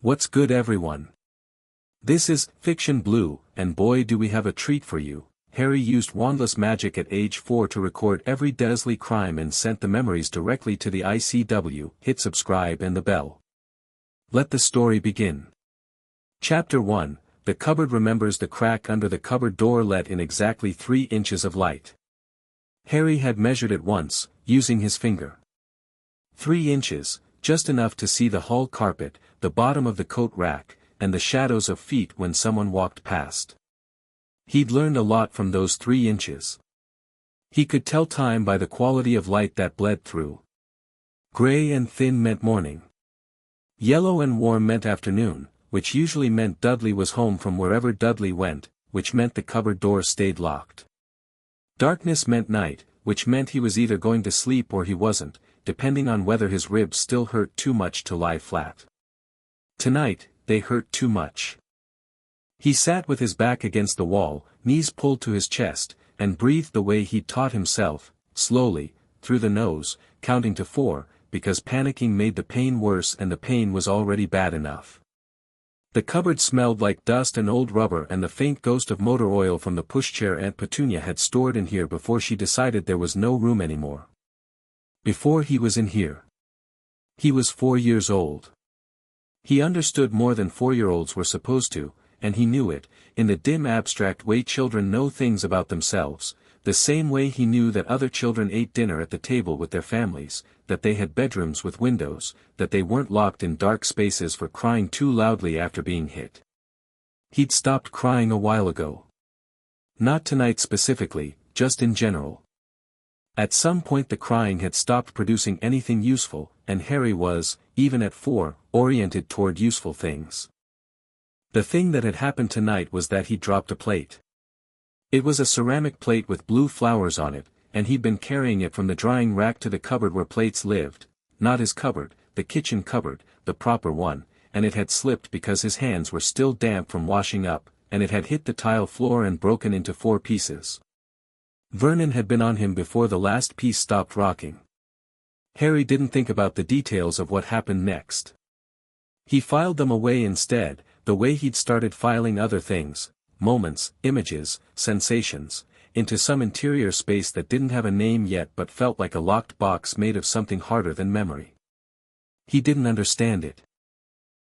What's good, everyone? This is Fiction Blue, and boy do we have a treat for you. Harry used Wandless magic at age 4 to record every Dursley crime and sent the memories directly to the ICW. Hit subscribe and the bell. Let the story begin. Chapter 1, The cupboard remembers the crack under the cupboard door let in exactly 3 inches of light. Harry had measured it once, using his finger. 3 inches, just enough to see the hall carpet, the bottom of the coat rack, and the shadows of feet when someone walked past. He'd learned a lot from those 3 inches. He could tell time by the quality of light that bled through. Gray and thin meant morning. Yellow and warm meant afternoon, which usually meant Dudley was home from wherever Dudley went, which meant the cupboard door stayed locked. Darkness meant night, which meant he was either going to sleep or he wasn't, depending on whether his ribs still hurt too much to lie flat. Tonight, they hurt too much. He sat with his back against the wall, knees pulled to his chest, and breathed the way he'd taught himself, slowly, through the nose, counting to 4, because panicking made the pain worse and the pain was already bad enough. The cupboard smelled like dust and old rubber and the faint ghost of motor oil from the pushchair Aunt Petunia had stored in here before she decided there was no room anymore. Before he was in here. He was 4 years old. He understood more than 4-year-olds were supposed to, and he knew it, in the dim abstract way children know things about themselves, the same way he knew that other children ate dinner at the table with their families, that they had bedrooms with windows, that they weren't locked in dark spaces for crying too loudly after being hit. He'd stopped crying a while ago. Not tonight specifically, just in general. At some point the crying had stopped producing anything useful, and Harry was, even at 4, oriented toward useful things. The thing that had happened tonight was that he dropped a plate. It was a ceramic plate with blue flowers on it, and he'd been carrying it from the drying rack to the cupboard where plates lived, not his cupboard, the kitchen cupboard, the proper one, and it had slipped because his hands were still damp from washing up, and it had hit the tile floor and broken into 4 pieces. Vernon had been on him before the last piece stopped rocking. Harry didn't think about the details of what happened next. He filed them away instead, the way he'd started filing other things, moments, images, sensations, into some interior space that didn't have a name yet but felt like a locked box made of something harder than memory. He didn't understand it.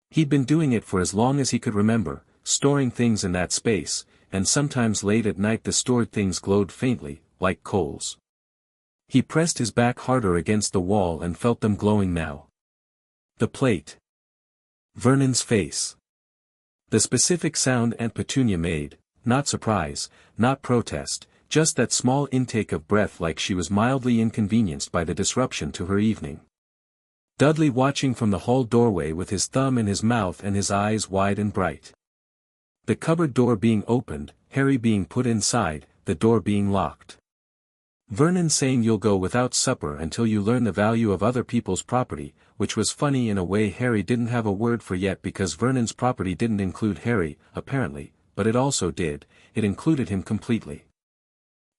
He'd been doing it for as long as he could remember, storing things in that space, and sometimes late at night the stored things glowed faintly, like coals. He pressed his back harder against the wall and felt them glowing now. The plate. Vernon's face. The specific sound Aunt Petunia made, not surprise, not protest, just that small intake of breath like she was mildly inconvenienced by the disruption to her evening. Dudley watching from the hall doorway with his thumb in his mouth and his eyes wide and bright. The cupboard door being opened, Harry being put inside, the door being locked. Vernon saying you'll go without supper until you learn the value of other people's property, which was funny in a way Harry didn't have a word for yet because Vernon's property didn't include Harry, apparently, but it also did, it included him completely.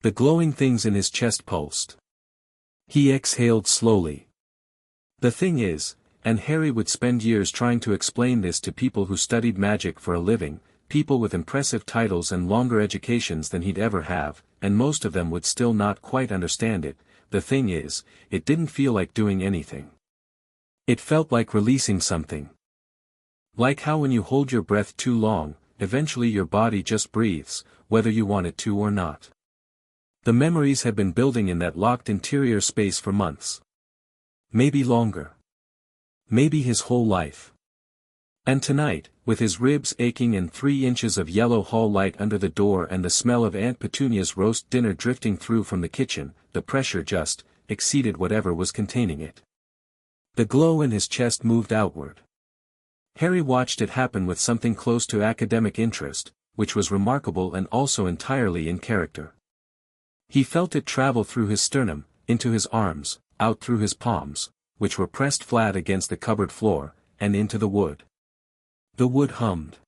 The glowing things in his chest pulsed. He exhaled slowly. The thing is, and Harry would spend years trying to explain this to people who studied magic for a living, people with impressive titles and longer educations than he'd ever have, and most of them would still not quite understand it, the thing is, it didn't feel like doing anything. It felt like releasing something. Like how when you hold your breath too long, eventually your body just breathes, whether you want it to or not. The memories had been building in that locked interior space for months. Maybe longer. Maybe his whole life. And tonight, with his ribs aching and 3 inches of yellow hall light under the door and the smell of Aunt Petunia's roast dinner drifting through from the kitchen, the pressure just exceeded whatever was containing it. The glow in his chest moved outward. Harry watched it happen with something close to academic interest, which was remarkable and also entirely in character. He felt it travel through his sternum, into his arms, out through his palms, which were pressed flat against the cupboard floor, and into the wood. The wood hummed.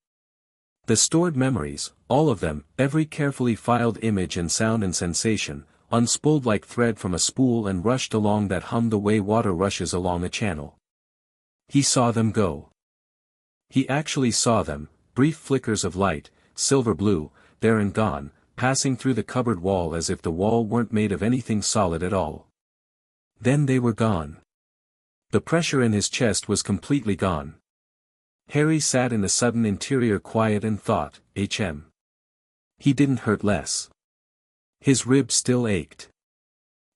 The stored memories, all of them, every carefully filed image and sound and sensation, unspooled like thread from a spool and rushed along that hum the way water rushes along a channel. He saw them go. He actually saw them, brief flickers of light, silver blue, there and gone, passing through the cupboard wall as if the wall weren't made of anything solid at all. Then they were gone. The pressure in his chest was completely gone. Harry sat in a sudden interior quiet and thought, He didn't hurt less. His ribs still ached.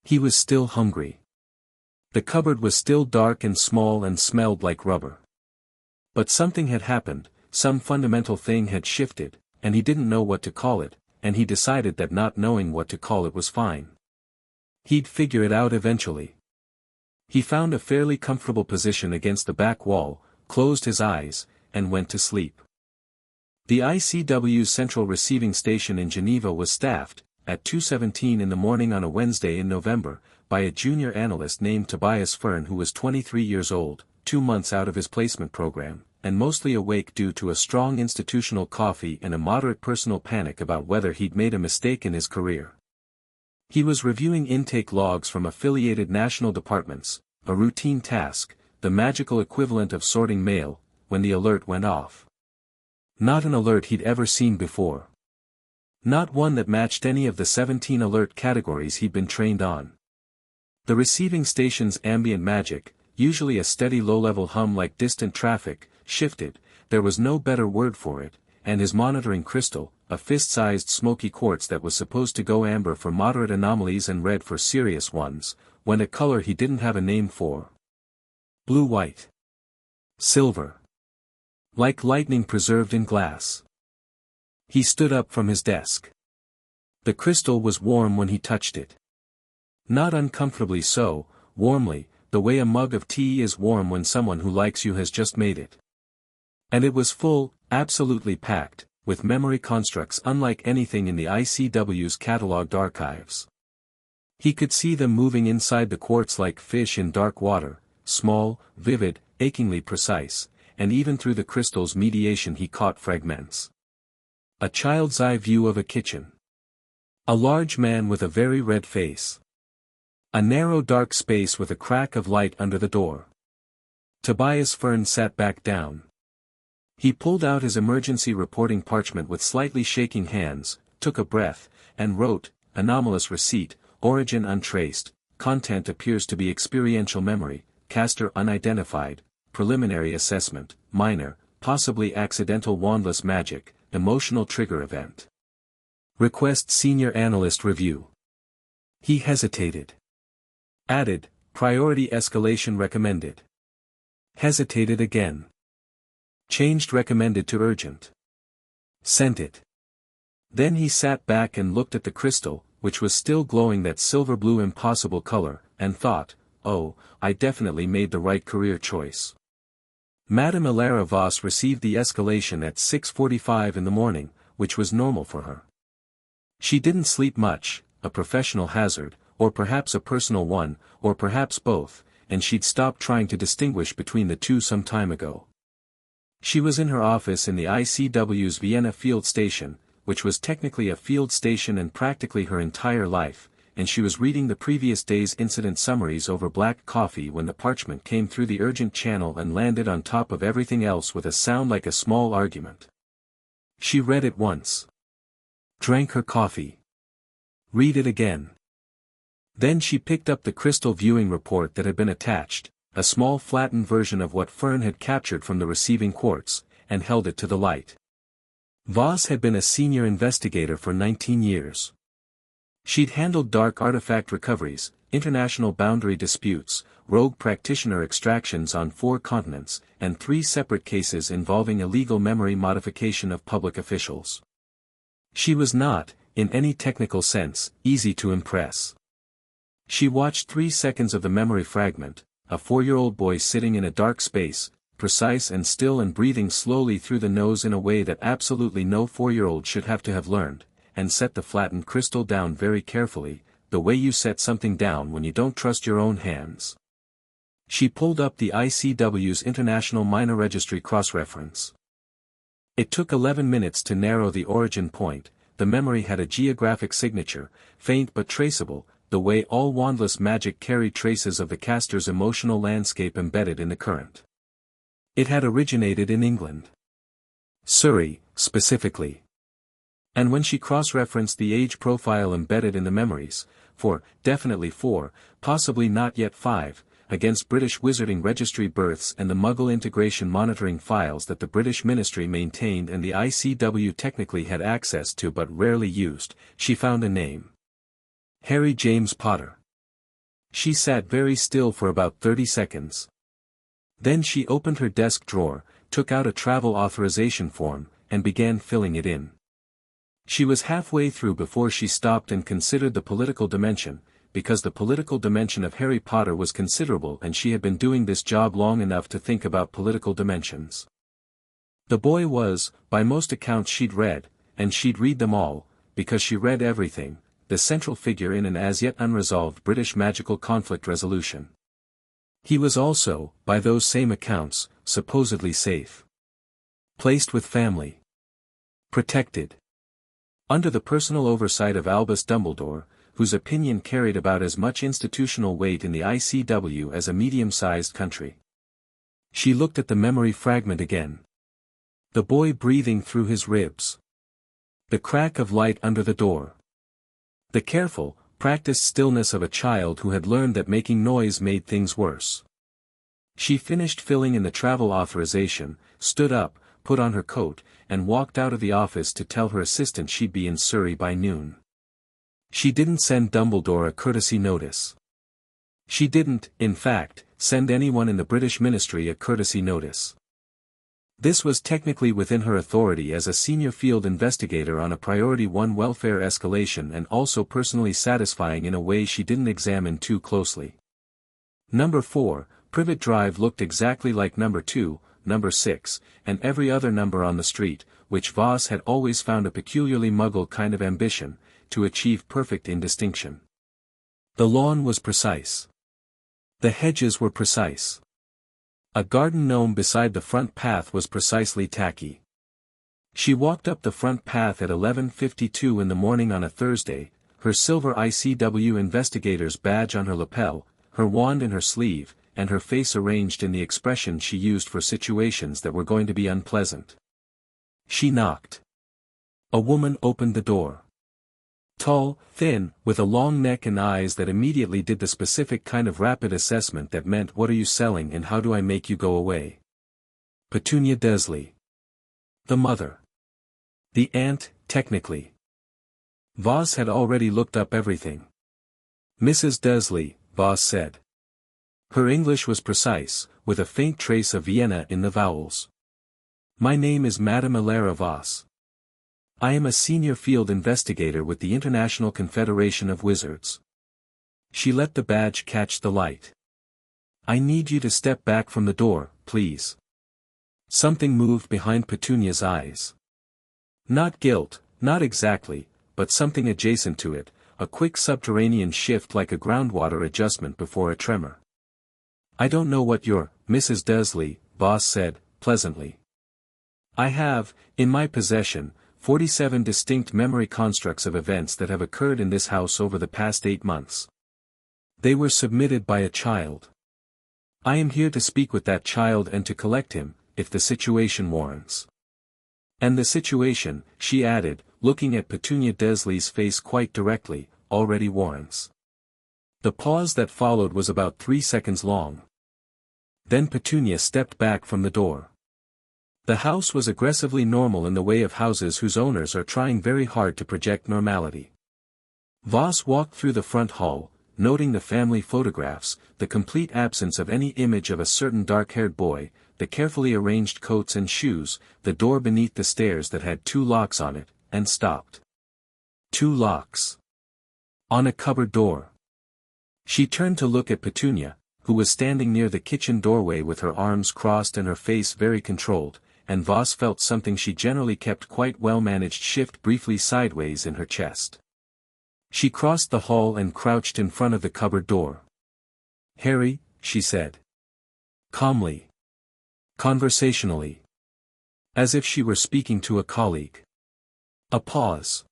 He was still hungry. The cupboard was still dark and small and smelled like rubber. But something had happened, some fundamental thing had shifted, and he didn't know what to call it, and he decided that not knowing what to call it was fine. He'd figure it out eventually. He found a fairly comfortable position against the back wall, closed his eyes, and went to sleep. The ICW's central receiving station in Geneva was staffed, at 2:17 in the morning on a Wednesday in November, by a junior analyst named Tobias Fern who was 23 years old, 2 months out of his placement program, and mostly awake due to a strong institutional coffee and a moderate personal panic about whether he'd made a mistake in his career. He was reviewing intake logs from affiliated national departments, a routine task, the magical equivalent of sorting mail, when the alert went off. Not an alert he'd ever seen before. Not one that matched any of the 17 alert categories he'd been trained on. The receiving station's ambient magic, usually a steady low-level hum like distant traffic, shifted, there was no better word for it, and his monitoring crystal, a fist-sized smoky quartz that was supposed to go amber for moderate anomalies and red for serious ones, went a color he didn't have a name for. Blue-white. Silver. Like lightning preserved in glass. He stood up from his desk. The crystal was warm when he touched it. Not uncomfortably so, warmly, the way a mug of tea is warm when someone who likes you has just made it. And it was full, absolutely packed, with memory constructs unlike anything in the ICW's catalogued archives. He could see them moving inside the quartz like fish in dark water, small, vivid, achingly precise, and even through the crystal's mediation he caught fragments. A child's eye view of a kitchen. A large man with a very red face. A narrow dark space with a crack of light under the door. Tobias Fern sat back down. He pulled out his emergency reporting parchment with slightly shaking hands, took a breath, and wrote, anomalous receipt, origin untraced, content appears to be experiential memory, caster unidentified, preliminary assessment, minor, possibly accidental wandless magic, emotional trigger event. Request senior analyst review. He hesitated. Added, priority escalation recommended. Hesitated again. Changed recommended to urgent. Sent it. Then he sat back and looked at the crystal, which was still glowing that silver blue impossible color, and thought, oh, I definitely made the right career choice. Madame Elara Voss received the escalation at 6:45 in the morning, which was normal for her. She didn't sleep much, a professional hazard, or perhaps a personal one, or perhaps both, and she'd stopped trying to distinguish between the two some time ago. She was in her office in the ICW's Vienna field station, which was technically a field station and practically her entire life, and she was reading the previous day's incident summaries over black coffee when the parchment came through the urgent channel and landed on top of everything else with a sound like a small argument. She read it once. Drank her coffee. Read it again. Then she picked up the crystal viewing report that had been attached, a small flattened version of what Fern had captured from the receiving quartz, and held it to the light. Voss had been a senior investigator for 19 years. She'd handled dark artifact recoveries, international boundary disputes, rogue practitioner extractions on 4 continents, and 3 separate cases involving illegal memory modification of public officials. She was not, in any technical sense, easy to impress. She watched 3 seconds of the memory fragment, a 4-year-old boy sitting in a dark space, precise and still and breathing slowly through the nose in a way that absolutely no 4-year-old should have to have learned, and set the flattened crystal down very carefully, the way you set something down when you don't trust your own hands. She pulled up the ICW's International Minor Registry cross-reference. It took 11 minutes to narrow the origin point. The memory had a geographic signature, faint but traceable, the way all wandless magic carried traces of the caster's emotional landscape embedded in the current. It had originated in England. Surrey, specifically. And when she cross-referenced the age profile embedded in the memories, definitely 4, possibly not yet 5, against British Wizarding Registry births and the Muggle integration monitoring files that the British Ministry maintained and the ICW technically had access to but rarely used, she found a name. Harry James Potter. She sat very still for about 30 seconds. Then she opened her desk drawer, took out a travel authorization form, and began filling it in. She was halfway through before she stopped and considered the political dimension, because the political dimension of Harry Potter was considerable and she had been doing this job long enough to think about political dimensions. The boy was, by most accounts she'd read, and she'd read them all, because she read everything, the central figure in an as yet unresolved British magical conflict resolution. He was also, by those same accounts, supposedly safe. Placed with family. Protected. Under the personal oversight of Albus Dumbledore, whose opinion carried about as much institutional weight in the ICW as a medium-sized country. She looked at the memory fragment again. The boy breathing through his ribs. The crack of light under the door. The careful, practiced stillness of a child who had learned that making noise made things worse. She finished filling in the travel authorization, stood up, put on her coat, and walked out of the office to tell her assistant she'd be in Surrey by noon. She didn't send Dumbledore a courtesy notice. She didn't, in fact, send anyone in the British Ministry a courtesy notice. This was technically within her authority as a senior field investigator on a Priority 1 welfare escalation and also personally satisfying in a way she didn't examine too closely. Number 4, Privet Drive looked exactly like number 2, number 6, and every other number on the street, which Voss had always found a peculiarly Muggle kind of ambition, to achieve perfect indistinction. The lawn was precise. The hedges were precise. A garden gnome beside the front path was precisely tacky. She walked up the front path at 11:52 in the morning on a Thursday, her silver ICW investigator's badge on her lapel, her wand in her sleeve, and her face arranged in the expression she used for situations that were going to be unpleasant. She knocked. A woman opened the door. Tall, thin, with a long neck and eyes that immediately did the specific kind of rapid assessment that meant what are you selling and how do I make you go away. Petunia Dursley. The mother. The aunt, technically. Voss had already looked up everything. Mrs. Dursley, Voss said. Her English was precise, with a faint trace of Vienna in the vowels. My name is Madame Alara Voss. I am a senior field investigator with the International Confederation of Wizards. She let the badge catch the light. I need you to step back from the door, please. Something moved behind Petunia's eyes. Not guilt, not exactly, but something adjacent to it, a quick subterranean shift like a groundwater adjustment before a tremor. I don't know what you're, Mrs. Dursley, Voss said, pleasantly. I have, in my possession, 47 distinct memory constructs of events that have occurred in this house over the past 8 months. They were submitted by a child. I am here to speak with that child and to collect him, if the situation warrants. And the situation, she added, looking at Petunia Dursley's face quite directly, already warrants. The pause that followed was about 3 seconds long. Then Petunia stepped back from the door. The house was aggressively normal in the way of houses whose owners are trying very hard to project normality. Voss walked through the front hall, noting the family photographs, the complete absence of any image of a certain dark-haired boy, the carefully arranged coats and shoes, the door beneath the stairs that had 2 locks on it, and stopped. 2 locks. On a cupboard door. She turned to look at Petunia, who was standing near the kitchen doorway with her arms crossed and her face very controlled, and Voss felt something she generally kept quite well managed shift briefly sideways in her chest. She crossed the hall and crouched in front of the cupboard door. Harry, she said. Calmly. Conversationally. As if she were speaking to a colleague. A pause.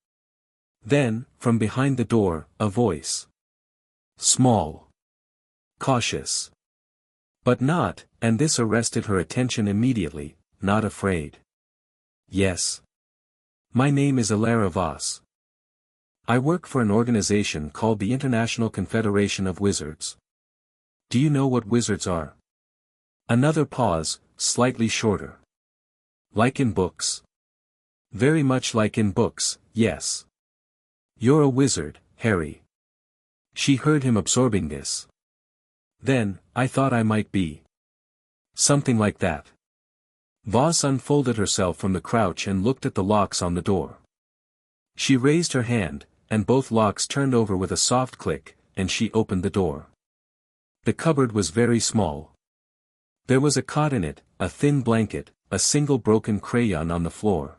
Then, from behind the door, a voice. Small. Cautious. And this arrested her attention immediately, not afraid. Yes. My name is Alara Voss. I work for an organization called the International Confederation of Wizards. Do you know what wizards are? Another pause, slightly shorter. Like in books? Very much like in books, yes. You're a wizard, Harry. She heard him absorbing this. Then, I thought I might be. Something like that. Voss unfolded herself from the crouch and looked at the locks on the door. She raised her hand, and both locks turned over with a soft click, and she opened the door. The cupboard was very small. There was a cot in it, a thin blanket, a single broken crayon on the floor.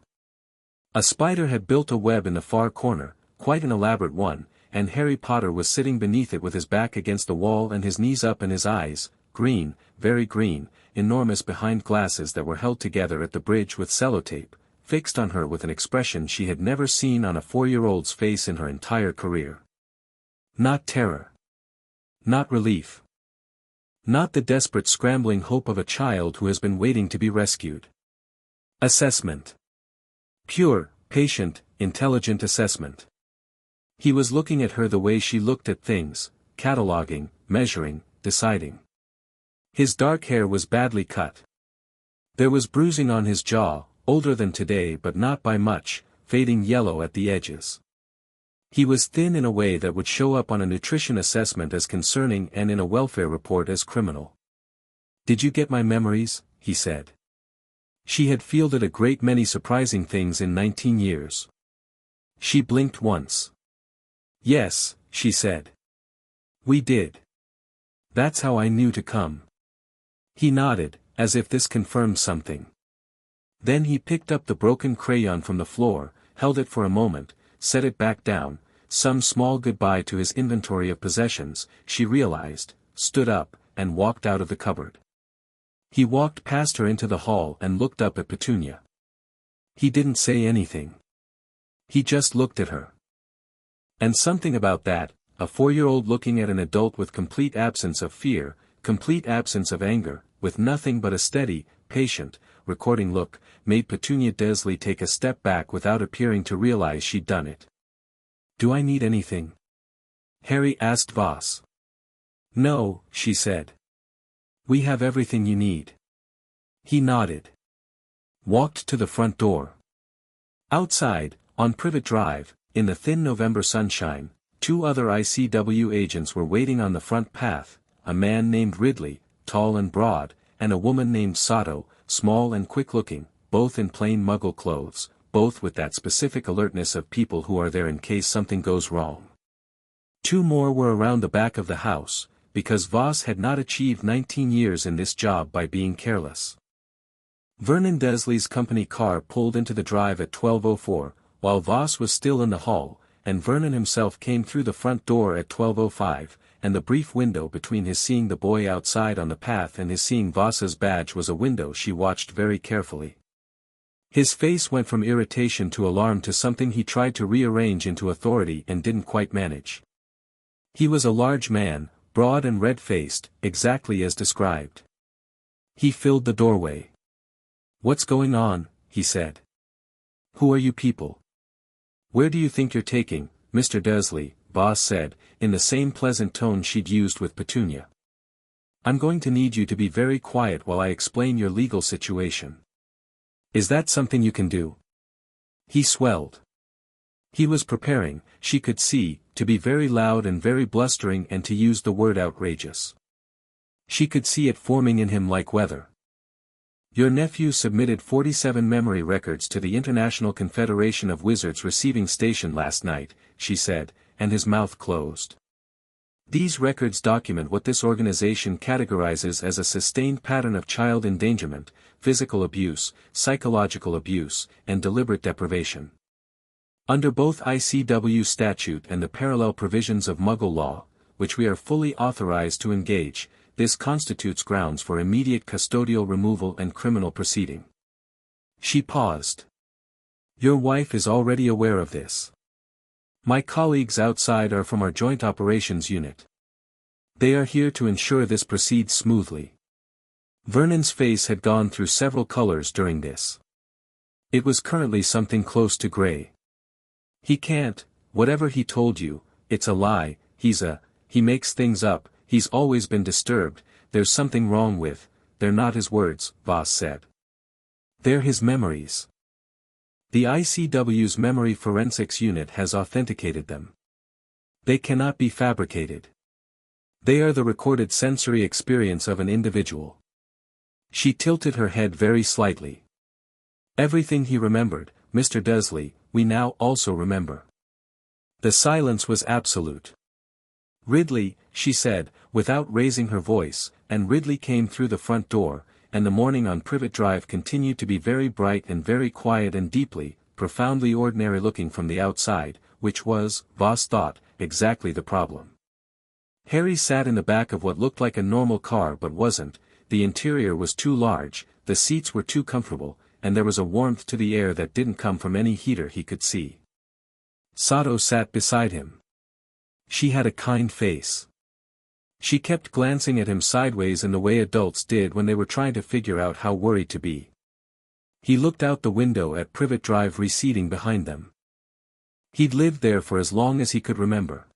A spider had built a web in the far corner, quite an elaborate one, and Harry Potter was sitting beneath it with his back against the wall and his knees up and his eyes, green, very green, enormous behind glasses that were held together at the bridge with sellotape, fixed on her with an expression she had never seen on a 4-year-old's face in her entire career. Not terror. Not relief. Not the desperate scrambling hope of a child who has been waiting to be rescued. Assessment. Pure, patient, intelligent assessment. He was looking at her the way she looked at things, cataloging, measuring, deciding. His dark hair was badly cut. There was bruising on his jaw, older than today but not by much, fading yellow at the edges. He was thin in a way that would show up on a nutrition assessment as concerning and in a welfare report as criminal. Did you get my memories? He said. She had fielded a great many surprising things in 19 years. She blinked once. Yes, she said. We did. That's how I knew to come. He nodded, as if this confirmed something. Then he picked up the broken crayon from the floor, held it for a moment, set it back down, some small goodbye to his inventory of possessions, she realized, stood up, and walked out of the cupboard. He walked past her into the hall and looked up at Petunia. He didn't say anything. He just looked at her. And something about that, a 4-year-old looking at an adult with complete absence of fear, complete absence of anger, with nothing but a steady, patient, recording look, made Petunia Dursley take a step back without appearing to realize she'd done it. Do I need anything? Harry asked Voss. No, she said. We have everything you need. He nodded. Walked to the front door. Outside, on Privet Drive, in the thin November sunshine, 2 other ICW agents were waiting on the front path, a man named Ridley, tall and broad, and a woman named Sato, small and quick-looking, both in plain Muggle clothes, both with that specific alertness of people who are there in case something goes wrong. 2 more were around the back of the house, because Voss had not achieved 19 years in this job by being careless. Vernon Dursley's company car pulled into the drive at 12:04, while Voss was still in the hall, and Vernon himself came through the front door at 12:05, and the brief window between his seeing the boy outside on the path and his seeing Voss's badge was a window she watched very carefully. His face went from irritation to alarm to something he tried to rearrange into authority and didn't quite manage. He was a large man, broad and red-faced, exactly as described. He filled the doorway. What's going on? He said. Who are you people? Where do you think you're taking, Mr. Dursley? Voss said, in the same pleasant tone she'd used with Petunia. I'm going to need you to be very quiet while I explain your legal situation. Is that something you can do? He swelled. He was preparing, she could see, to be very loud and very blustering and to use the word outrageous. She could see it forming in him like weather. Your nephew submitted 47 memory records to the International Confederation of Wizards receiving station last night, she said, and his mouth closed. These records document what this organization categorizes as a sustained pattern of child endangerment, physical abuse, psychological abuse, and deliberate deprivation. Under both ICW statute and the parallel provisions of Muggle law, which we are fully authorized to engage, this constitutes grounds for immediate custodial removal and criminal proceeding. She paused. Your wife is already aware of this. My colleagues outside are from our Joint Operations Unit. They are here to ensure this proceeds smoothly. Vernon's face had gone through several colors during this. It was currently something close to gray. He can't, whatever he told you, it's a lie, he makes things up, he's always been disturbed, there's something wrong with, they're not his words, Voss said. They're his memories. The ICW's Memory Forensics Unit has authenticated them. They cannot be fabricated. They are the recorded sensory experience of an individual. She tilted her head very slightly. Everything he remembered, Mr. Dursley, we now also remember. The silence was absolute. Ridley, she said, without raising her voice, and Ridley came through the front door, and the morning on Privet Drive continued to be very bright and very quiet and deeply, profoundly ordinary looking from the outside, which was, Voss thought, exactly the problem. Harry sat in the back of what looked like a normal car but wasn't, the interior was too large, the seats were too comfortable, and there was a warmth to the air that didn't come from any heater he could see. Sato sat beside him. She had a kind face. She kept glancing at him sideways in the way adults did when they were trying to figure out how worried to be. He looked out the window at Privet Drive receding behind them. He'd lived there for as long as he could remember.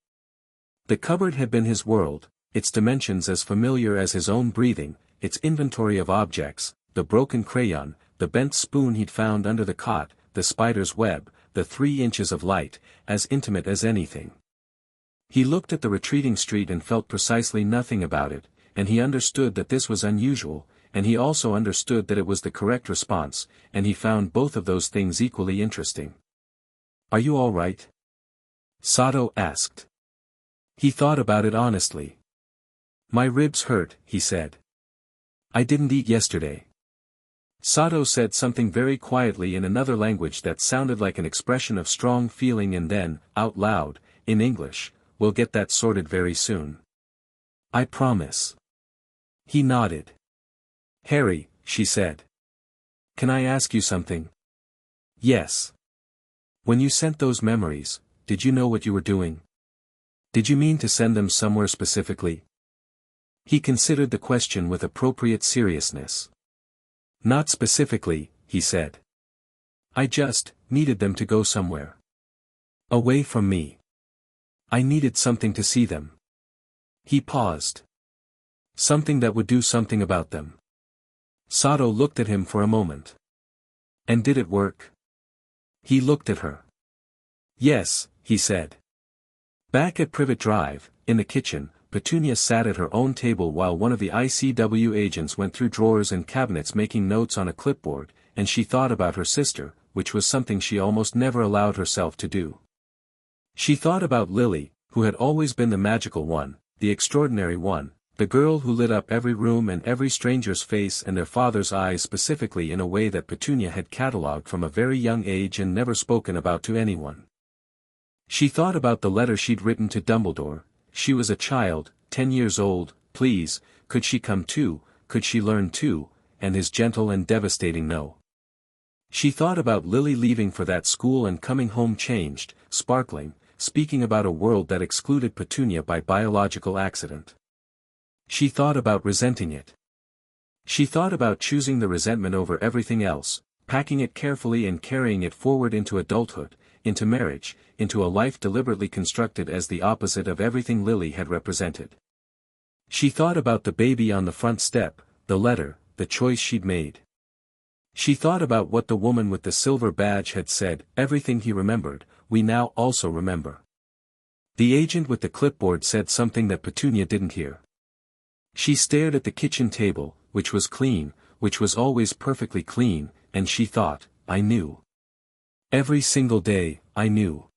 The cupboard had been his world, its dimensions as familiar as his own breathing, its inventory of objects, the broken crayon, the bent spoon he'd found under the cot, the spider's web, the 3 inches of light, as intimate as anything. He looked at the retreating street and felt precisely nothing about it, and he understood that this was unusual, and he also understood that it was the correct response, and he found both of those things equally interesting. Are you all right? Sato asked. He thought about it honestly. My ribs hurt, he said. I didn't eat yesterday. Sato said something very quietly in another language that sounded like an expression of strong feeling and then, out loud, in English, we'll get that sorted very soon. I promise. He nodded. Harry, she said. Can I ask you something? Yes. When you sent those memories, did you know what you were doing? Did you mean to send them somewhere specifically? He considered the question with appropriate seriousness. Not specifically, he said. I just needed them to go somewhere. Away from me. I needed something to see them. He paused. Something that would do something about them. Sato looked at him for a moment. And did it work? He looked at her. Yes, he said. Back at Privet Drive, in the kitchen, Petunia sat at her own table while one of the ICW agents went through drawers and cabinets making notes on a clipboard, and she thought about her sister, which was something she almost never allowed herself to do. She thought about Lily, who had always been the magical one, the extraordinary one, the girl who lit up every room and every stranger's face and their father's eyes specifically in a way that Petunia had catalogued from a very young age and never spoken about to anyone. She thought about the letter she'd written to Dumbledore. She was a child, 10 years old, please, could she come too, could she learn too, and his gentle and devastating no. She thought about Lily leaving for that school and coming home changed, sparkling, speaking about a world that excluded Petunia by biological accident. She thought about resenting it. She thought about choosing the resentment over everything else, packing it carefully and carrying it forward into adulthood, into marriage, into a life deliberately constructed as the opposite of everything Lily had represented. She thought about the baby on the front step, the letter, the choice she'd made. She thought about what the woman with the silver badge had said, everything he remembered, we now also remember. The agent with the clipboard said something that Petunia didn't hear. She stared at the kitchen table, which was clean, which was always perfectly clean, and she thought, I knew. Every single day, I knew.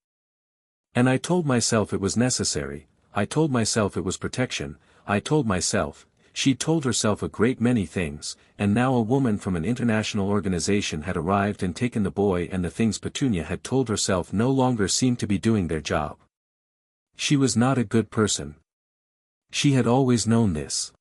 And I told myself it was necessary, I told myself it was protection, I told myself, she'd told herself a great many things, and now a woman from an international organization had arrived and taken the boy, and the things Petunia had told herself no longer seemed to be doing their job. She was not a good person. She had always known this.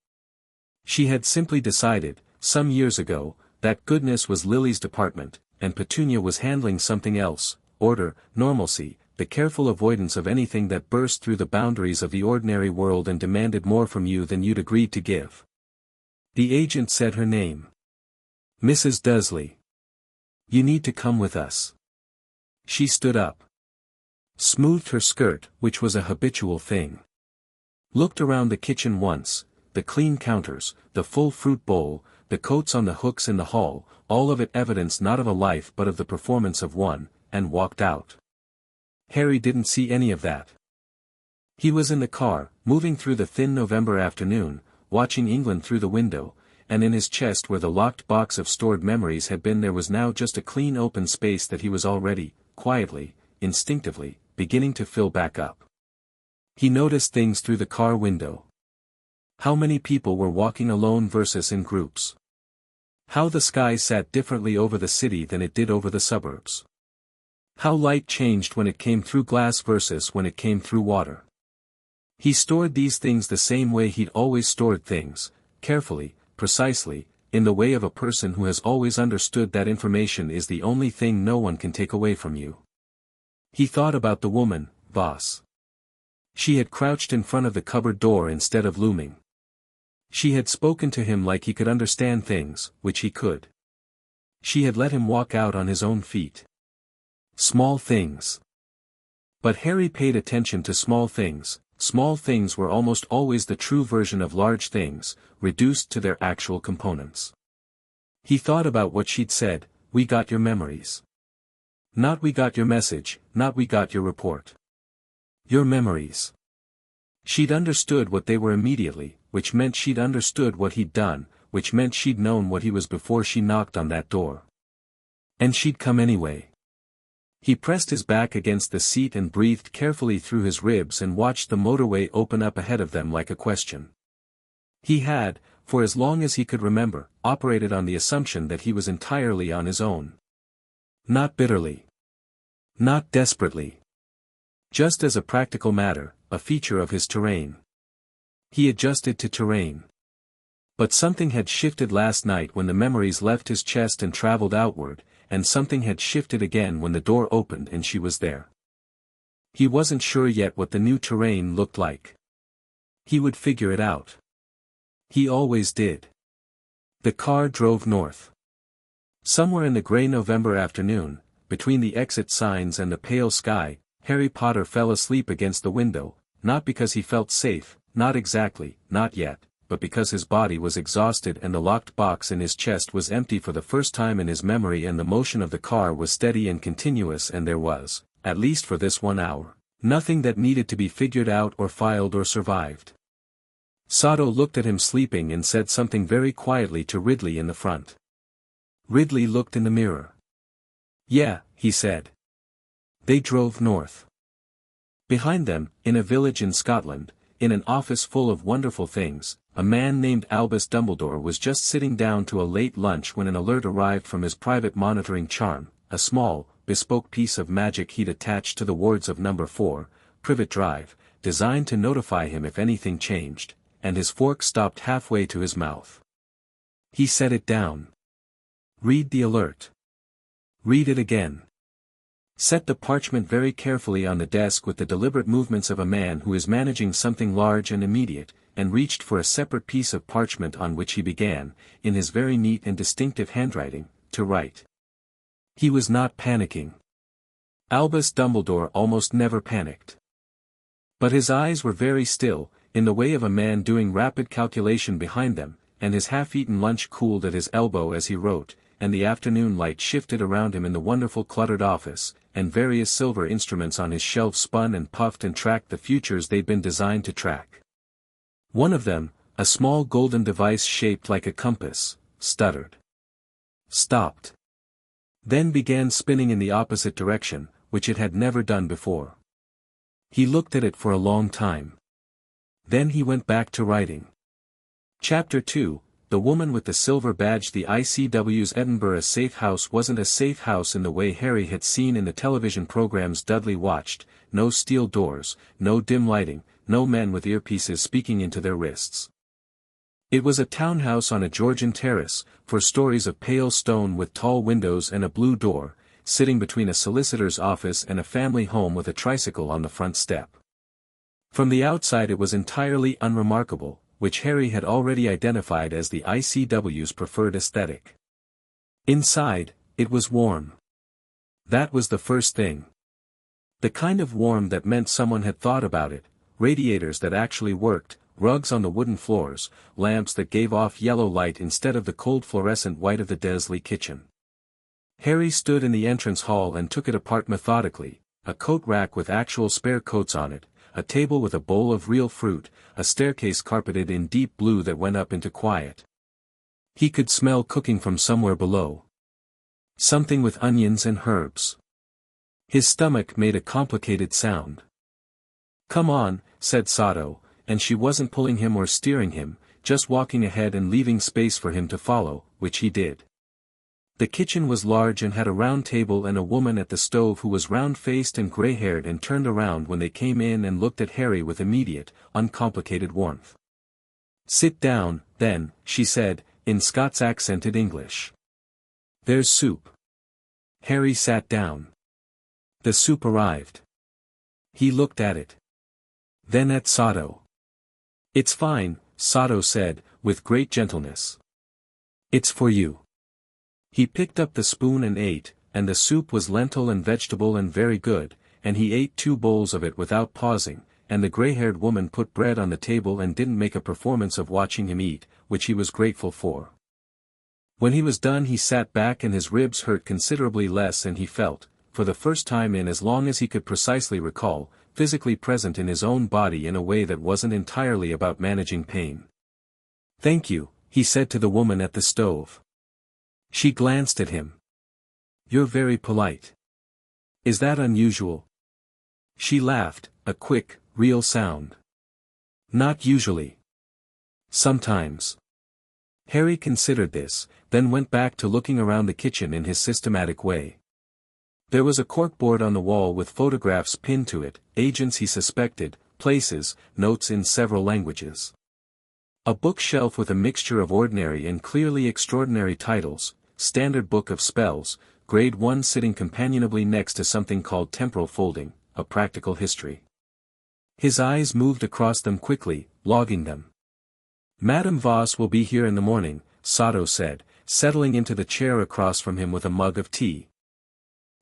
She had simply decided, some years ago, that goodness was Lily's department, and Petunia was handling something else, order, normalcy, the careful avoidance of anything that burst through the boundaries of the ordinary world and demanded more from you than you'd agreed to give. The agent said her name. Mrs. Dursley. You need to come with us. She stood up. Smoothed her skirt, which was a habitual thing. Looked around the kitchen once, the clean counters, the full fruit bowl, the coats on the hooks in the hall, all of it evidence not of a life but of the performance of one, and walked out. Harry didn't see any of that. He was in the car, moving through the thin November afternoon, watching England through the window, and in his chest where the locked box of stored memories had been there was now just a clean open space that he was already, quietly, instinctively, beginning to fill back up. He noticed things through the car window. How many people were walking alone versus in groups. How the sky sat differently over the city than it did over the suburbs. How light changed when it came through glass versus when it came through water. He stored these things the same way he'd always stored things, carefully, precisely, in the way of a person who has always understood that information is the only thing no one can take away from you. He thought about the woman, Voss. She had crouched in front of the cupboard door instead of looming. She had spoken to him like he could understand things, which he could. She had let him walk out on his own feet. Small things. But Harry paid attention to small things. Small things were almost always the true version of large things, reduced to their actual components. He thought about what she'd said, "We got your memories." Not "we got your message," not "we got your report." Your memories. She'd understood what they were immediately, which meant she'd understood what he'd done, which meant she'd known what he was before she knocked on that door. And she'd come anyway. He pressed his back against the seat and breathed carefully through his ribs and watched the motorway open up ahead of them like a question. He had, for as long as he could remember, operated on the assumption that he was entirely on his own. Not bitterly. Not desperately. Just as a practical matter, a feature of his terrain. He adjusted to terrain. But something had shifted last night when the memories left his chest and traveled outward, and something had shifted again when the door opened and she was there. He wasn't sure yet what the new terrain looked like. He would figure it out. He always did. The car drove north. Somewhere in the gray November afternoon, between the exit signs and the pale sky, Harry Potter fell asleep against the window, not because he felt safe, not exactly, not yet, but because his body was exhausted and the locked box in his chest was empty for the first time in his memory and the motion of the car was steady and continuous and there was, at least for this 1 hour, nothing that needed to be figured out or filed or survived. Sato looked at him sleeping and said something very quietly to Ridley in the front. Ridley looked in the mirror. "Yeah," he said. They drove north. Behind them, in a village in Scotland, in an office full of wonderful things, a man named Albus Dumbledore was just sitting down to a late lunch when an alert arrived from his private monitoring charm, a small, bespoke piece of magic he'd attached to the wards of number 4, Privet Drive, designed to notify him if anything changed, and his fork stopped halfway to his mouth. He set it down. "Read the alert. Read it again." Set the parchment very carefully on the desk with the deliberate movements of a man who is managing something large and immediate, and reached for a separate piece of parchment on which he began, in his very neat and distinctive handwriting, to write. He was not panicking. Albus Dumbledore almost never panicked. But his eyes were very still, in the way of a man doing rapid calculation behind them, and his half-eaten lunch cooled at his elbow as he wrote, and the afternoon light shifted around him in the wonderful cluttered office, and various silver instruments on his shelf spun and puffed and tracked the futures they'd been designed to track. One of them, a small golden device shaped like a compass, stuttered. Stopped. Then began spinning in the opposite direction, which it had never done before. He looked at it for a long time. Then he went back to writing. Chapter 2, The Woman with the Silver Badge. The ICW's Edinburgh safe house wasn't a safe house in the way Harry had seen in the television programs Dudley watched, no steel doors, no dim lighting, no men with earpieces speaking into their wrists. It was a townhouse on a Georgian terrace, 4 stories of pale stone with tall windows and a blue door, sitting between a solicitor's office and a family home with a tricycle on the front step. From the outside it was entirely unremarkable, which Harry had already identified as the ICW's preferred aesthetic. Inside, it was warm. That was the first thing. The kind of warm that meant someone had thought about it, radiators that actually worked, rugs on the wooden floors, lamps that gave off yellow light instead of the cold fluorescent white of the Dursley kitchen. Harry stood in the entrance hall and took it apart methodically, a coat rack with actual spare coats on it, a table with a bowl of real fruit, a staircase carpeted in deep blue that went up into quiet. He could smell cooking from somewhere below. Something with onions and herbs. His stomach made a complicated sound. "Come on," said Sato, and she wasn't pulling him or steering him, just walking ahead and leaving space for him to follow, which he did. The kitchen was large and had a round table and a woman at the stove who was round-faced and gray-haired and turned around when they came in and looked at Harry with immediate, uncomplicated warmth. "Sit down, then," she said, in Scots accented English. "There's soup." Harry sat down. The soup arrived. He looked at it. Then at Sato. "It's fine," Sato said, with great gentleness. "It's for you." He picked up the spoon and ate, and the soup was lentil and vegetable and very good, and he ate 2 bowls of it without pausing, and the gray-haired woman put bread on the table and didn't make a performance of watching him eat, which he was grateful for. When he was done he sat back and his ribs hurt considerably less and he felt, for the first time in as long as he could precisely recall, physically present in his own body in a way that wasn't entirely about managing pain. "Thank you," he said to the woman at the stove. She glanced at him. "You're very polite. Is that unusual?" She laughed, a quick, real sound. "Not usually. Sometimes." Harry considered this, then went back to looking around the kitchen in his systematic way. There was a corkboard on the wall with photographs pinned to it, agents he suspected, places, notes in several languages. A bookshelf with a mixture of ordinary and clearly extraordinary titles, Standard Book of Spells, Grade 1 sitting companionably next to something called Temporal Folding, a practical history. His eyes moved across them quickly, logging them. "Madame Voss will be here in the morning," Sato said, settling into the chair across from him with a mug of tea.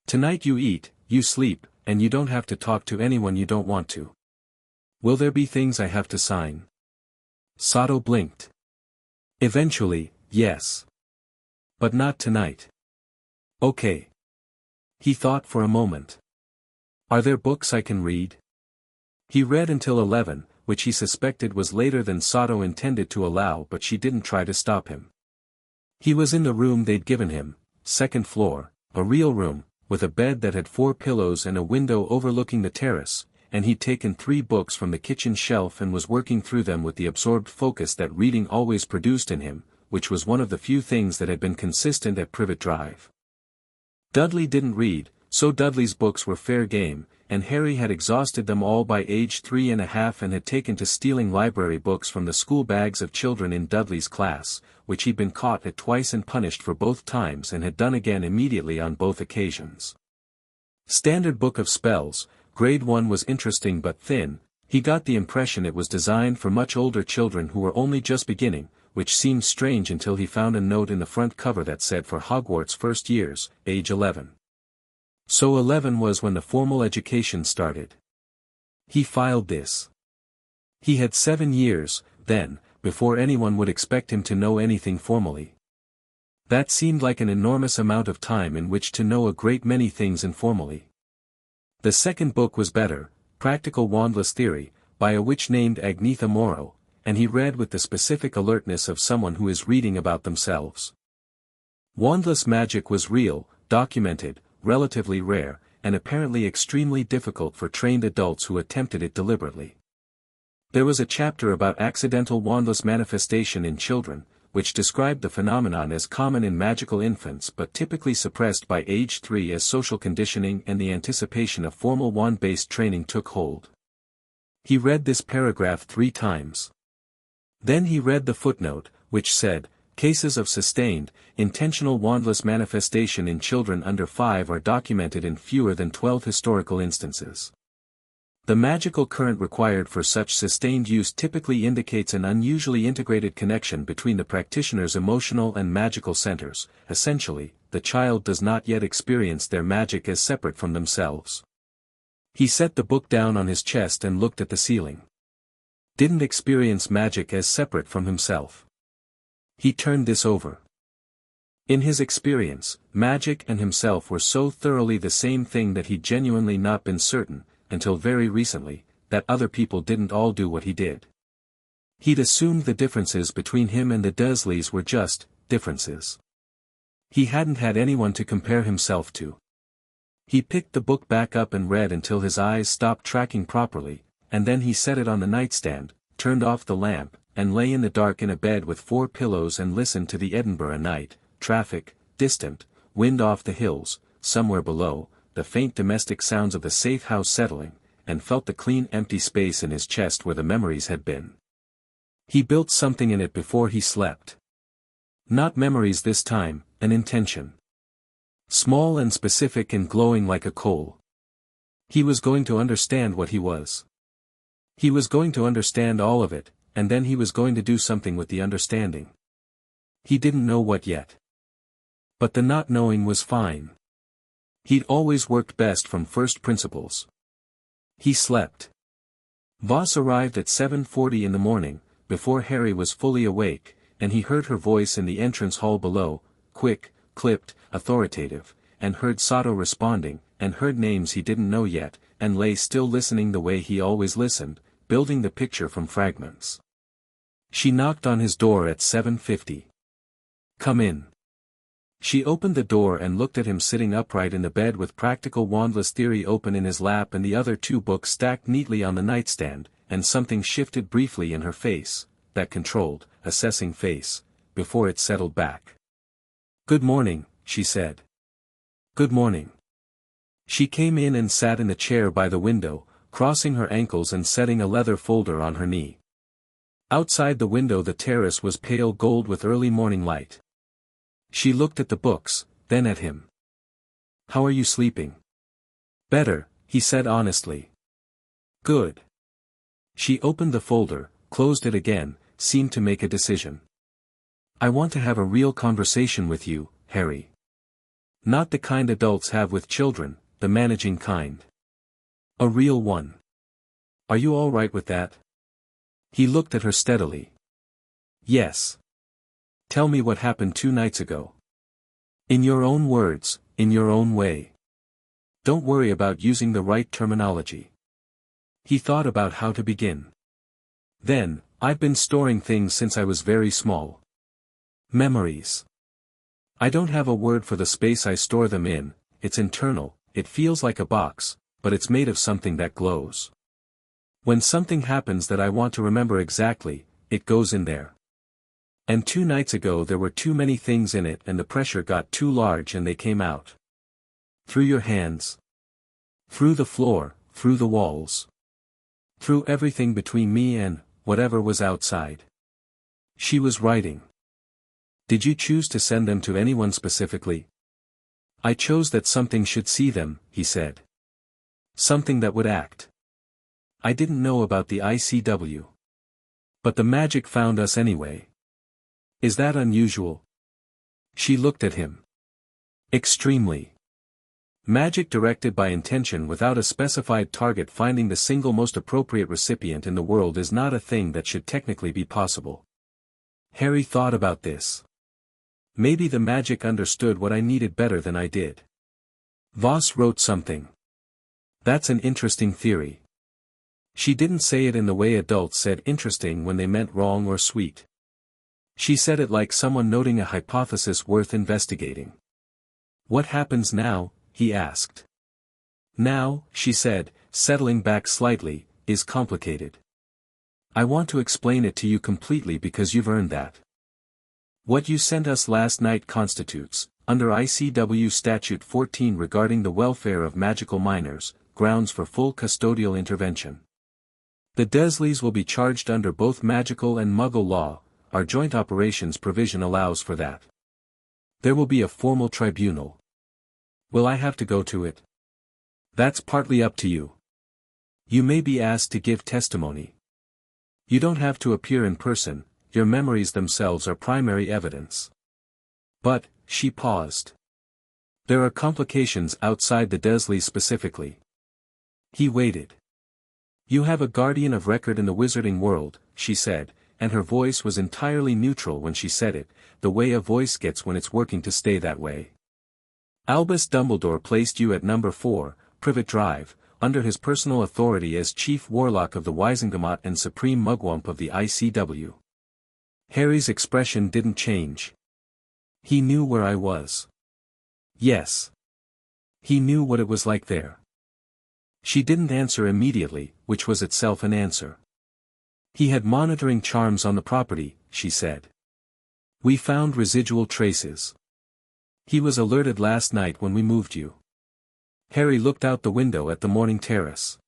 "Tonight you eat, you sleep, and you don't have to talk to anyone you don't want to. Will there be things I have to sign?" Sato blinked. "Eventually, yes. But not tonight." "Okay." He thought for a moment. "Are there books I can read?" He read until 11, which he suspected was later than Sato intended to allow, but she didn't try to stop him. He was in the room they'd given him, 2nd floor, a real room, with a bed that had 4 pillows and a window overlooking the terrace, and he'd taken 3 books from the kitchen shelf and was working through them with the absorbed focus that reading always produced in him, which was one of the few things that had been consistent at Privet Drive. Dudley didn't read, so Dudley's books were fair game, and Harry had exhausted them all by age 3½ and had taken to stealing library books from the school bags of children in Dudley's class, which he'd been caught at twice and punished for both times and had done again immediately on both occasions. Standard Book of Spells, Grade 1 was interesting but thin. He got the impression it was designed for much older children who were only just beginning, which seemed strange until he found a note in the front cover that said for Hogwarts first years, age 11. So 11 was when the formal education started. He filed this. He had 7 years, then, before anyone would expect him to know anything formally. That seemed like an enormous amount of time in which to know a great many things informally. The second book was better, Practical Wandless Theory, by a witch named Agnetha Morrow, and he read with the specific alertness of someone who is reading about themselves. Wandless magic was real, documented, relatively rare, and apparently extremely difficult for trained adults who attempted it deliberately. There was a chapter about accidental wandless manifestation in children, which described the phenomenon as common in magical infants but typically suppressed by age 3 as social conditioning and the anticipation of formal wand-based training took hold. He read this paragraph 3 times. Then he read the footnote, which said, "Cases of sustained, intentional wandless manifestation in children under 5 are documented in fewer than 12 historical instances." The magical current required for such sustained use typically indicates an unusually integrated connection between the practitioner's emotional and magical centers. Essentially, the child does not yet experience their magic as separate from themselves. He set the book down on his chest and looked at the ceiling. Didn't experience magic as separate from himself. He turned this over. In his experience, magic and himself were so thoroughly the same thing that he'd genuinely not been certain, until very recently, that other people didn't all do what he did. He'd assumed the differences between him and the Dursleys were just differences. He hadn't had anyone to compare himself to. He picked the book back up and read until his eyes stopped tracking properly, and then he set it on the nightstand, turned off the lamp, and lay in the dark in a bed with 4 pillows and listened to the Edinburgh night, traffic, distant, wind off the hills, somewhere below, the faint domestic sounds of the safe house settling, and felt the clean empty space in his chest where the memories had been. He built something in it before he slept. Not memories this time, an intention. Small and specific and glowing like a coal. He was going to understand what he was. He was going to understand all of it, and then he was going to do something with the understanding. He didn't know what yet. But the not knowing was fine. He'd always worked best from first principles. He slept. Voss arrived at 7:40 in the morning, before Harry was fully awake, and he heard her voice in the entrance hall below, quick, clipped, authoritative, and heard Sato responding, and heard names he didn't know yet, and lay still listening the way he always listened, building the picture from fragments. She knocked on his door at 7:50. "Come in." She opened the door and looked at him sitting upright in the bed with Practical Wandless Theory open in his lap and the other 2 books stacked neatly on the nightstand, and something shifted briefly in her face, that controlled, assessing face, before it settled back. "Good morning," she said. "Good morning." She came in and sat in the chair by the window, crossing her ankles and setting a leather folder on her knee. Outside the window the terrace was pale gold with early morning light. She looked at the books, then at him. "How are you sleeping?" "Better," he said honestly. "Good." She opened the folder, closed it again, seemed to make a decision. "I want to have a real conversation with you, Harry. Not the kind adults have with children, the managing kind. A real one. Are you all right with that?" He looked at her steadily. "Yes. Tell me what happened 2 nights ago. In your own words, in your own way. Don't worry about using the right terminology." He thought about how to begin. Then, "I've been storing things since I was very small. Memories. I don't have a word for the space I store them in, it's internal, it feels like a box, but it's made of something that glows. When something happens that I want to remember exactly, it goes in there. And 2 nights ago there were too many things in it and the pressure got too large and they came out. Through your hands. Through the floor, through the walls. Through everything between me and whatever was outside." She was writing. "Did you choose to send them to anyone specifically?" "I chose that something should see them," he said. "Something that would act. I didn't know about the ICW. But the magic found us anyway. Is that unusual?" She looked at him. "Extremely. Magic directed by intention without a specified target finding the single most appropriate recipient in the world is not a thing that should technically be possible." Harry thought about this. Maybe the magic understood what I needed better than I did. Voss wrote something. That's an interesting theory. She didn't say it in the way adults said interesting when they meant wrong or sweet. She said it like someone noting a hypothesis worth investigating. "What happens now?" he asked. "Now," she said, settling back slightly, "is complicated. I want to explain it to you completely because you've earned that. What you sent us last night constitutes, under ICW Statute 14 regarding the welfare of magical minors, grounds for full custodial intervention. The Dursleys will be charged under both magical and Muggle law. Our joint operations provision allows for that. There will be a formal tribunal. Will I have to go to it? That's partly up to you. You may be asked to give testimony. You don't have to appear in person, your memories themselves are primary evidence. But, she paused. There are complications outside the Dursleys specifically. He waited. You have a guardian of record in the wizarding world, she said, and her voice was entirely neutral when she said it, the way a voice gets when it's working to stay that way. Albus Dumbledore placed you at number 4, Privet Drive, under his personal authority as Chief Warlock of the Wizengamot and Supreme Mugwump of the ICW. Harry's expression didn't change. He knew where I was. Yes. He knew what it was like there. She didn't answer immediately, which was itself an answer. He had monitoring charms on the property, she said. We found residual traces. He was alerted last night when we moved you. Harry looked out the window at the morning terrace.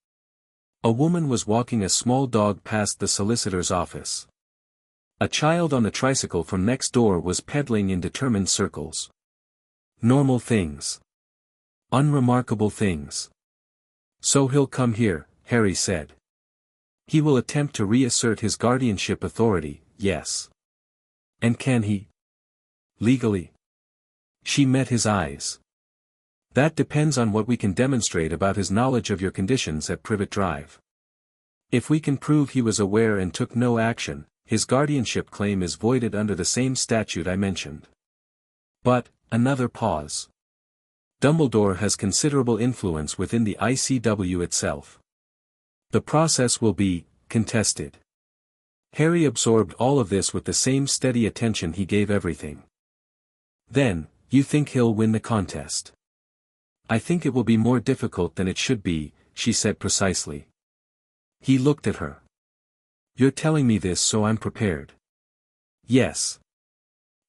A woman was walking a small dog past the solicitor's office. A child on the tricycle from next door was pedaling in determined circles. Normal things. Unremarkable things. So he'll come here, Harry said. He will attempt to reassert his guardianship authority, yes. And can he? Legally? She met his eyes. That depends on what we can demonstrate about his knowledge of your conditions at Privet Drive. If we can prove he was aware and took no action, his guardianship claim is voided under the same statute I mentioned. But, another pause. Dumbledore has considerable influence within the ICW itself. The process will be contested. Harry absorbed all of this with the same steady attention he gave everything. Then, you think he'll win the contest? I think it will be more difficult than it should be, she said precisely. He looked at her. You're telling me this so I'm prepared. Yes.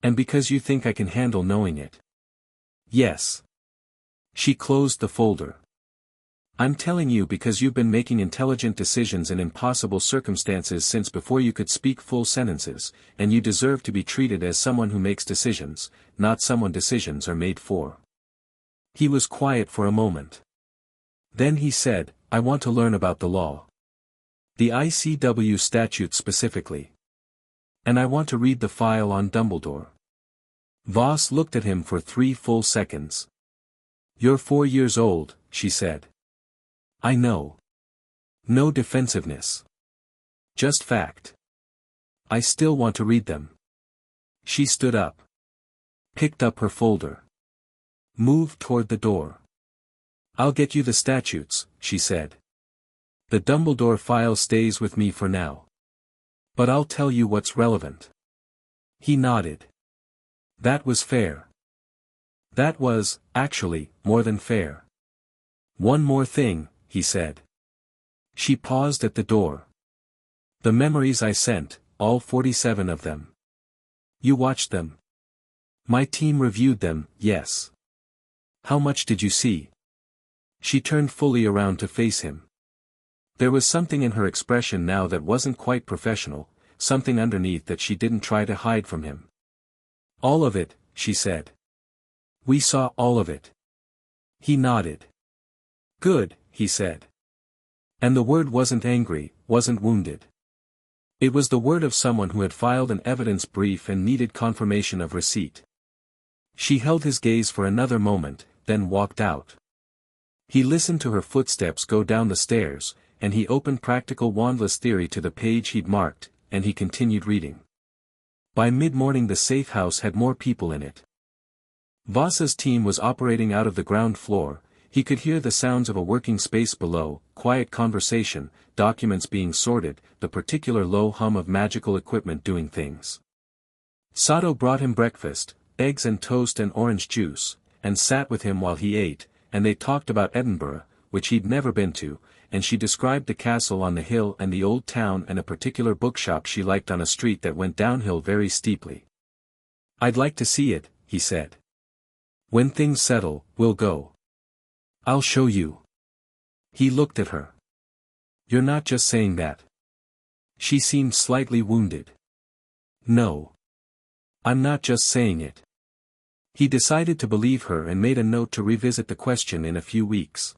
And because you think I can handle knowing it. Yes. She closed the folder. I'm telling you because you've been making intelligent decisions in impossible circumstances since before you could speak full sentences, and you deserve to be treated as someone who makes decisions, not someone decisions are made for. He was quiet for a moment. Then he said, I want to learn about the law. The ICW statute specifically. And I want to read the file on Dumbledore. Voss looked at him for 3 full seconds. You're 4 years old, she said. I know. No defensiveness. Just fact. I still want to read them. She stood up. Picked up her folder. Moved toward the door. I'll get you the statutes, she said. The Dumbledore file stays with me for now. But I'll tell you what's relevant. He nodded. That was fair. That was, actually, more than fair. One more thing, he said. She paused at the door. The memories I sent, all 47 of them. You watched them? My team reviewed them, yes. How much did you see? She turned fully around to face him. There was something in her expression now that wasn't quite professional, something underneath that she didn't try to hide from him. All of it, she said. We saw all of it. He nodded. Good, he said. And the word wasn't angry, wasn't wounded. It was the word of someone who had filed an evidence brief and needed confirmation of receipt. She held his gaze for another moment, then walked out. He listened to her footsteps go down the stairs, and he opened Practical Wandless Theory to the page he'd marked, and he continued reading. By mid-morning the safe house had more people in it. Voss's team was operating out of the ground floor. He could hear the sounds of a working space below, quiet conversation, documents being sorted, the particular low hum of magical equipment doing things. Sato brought him breakfast, eggs and toast and orange juice, and sat with him while he ate, and they talked about Edinburgh, which he'd never been to, and she described the castle on the hill and the old town and a particular bookshop she liked on a street that went downhill very steeply. I'd like to see it, he said. When things settle, we'll go. I'll show you. He looked at her. You're not just saying that. She seemed slightly wounded. No. I'm not just saying it. He decided to believe her and made a note to revisit the question in a few weeks.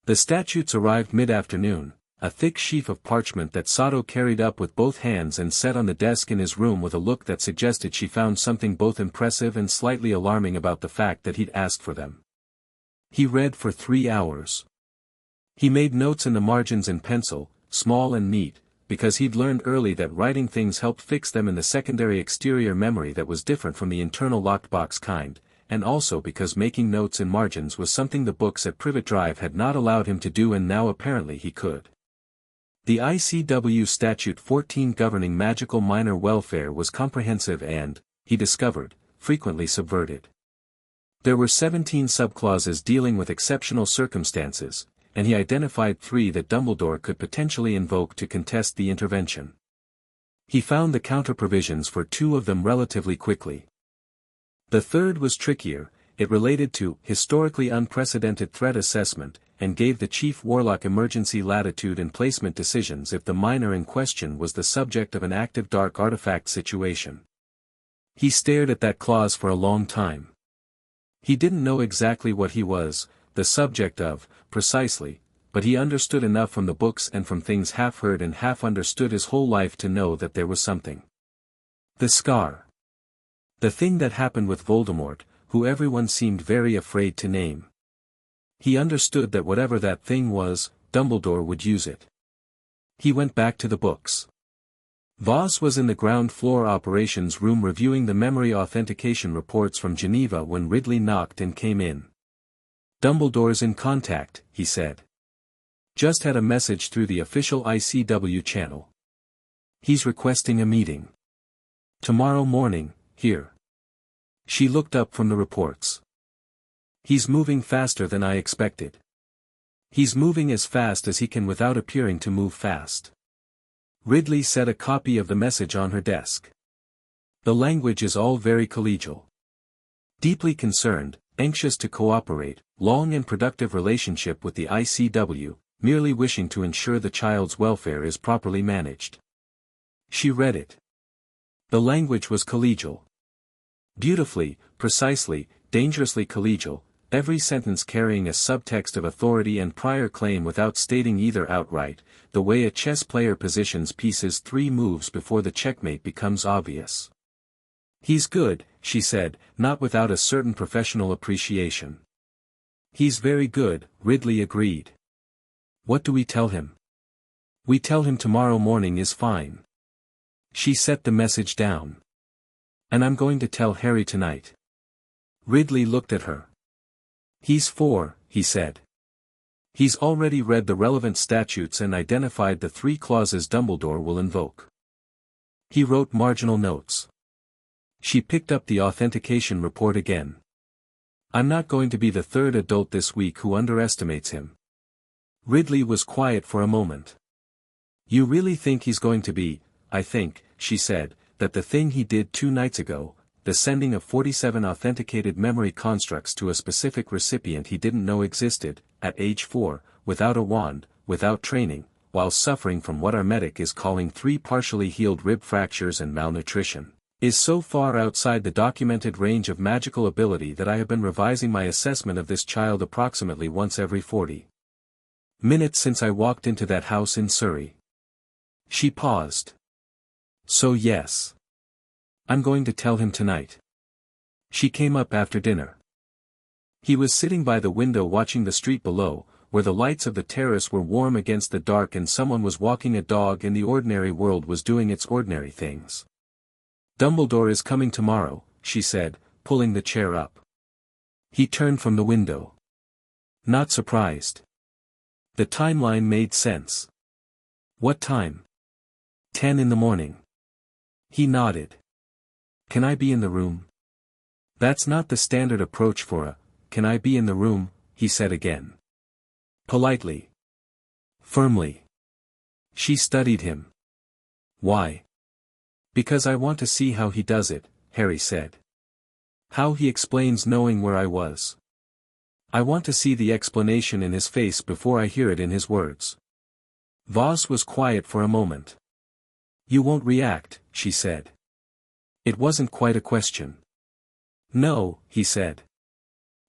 The statutes arrived mid-afternoon, a thick sheaf of parchment that Sato carried up with both hands and set on the desk in his room with a look that suggested she found something both impressive and slightly alarming about the fact that he'd asked for them. He read for 3 hours. He made notes in the margins in pencil, small and neat, because he'd learned early that writing things helped fix them in the secondary exterior memory that was different from the internal locked box kind, and also because making notes in margins was something the books at Privet Drive had not allowed him to do and now apparently he could. The ICW Statute 14 governing magical minor welfare was comprehensive and, he discovered, frequently subverted. There were 17 subclauses dealing with exceptional circumstances, and he identified 3 that Dumbledore could potentially invoke to contest the intervention. He found the counter-provisions for 2 of them relatively quickly. The third was trickier. It related to historically unprecedented threat assessment, and gave the Chief Warlock emergency latitude and placement decisions if the minor in question was the subject of an active dark artifact situation. He stared at that clause for a long time. He didn't know exactly what he was, the subject of, precisely, but he understood enough from the books and from things half heard and half understood his whole life to know that there was something. The scar. The thing that happened with Voldemort, who everyone seemed very afraid to name. He understood that whatever that thing was, Dumbledore would use it. He went back to the books. Voss was in the ground floor operations room reviewing the memory authentication reports from Geneva when Ridley knocked and came in. "Dumbledore's in contact," he said. "Just had a message through the official ICW channel. He's requesting a meeting. Tomorrow morning, here." She looked up from the reports. "He's moving faster than I expected. He's moving as fast as he can without appearing to move fast." Ridley set a copy of the message on her desk. "The language is all very collegial. Deeply concerned, anxious to cooperate, long and productive relationship with the ICW, merely wishing to ensure the child's welfare is properly managed." She read it. The language was collegial. Beautifully, precisely, dangerously collegial, every sentence carrying a subtext of authority and prior claim without stating either outright, the way a chess player positions pieces 3 moves before the checkmate becomes obvious. "He's good," she said, not without a certain professional appreciation. "He's very good," Ridley agreed. "What do we tell him?" "We tell him tomorrow morning is fine." She set the message down. "And I'm going to tell Harry tonight." Ridley looked at her. "He's 4, he said. He's already read the relevant statutes and identified the 3 clauses Dumbledore will invoke. He wrote marginal notes." She picked up the authentication report again. "I'm not going to be the 3rd adult this week who underestimates him." Ridley was quiet for a moment. "You really think he's going to be?" "I think," she said, "that the thing he did 2 nights ago, the sending of 47 authenticated memory constructs to a specific recipient he didn't know existed, at age 4, without a wand, without training, while suffering from what our medic is calling 3 partially healed rib fractures and malnutrition, is so far outside the documented range of magical ability that I have been revising my assessment of this child approximately once every 40 minutes since I walked into that house in Surrey." She paused. "So yes. I'm going to tell him tonight." She came up after dinner. He was sitting by the window watching the street below, where the lights of the terrace were warm against the dark and someone was walking a dog and the ordinary world was doing its ordinary things. "Dumbledore is coming tomorrow," she said, pulling the chair up. He turned from the window. Not surprised. The timeline made sense. "What time?" 10 in the morning. He nodded. "Can I be in the room?" "That's not the standard approach for a, 'Can I be in the room?'" he said again. Politely. Firmly. She studied him. "Why?" "Because I want to see how he does it," Harry said. "How he explains knowing where I was. I want to see the explanation in his face before I hear it in his words." Voss was quiet for a moment. "You won't react," she said. It wasn't quite a question. "No," he said.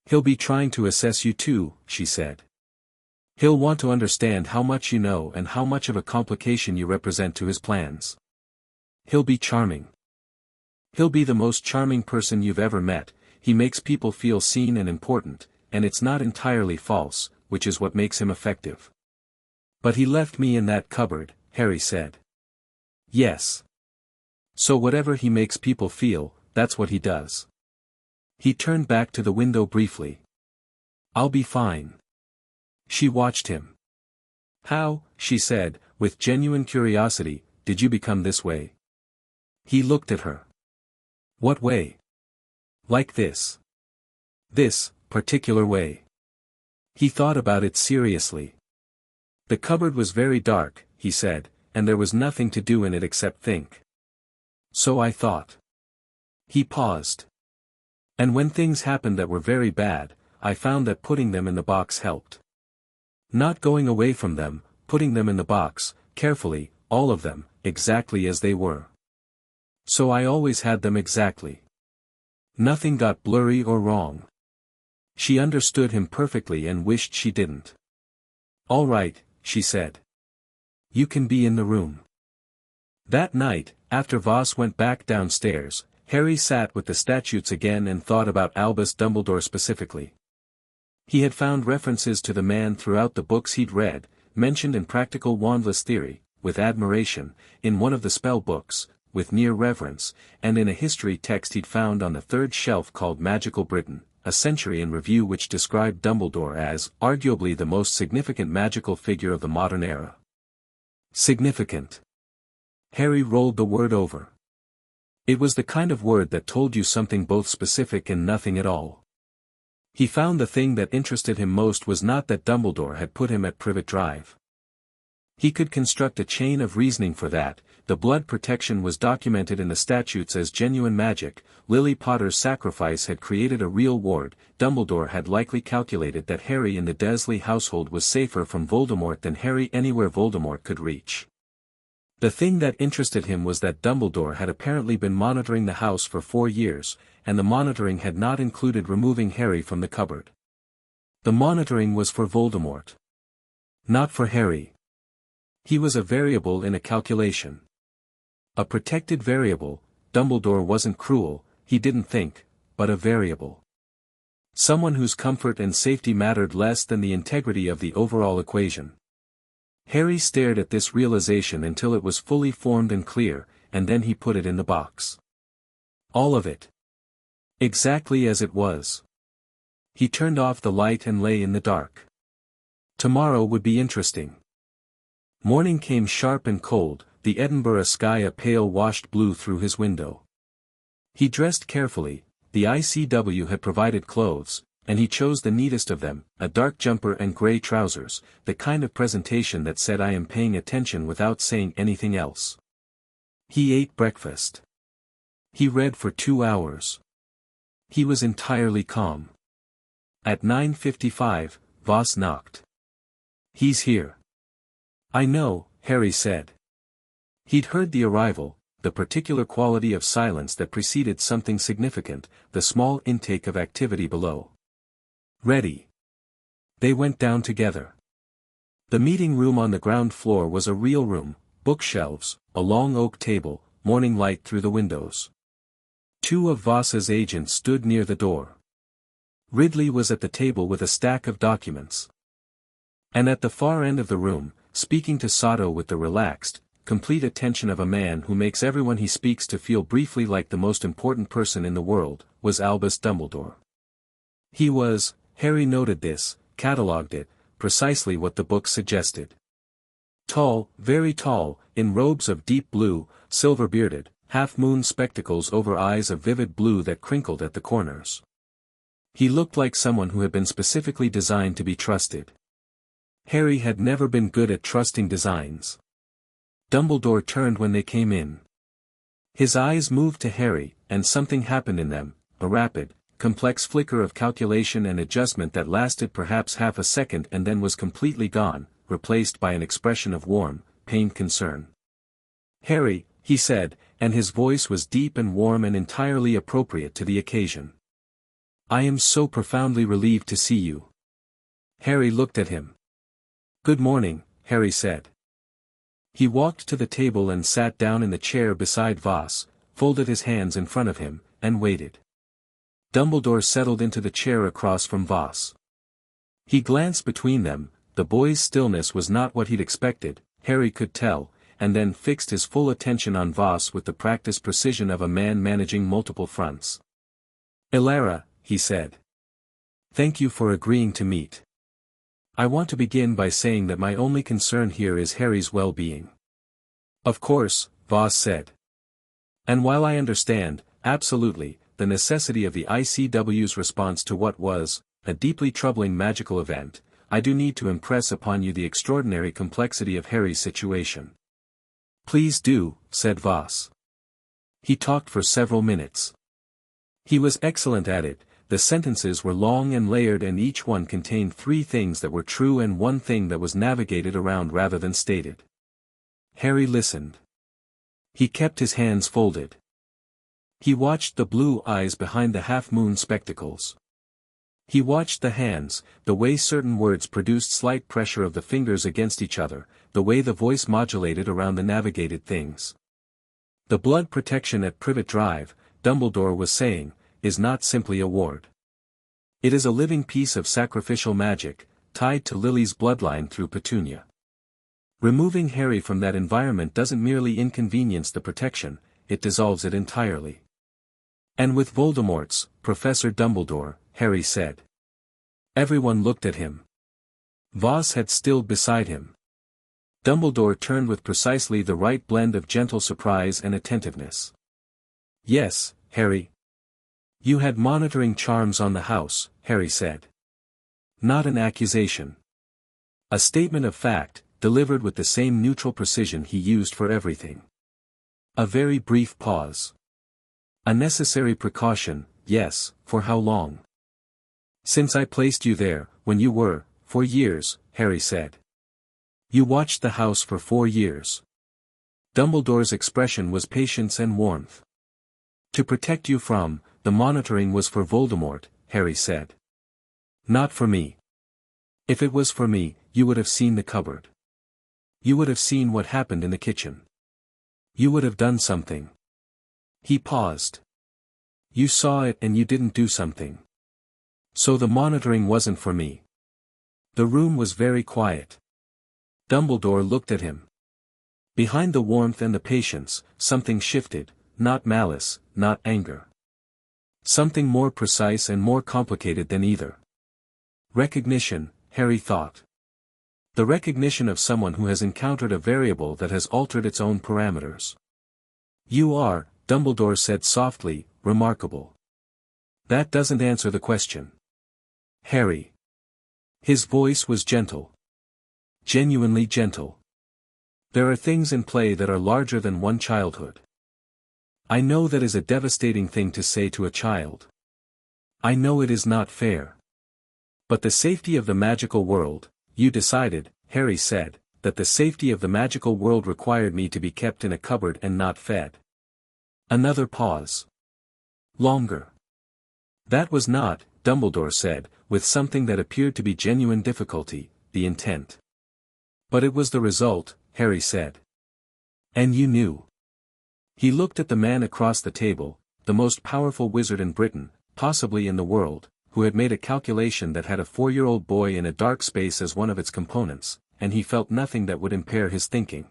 "He'll be trying to assess you too," she said. He'll want to understand how much you know and how much of a complication you represent to his plans. He'll be charming. He'll be the most charming person you've ever met. He makes people feel seen and important, and it's not entirely false, which is what makes him effective. But he left me in that cupboard, Harry said. Yes. So whatever he makes people feel, that's what he does. He turned back to the window briefly. I'll be fine. She watched him. How, she said, with genuine curiosity, did you become this way? He looked at her. What way? Like this. This particular way. He thought about it seriously. The cupboard was very dark, he said, and there was nothing to do in it except think. So I thought. He paused. And when things happened that were very bad, I found that putting them in the box helped. Not going away from them, putting them in the box, carefully, all of them, exactly as they were. So I always had them exactly. Nothing got blurry or wrong. She understood him perfectly and wished she didn't. All right, she said. You can be in the room. That night, after Voss went back downstairs, Harry sat with the statutes again and thought about Albus Dumbledore specifically. He had found references to the man throughout the books he'd read, mentioned in Practical Wandless Theory, with admiration, in one of the spell books, with near reverence, and in a history text he'd found on the third shelf called Magical Britain, a century in review which described Dumbledore as, arguably the most significant magical figure of the modern era. Significant. Harry rolled the word over. It was the kind of word that told you something both specific and nothing at all. He found the thing that interested him most was not that Dumbledore had put him at Privet Drive. He could construct a chain of reasoning for that. The blood protection was documented in the statutes as genuine magic, Lily Potter's sacrifice had created a real ward, Dumbledore had likely calculated that Harry in the Dursley household was safer from Voldemort than Harry anywhere Voldemort could reach. The thing that interested him was that Dumbledore had apparently been monitoring the house for 4 years, and the monitoring had not included removing Harry from the cupboard. The monitoring was for Voldemort. Not for Harry. He was a variable in a calculation. A protected variable. Dumbledore wasn't cruel, he didn't think, but a variable. Someone whose comfort and safety mattered less than the integrity of the overall equation. Harry stared at this realization until it was fully formed and clear, and then he put it in the box. All of it. Exactly as it was. He turned off the light and lay in the dark. Tomorrow would be interesting. Morning came sharp and cold, the Edinburgh sky a pale washed blue through his window. He dressed carefully, the ICW had provided clothes, and he chose the neatest of them, a dark jumper and grey trousers, the kind of presentation that said I am paying attention without saying anything else. He ate breakfast. He read for 2 hours. He was entirely calm. At 9:55, Voss knocked. He's here. I know, Harry said. He'd heard the arrival, the particular quality of silence that preceded something significant, the small intake of activity below. Ready. They went down together. The meeting room on the ground floor was a real room, bookshelves, a long oak table, morning light through the windows. 2 of Voss's agents stood near the door. Ridley was at the table with a stack of documents. And at the far end of the room, speaking to Sato with the relaxed, complete attention of a man who makes everyone he speaks to feel briefly like the most important person in the world, was Albus Dumbledore. He was, Harry noted this, catalogued it, precisely what the book suggested. Tall, very tall, in robes of deep blue, silver-bearded, half-moon spectacles over eyes of vivid blue that crinkled at the corners. He looked like someone who had been specifically designed to be trusted. Harry had never been good at trusting designs. Dumbledore turned when they came in. His eyes moved to Harry, and something happened in them, a rapid, complex flicker of calculation and adjustment that lasted perhaps half a second and then was completely gone, replaced by an expression of warm, pained concern. Harry, he said, and his voice was deep and warm and entirely appropriate to the occasion. I am so profoundly relieved to see you. Harry looked at him. Good morning, Harry said. He walked to the table and sat down in the chair beside Voss, folded his hands in front of him, and waited. Dumbledore settled into the chair across from Voss. He glanced between them. The boy's stillness was not what he'd expected, Harry could tell, and then fixed his full attention on Voss with the practiced precision of a man managing multiple fronts. "Elara," he said. "Thank you for agreeing to meet. I want to begin by saying that my only concern here is Harry's well-being." "Of course," Voss said. "And while I understand, absolutely, the necessity of the ICW's response to what was a deeply troubling magical event, I do need to impress upon you the extraordinary complexity of Harry's situation." "Please do," said Voss. He talked for several minutes. He was excellent at it. The sentences were long and layered, and each one contained three things that were true and one thing that was navigated around rather than stated. Harry listened. He kept his hands folded. He watched the blue eyes behind the half-moon spectacles. He watched the hands, the way certain words produced slight pressure of the fingers against each other, the way the voice modulated around the navigated things. "The blood protection at Privet Drive," Dumbledore was saying, "is not simply a ward. It is a living piece of sacrificial magic, tied to Lily's bloodline through Petunia. Removing Harry from that environment doesn't merely inconvenience the protection, it dissolves it entirely." "And with Voldemort's, Professor Dumbledore," Harry said. Everyone looked at him. Voss had stilled beside him. Dumbledore turned with precisely the right blend of gentle surprise and attentiveness. "Yes, Harry. You had monitoring charms on the house," Harry said. "Not an accusation. A statement of fact, delivered with the same neutral precision he used for everything." A very brief pause. "A necessary precaution, yes, for how long?" "Since I placed you there, when you were, 4 years, Harry said. "You watched the house for 4 years." Dumbledore's expression was patience and warmth. "To protect you from, the monitoring was for Voldemort," Harry said. "Not for me. If it was for me, you would have seen the cupboard. You would have seen what happened in the kitchen. You would have done something." He paused. "You saw it and you didn't do something. So the monitoring wasn't for me." The room was very quiet. Dumbledore looked at him. Behind the warmth and the patience, something shifted, not malice, not anger. Something more precise and more complicated than either. Recognition, Harry thought. The recognition of someone who has encountered a variable that has altered its own parameters. "You are," Dumbledore said softly, "remarkable. That doesn't answer the question." "Harry." His voice was gentle. Genuinely gentle. "There are things in play that are larger than one childhood. I know that is a devastating thing to say to a child. I know it is not fair. But the safety of the magical world, you decided," Harry said, "that the safety of the magical world required me to be kept in a cupboard and not fed." Another pause. Longer. "That was not," Dumbledore said, with something that appeared to be genuine difficulty, "the intent. But it was the result," Harry said. "And you knew." He looked at the man across the table, the most powerful wizard in Britain, possibly in the world, who had made a calculation that had a 4-year-old boy in a dark space as one of its components, and he felt nothing that would impair his thinking.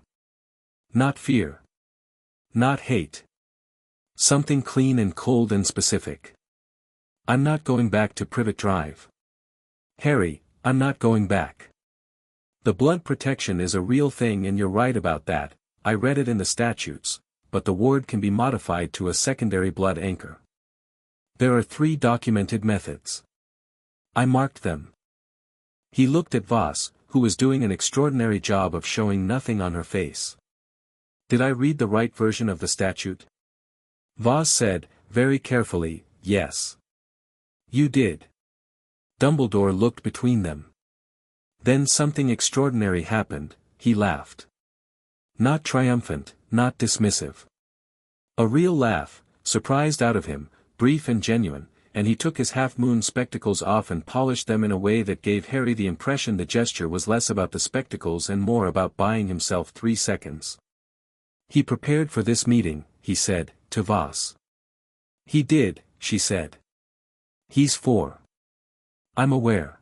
Not fear. Not hate. Something clean and cold and specific. "I'm not going back to Privet Drive. Harry, I'm not going back. The blood protection is a real thing and you're right about that, I read it in the statutes, but the ward can be modified to a secondary blood anchor. There are 3 documented methods. I marked them." He looked at Voss, who was doing an extraordinary job of showing nothing on her face. "Did I read the right version of the statute?" Voss said, very carefully, "Yes. You did." Dumbledore looked between them. Then something extraordinary happened, he laughed. Not triumphant, not dismissive. A real laugh, surprised out of him, brief and genuine, and he took his half-moon spectacles off and polished them in a way that gave Harry the impression the gesture was less about the spectacles and more about buying himself 3 seconds. "He prepared for this meeting," he said, to Voss. "He did," she said. "He's 4. I'm aware."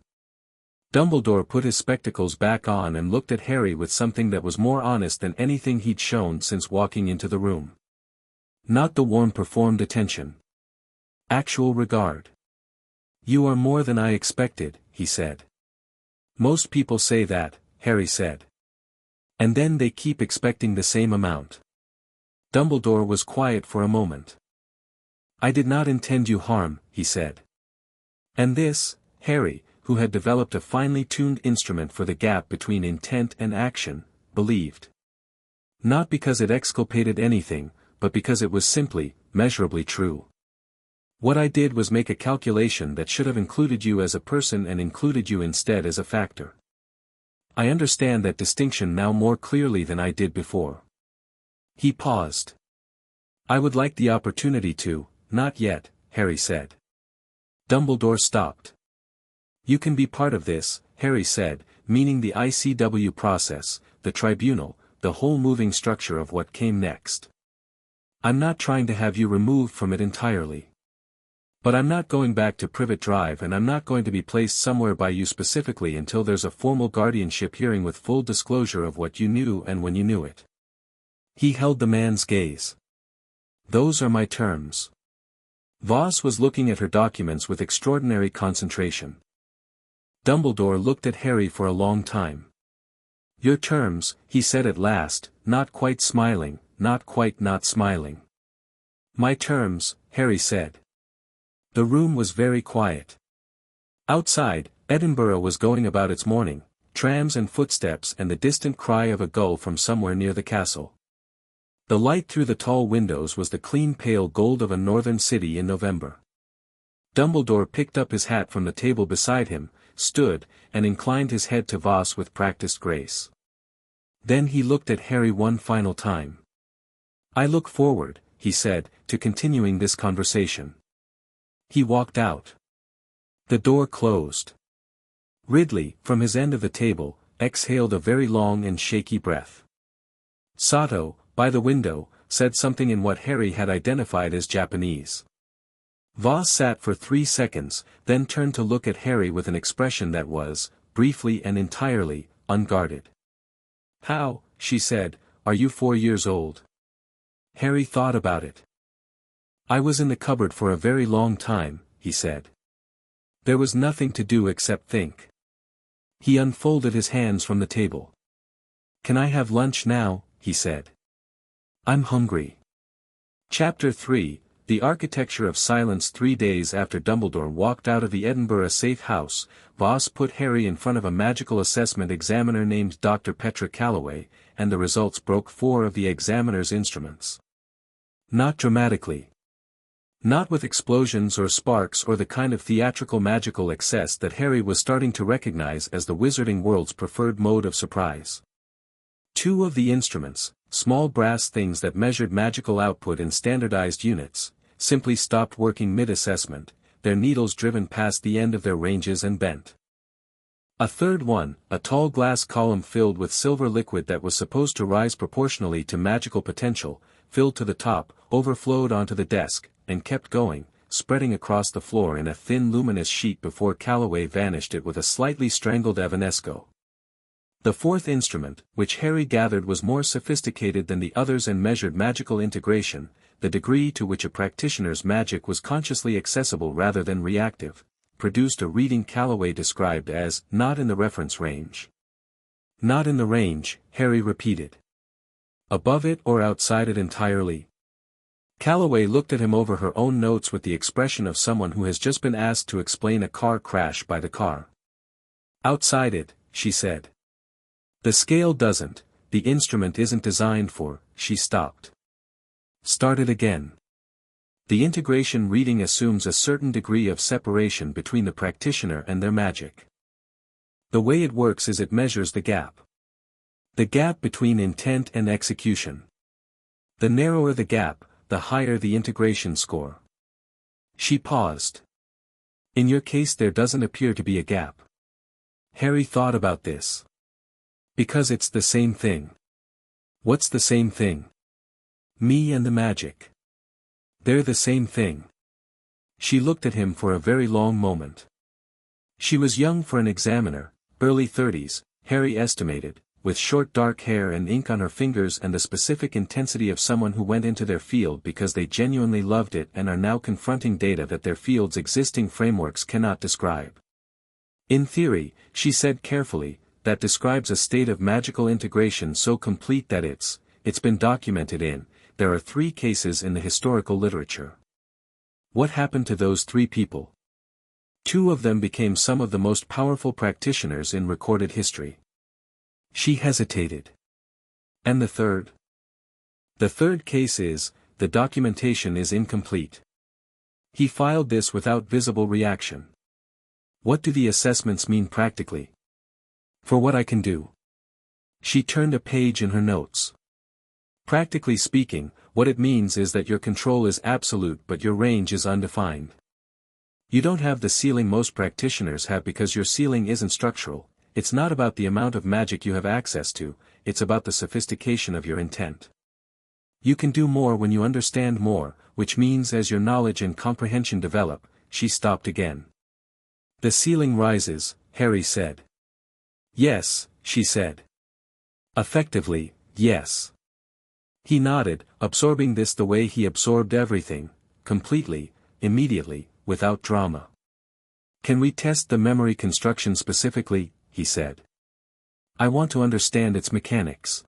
Dumbledore put his spectacles back on and looked at Harry with something that was more honest than anything he'd shown since walking into the room. Not the warm performed attention. Actual regard. "You are more than I expected," he said. "Most people say that," Harry said. "And then they keep expecting the same amount." Dumbledore was quiet for a moment. "I did not intend you harm," he said. And this, Harry, who had developed a finely tuned instrument for the gap between intent and action, believed. Not because it exculpated anything, but because it was simply, measurably true. "What I did was make a calculation that should have included you as a person and included you instead as a factor. I understand that distinction now more clearly than I did before." He paused. "I would like the opportunity to." "Not yet," Harry said. Dumbledore stopped. "You can be part of this," Harry said, meaning the ICW process, the tribunal, the whole moving structure of what came next. "I'm not trying to have you removed from it entirely. But I'm not going back to Privet Drive and I'm not going to be placed somewhere by you specifically until there's a formal guardianship hearing with full disclosure of what you knew and when you knew it." He held the man's gaze. "Those are my terms." Voss was looking at her documents with extraordinary concentration. Dumbledore looked at Harry for a long time. "Your terms," he said at last, not quite smiling, not quite not smiling. "My terms," Harry said. The room was very quiet. Outside, Edinburgh was going about its morning, trams and footsteps and the distant cry of a gull from somewhere near the castle. The light through the tall windows was the clean pale gold of a northern city in November. Dumbledore picked up his hat from the table beside him, stood, and inclined his head to Voss with practiced grace. Then he looked at Harry one final time. "I look forward," he said, "to continuing this conversation." He walked out. The door closed. Ridley, from his end of the table, exhaled a very long and shaky breath. Sato, by the window, said something in what Harry had identified as Japanese. Voss sat for 3 seconds, then turned to look at Harry with an expression that was, briefly and entirely, unguarded. "How," she said, "are you 4 years old?" Harry thought about it. "I was in the cupboard for a very long time," he said. There was nothing to do except think. He unfolded his hands from the table. "Can I have lunch now?" he said. "I'm hungry." Chapter 3, The Architecture of Silence. 3 days after Dumbledore walked out of the Edinburgh safe house, Voss put Harry in front of a magical assessment examiner named Dr. Petra Calloway, and the results broke 4 of the examiner's instruments. Not dramatically. Not with explosions or sparks or the kind of theatrical magical excess that Harry was starting to recognize as the wizarding world's preferred mode of surprise. 2 of the instruments, small brass things that measured magical output in standardized units, simply stopped working mid-assessment, their needles driven past the end of their ranges and bent. A third one, a tall glass column filled with silver liquid that was supposed to rise proportionally to magical potential, filled to the top, overflowed onto the desk, and kept going, spreading across the floor in a thin luminous sheet before Calloway vanished it with a slightly strangled Evanesco. The 4th instrument, which Harry gathered was more sophisticated than the others and measured magical integration, the degree to which a practitioner's magic was consciously accessible rather than reactive, produced a reading Calloway described as, "not in the reference range." "Not in the range," Harry repeated. "Above it or outside it entirely?" Calloway looked at him over her own notes with the expression of someone who has just been asked to explain a car crash by the car. "Outside it," she said. "The scale doesn't, the instrument isn't designed for," she stopped. Started again. "The integration reading assumes a certain degree of separation between the practitioner and their magic. The way it works is it measures the gap. The gap between intent and execution. The narrower the gap, the higher the integration score." She paused. In your case there doesn't appear to be a gap. Harry thought about this. Because it's the same thing. What's the same thing? Me and the magic. They're the same thing. She looked at him for a very long moment. She was young for an examiner, early 30s, Harry estimated, with short dark hair and ink on her fingers and the specific intensity of someone who went into their field because they genuinely loved it and are now confronting data that their field's existing frameworks cannot describe. In theory, she said carefully, that describes a state of magical integration so complete that it's been documented in, there are 3 cases in the historical literature. What happened to those 3 people? 2 of them became some of the most powerful practitioners in recorded history. She hesitated. And the third? The third case is, the documentation is incomplete. He filed this without visible reaction. What do the assessments mean practically? For what I can do. She turned a page in her notes. Practically speaking, what it means is that your control is absolute but your range is undefined. You don't have the ceiling most practitioners have because your ceiling isn't structural. It's not about the amount of magic you have access to, it's about the sophistication of your intent. You can do more when you understand more, which means as your knowledge and comprehension develop. She stopped again. The ceiling rises, Harry said. Yes, she said. Effectively, yes. He nodded, absorbing this the way he absorbed everything, completely, immediately, without drama. Can we test the memory construction specifically? He said. I want to understand its mechanics.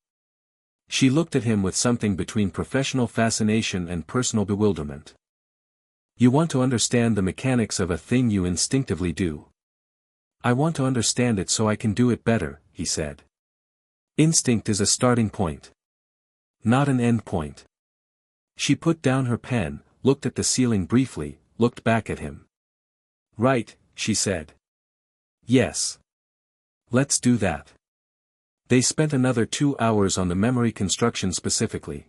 She looked at him with something between professional fascination and personal bewilderment. You want to understand the mechanics of a thing you instinctively do. I want to understand it so I can do it better, he said. Instinct is a starting point. Not an end point. She put down her pen, looked at the ceiling briefly, looked back at him. Right, she said. Yes. Let's do that. They spent another 2 hours on the memory construction specifically.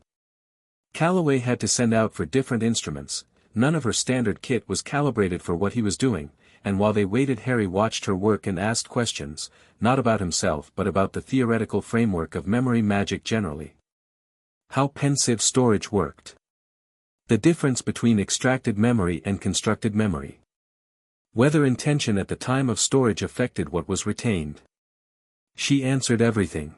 Calloway had to send out for different instruments, none of her standard kit was calibrated for what he was doing, and while they waited Harry watched her work and asked questions, not about himself but about the theoretical framework of memory magic generally. How pensive storage worked. The difference between extracted memory and constructed memory. Whether intention at the time of storage affected what was retained. She answered everything.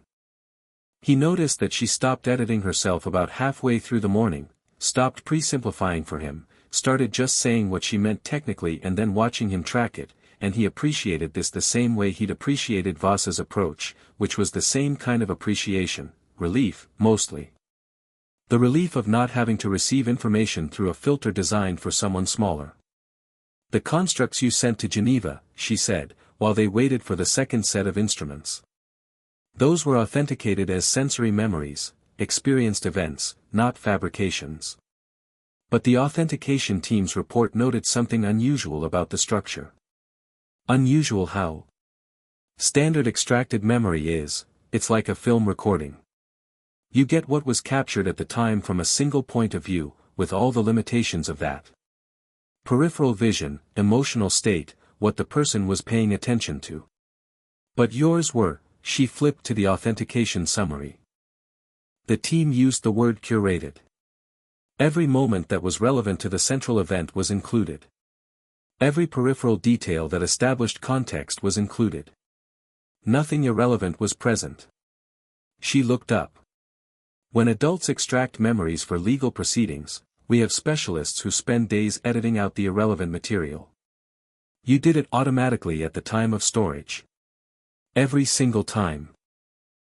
He noticed that she stopped editing herself about halfway through the morning, stopped pre-simplifying for him, started just saying what she meant technically and then watching him track it, and he appreciated this the same way he'd appreciated Voss's approach, which was the same kind of appreciation, relief, mostly. The relief of not having to receive information through a filter designed for someone smaller. The constructs you sent to Geneva, she said, while they waited for the second set of instruments. Those were authenticated as sensory memories, experienced events, not fabrications. But the authentication team's report noted something unusual about the structure. Unusual how? Standard extracted memory it's like a film recording. You get what was captured at the time from a single point of view, with all the limitations of that. Peripheral vision, emotional state, what the person was paying attention to. But yours were, she flipped to the authentication summary. The team used the word curated. Every moment that was relevant to the central event was included. Every peripheral detail that established context was included. Nothing irrelevant was present. She looked up. When adults extract memories for legal proceedings, we have specialists who spend days editing out the irrelevant material. You did it automatically at the time of storage. Every single time.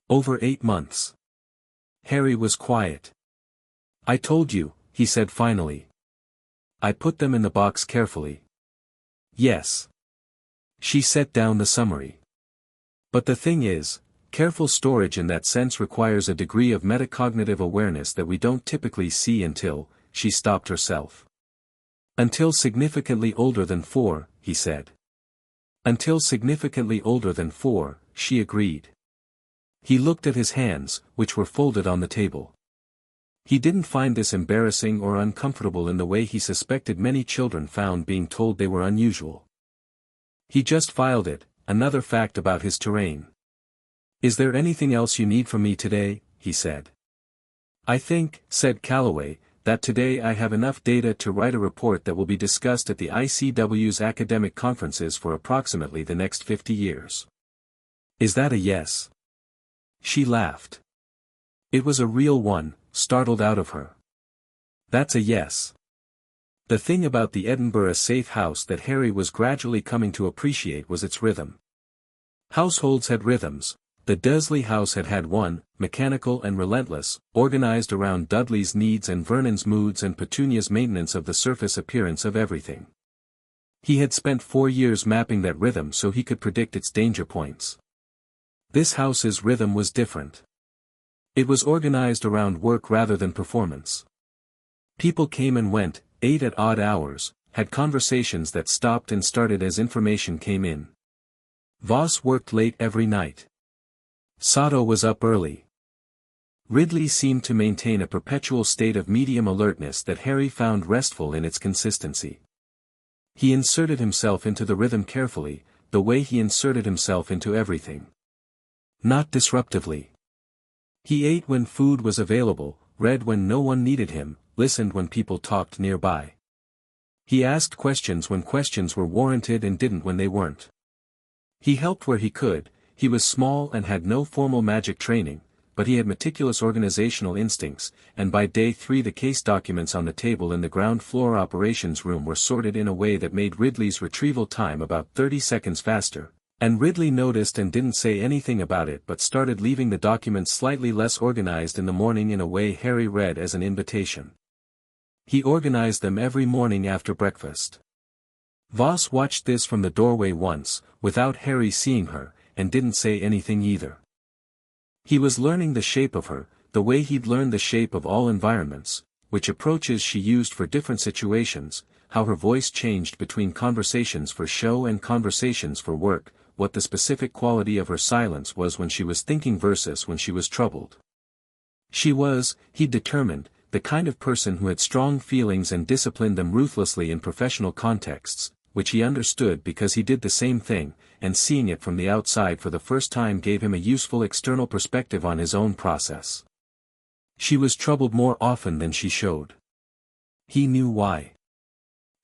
Over 8 months. Harry was quiet. I told you, he said finally. I put them in the box carefully. Yes. She set down the summary. But the thing is, careful storage in that sense requires a degree of metacognitive awareness that we don't typically see until, she stopped herself. Until significantly older than 4, he said. Until significantly older than 4, she agreed. He looked at his hands, which were folded on the table. He didn't find this embarrassing or uncomfortable in the way he suspected many children found being told they were unusual. He just filed it, another fact about his terrain. Is there anything else you need from me today? He said. I think, said Calloway, that today I have enough data to write a report that will be discussed at the ICW's academic conferences for approximately the next 50 years. Is that a yes? She laughed. It was a real one, startled out of her. That's a yes. The thing about the Edinburgh safe house that Harry was gradually coming to appreciate was its rhythm. Households had rhythms. The Dursley house had had one, mechanical and relentless, organized around Dudley's needs and Vernon's moods and Petunia's maintenance of the surface appearance of everything. He had spent 4 years mapping that rhythm so he could predict its danger points. This house's rhythm was different. It was organized around work rather than performance. People came and went, ate at odd hours, had conversations that stopped and started as information came in. Voss worked late every night. Sato was up early. Ridley seemed to maintain a perpetual state of medium alertness that Harry found restful in its consistency. He inserted himself into the rhythm carefully, the way he inserted himself into everything. Not disruptively. He ate when food was available, read when no one needed him, listened when people talked nearby. He asked questions when questions were warranted and didn't when they weren't. He helped where he could. He was small and had no formal magic training, but he had meticulous organizational instincts, and by day 3 the case documents on the table in the ground floor operations room were sorted in a way that made Ridley's retrieval time about 30 seconds faster, and Ridley noticed and didn't say anything about it but started leaving the documents slightly less organized in the morning in a way Harry read as an invitation. He organized them every morning after breakfast. Voss watched this from the doorway once, without Harry seeing her, and didn't say anything either. He was learning the shape of her, the way he'd learned the shape of all environments, which approaches she used for different situations, how her voice changed between conversations for show and conversations for work, what the specific quality of her silence was when she was thinking versus when she was troubled. She was, he determined, the kind of person who had strong feelings and disciplined them ruthlessly in professional contexts, which he understood because he did the same thing, and seeing it from the outside for the first time gave him a useful external perspective on his own process. She was troubled more often than she showed. He knew why.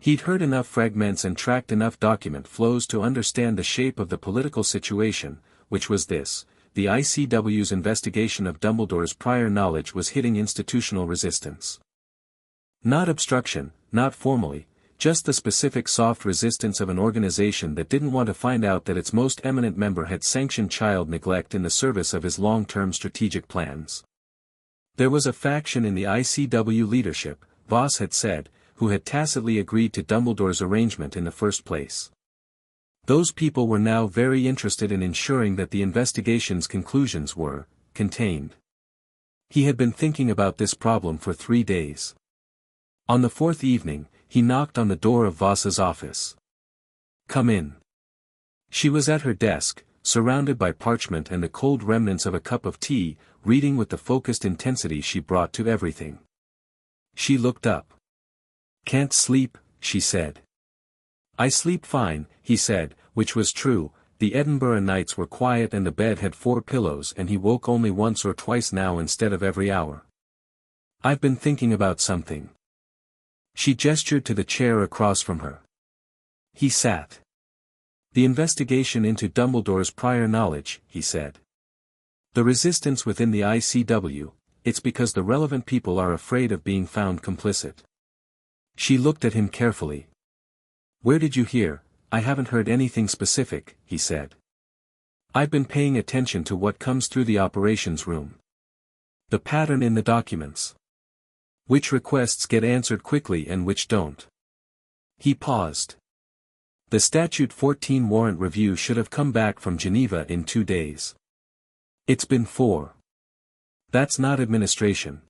He'd heard enough fragments and tracked enough document flows to understand the shape of the political situation, which was this: the ICW's investigation of Dumbledore's prior knowledge was hitting institutional resistance. Not obstruction, not formally, just the specific soft resistance of an organization that didn't want to find out that its most eminent member had sanctioned child neglect in the service of his long-term strategic plans. There was a faction in the ICW leadership, Voss had said, who had tacitly agreed to Dumbledore's arrangement in the first place. Those people were now very interested in ensuring that the investigation's conclusions were contained. He had been thinking about this problem for 3 days. On the 4th evening, he knocked on the door of Voss's office. Come in. She was at her desk, surrounded by parchment and the cold remnants of a cup of tea, reading with the focused intensity she brought to everything. She looked up. Can't sleep, she said. I sleep fine, he said, which was true. The Edinburgh nights were quiet and the bed had 4 pillows and he woke only once or twice now instead of every hour. I've been thinking about something. She gestured to the chair across from her. He sat. The investigation into Dumbledore's prior knowledge, he said. The resistance within the ICW, it's because the relevant people are afraid of being found complicit. She looked at him carefully. Where did you hear? I haven't heard anything specific, he said. I've been paying attention to what comes through the operations room. The pattern in the documents. Which requests get answered quickly and which don't. He paused. The Statute 14 warrant review should have come back from Geneva in 2 days. It's been 4. That's not administration.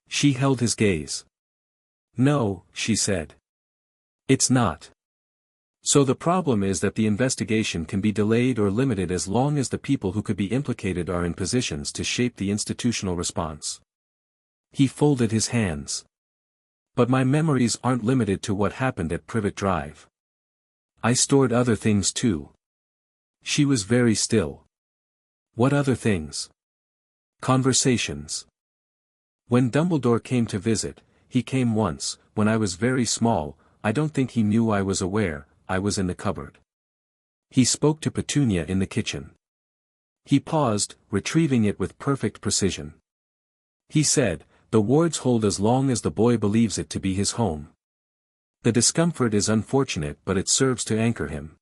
She held his gaze. No, she said. It's not. So the problem is that the investigation can be delayed or limited as long as the people who could be implicated are in positions to shape the institutional response. He folded his hands. But my memories aren't limited to what happened at Privet Drive. I stored other things too. She was very still. What other things? Conversations. When Dumbledore came to visit, he came once, when I was very small. I don't think he knew I was aware, I was in the cupboard. He spoke to Petunia in the kitchen. He paused, retrieving it with perfect precision. He said, "The wards hold as long as the boy believes it to be his home. The discomfort is unfortunate, but it serves to anchor him.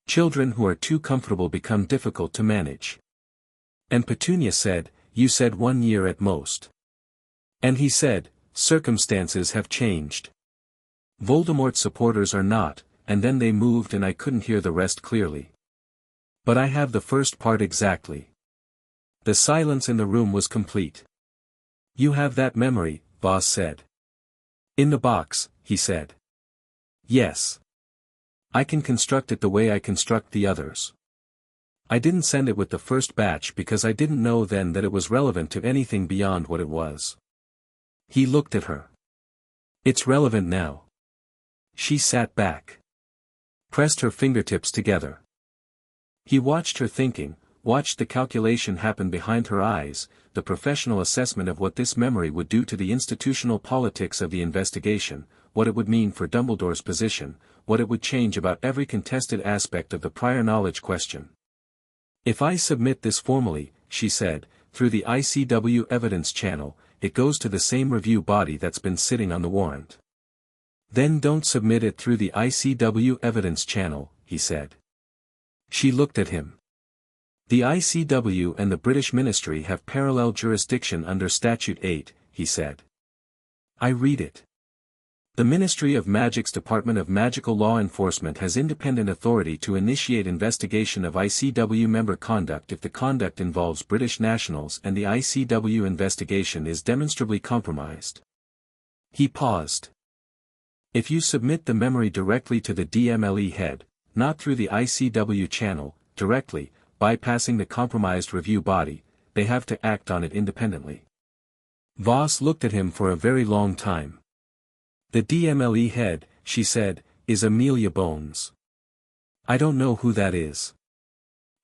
Children who are too comfortable become difficult to manage." And Petunia said, "You said 1 year at most." And he said, "Circumstances have changed. Voldemort's supporters are not," and then they moved and I couldn't hear the rest clearly. But I have the first part exactly. The silence in the room was complete. "You have that memory," Voss said. "In the box," he said. "Yes. I can construct it the way I construct the others. I didn't send it with the first batch because I didn't know then that it was relevant to anything beyond what it was." He looked at her. "It's relevant now." She sat back. Pressed her fingertips together. He watched her thinking, watched the calculation happen behind her eyes, the professional assessment of what this memory would do to the institutional politics of the investigation, what it would mean for Dumbledore's position, what it would change about every contested aspect of the prior knowledge question. "If I submit this formally," she said, "through the ICW evidence channel, it goes to the same review body that's been sitting on the warrant." "Then don't submit it through the ICW evidence channel," he said. She looked at him. "The ICW and the British Ministry have parallel jurisdiction under Statute 8, he said. "I read it. The Ministry of Magic's Department of Magical Law Enforcement has independent authority to initiate investigation of ICW member conduct if the conduct involves British nationals and the ICW investigation is demonstrably compromised." He paused. "If you submit the memory directly to the DMLE head, not through the ICW channel, directly, bypassing the compromised review body, they have to act on it independently." Voss looked at him for a very long time. "The DMLE head," she said, "is Amelia Bones. I don't know who that is."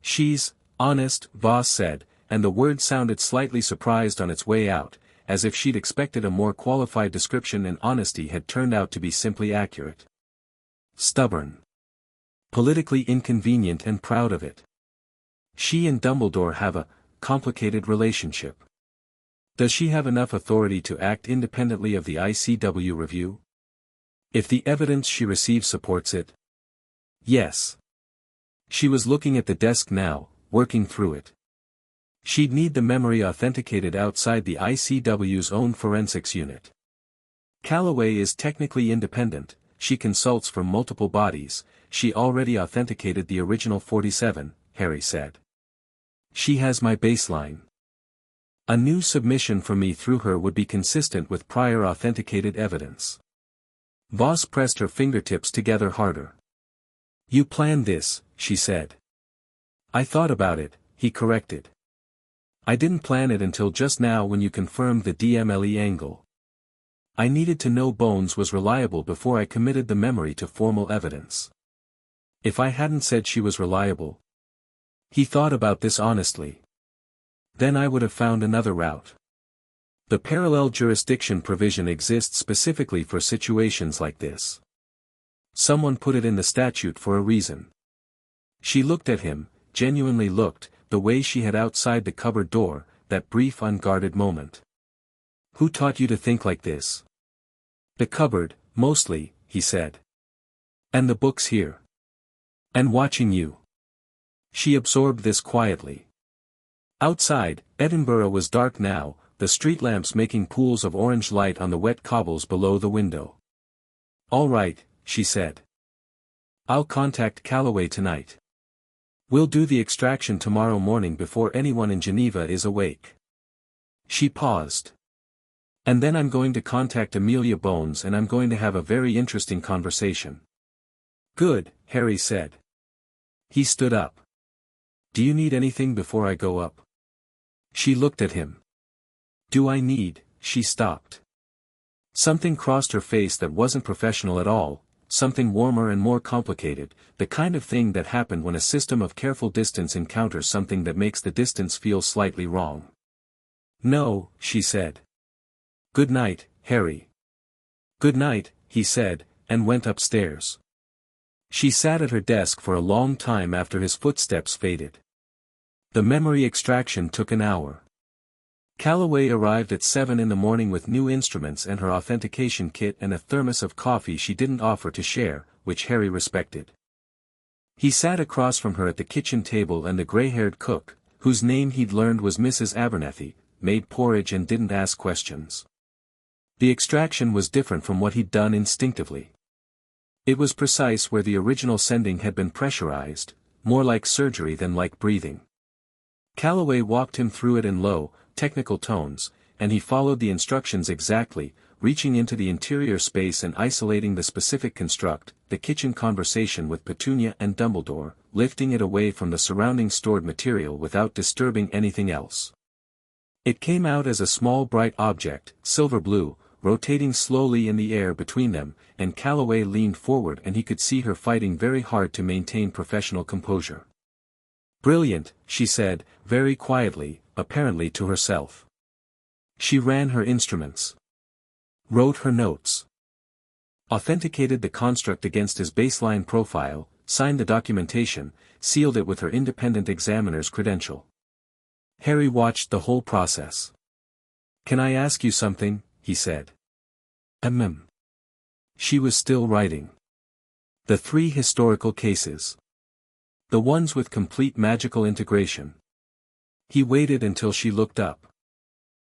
"She's honest," Voss said, and the word sounded slightly surprised on its way out, as if she'd expected a more qualified description and honesty had turned out to be simply accurate. "Stubborn. Politically inconvenient and proud of it. She and Dumbledore have a complicated relationship. Does she have enough authority to act independently of the ICW review? If the evidence she receives supports it?" "Yes." She was looking at the desk now, working through it. She'd need the memory authenticated outside the ICW's own forensics unit. Callaway is technically independent, she consults from multiple bodies, she already authenticated the original 47, Harry said. "She has my baseline. A new submission from me through her would be consistent with prior authenticated evidence." Voss pressed her fingertips together harder. "You planned this," she said. "I thought about it," he corrected. "I didn't plan it until just now when you confirmed the DMLE angle. I needed to know Bones was reliable before I committed the memory to formal evidence. If I hadn't said she was reliable..." He thought about this honestly. "Then I would have found another route. The parallel jurisdiction provision exists specifically for situations like this. Someone put it in the statute for a reason." She looked at him, genuinely looked, the way she had outside the cupboard door, that brief unguarded moment. "Who taught you to think like this?" "The cupboard, mostly," he said. "And the books here. And watching you." She absorbed this quietly. Outside, Edinburgh was dark now, the street lamps making pools of orange light on the wet cobbles below the window. "All right," she said. "I'll contact Callaway tonight. We'll do the extraction tomorrow morning before anyone in Geneva is awake." She paused. "And then I'm going to contact Amelia Bones and I'm going to have a very interesting conversation." "Good," Harry said. He stood up. "Do you need anything before I go up?" She looked at him. "Do I need?" She stopped. Something crossed her face that wasn't professional at all. something warmer and more complicated, the kind of thing that happened when a system of careful distance encounters something that makes the distance feel slightly wrong. "No," she said. "Good night, Harry." "Good night," he said, and went upstairs. She sat at her desk for a long time after his footsteps faded. The memory extraction took an hour. Calloway arrived at 7 in the morning with new instruments and her authentication kit and a thermos of coffee she didn't offer to share, which Harry respected. He sat across from her at the kitchen table, and the grey-haired cook, whose name he'd learned was Mrs. Abernethy, made porridge and didn't ask questions. The extraction was different from what he'd done instinctively. It was precise where the original sending had been pressurized, more like surgery than like breathing. Calloway walked him through it in low, technical tones, and he followed the instructions exactly, reaching into the interior space and isolating the specific construct, the kitchen conversation with Petunia and Dumbledore, lifting it away from the surrounding stored material without disturbing anything else. It came out as a small bright object, silver blue, rotating slowly in the air between them, and Calloway leaned forward and he could see her fighting very hard to maintain professional composure. "Brilliant," she said, very quietly, apparently to herself. She ran her instruments. Wrote her notes. Authenticated the construct against his baseline profile, signed the documentation, sealed it with her independent examiner's credential. Harry watched the whole process. "Can I ask you something?" he said. She was still writing. The 3 historical cases. The ones with complete magical integration. He waited until she looked up.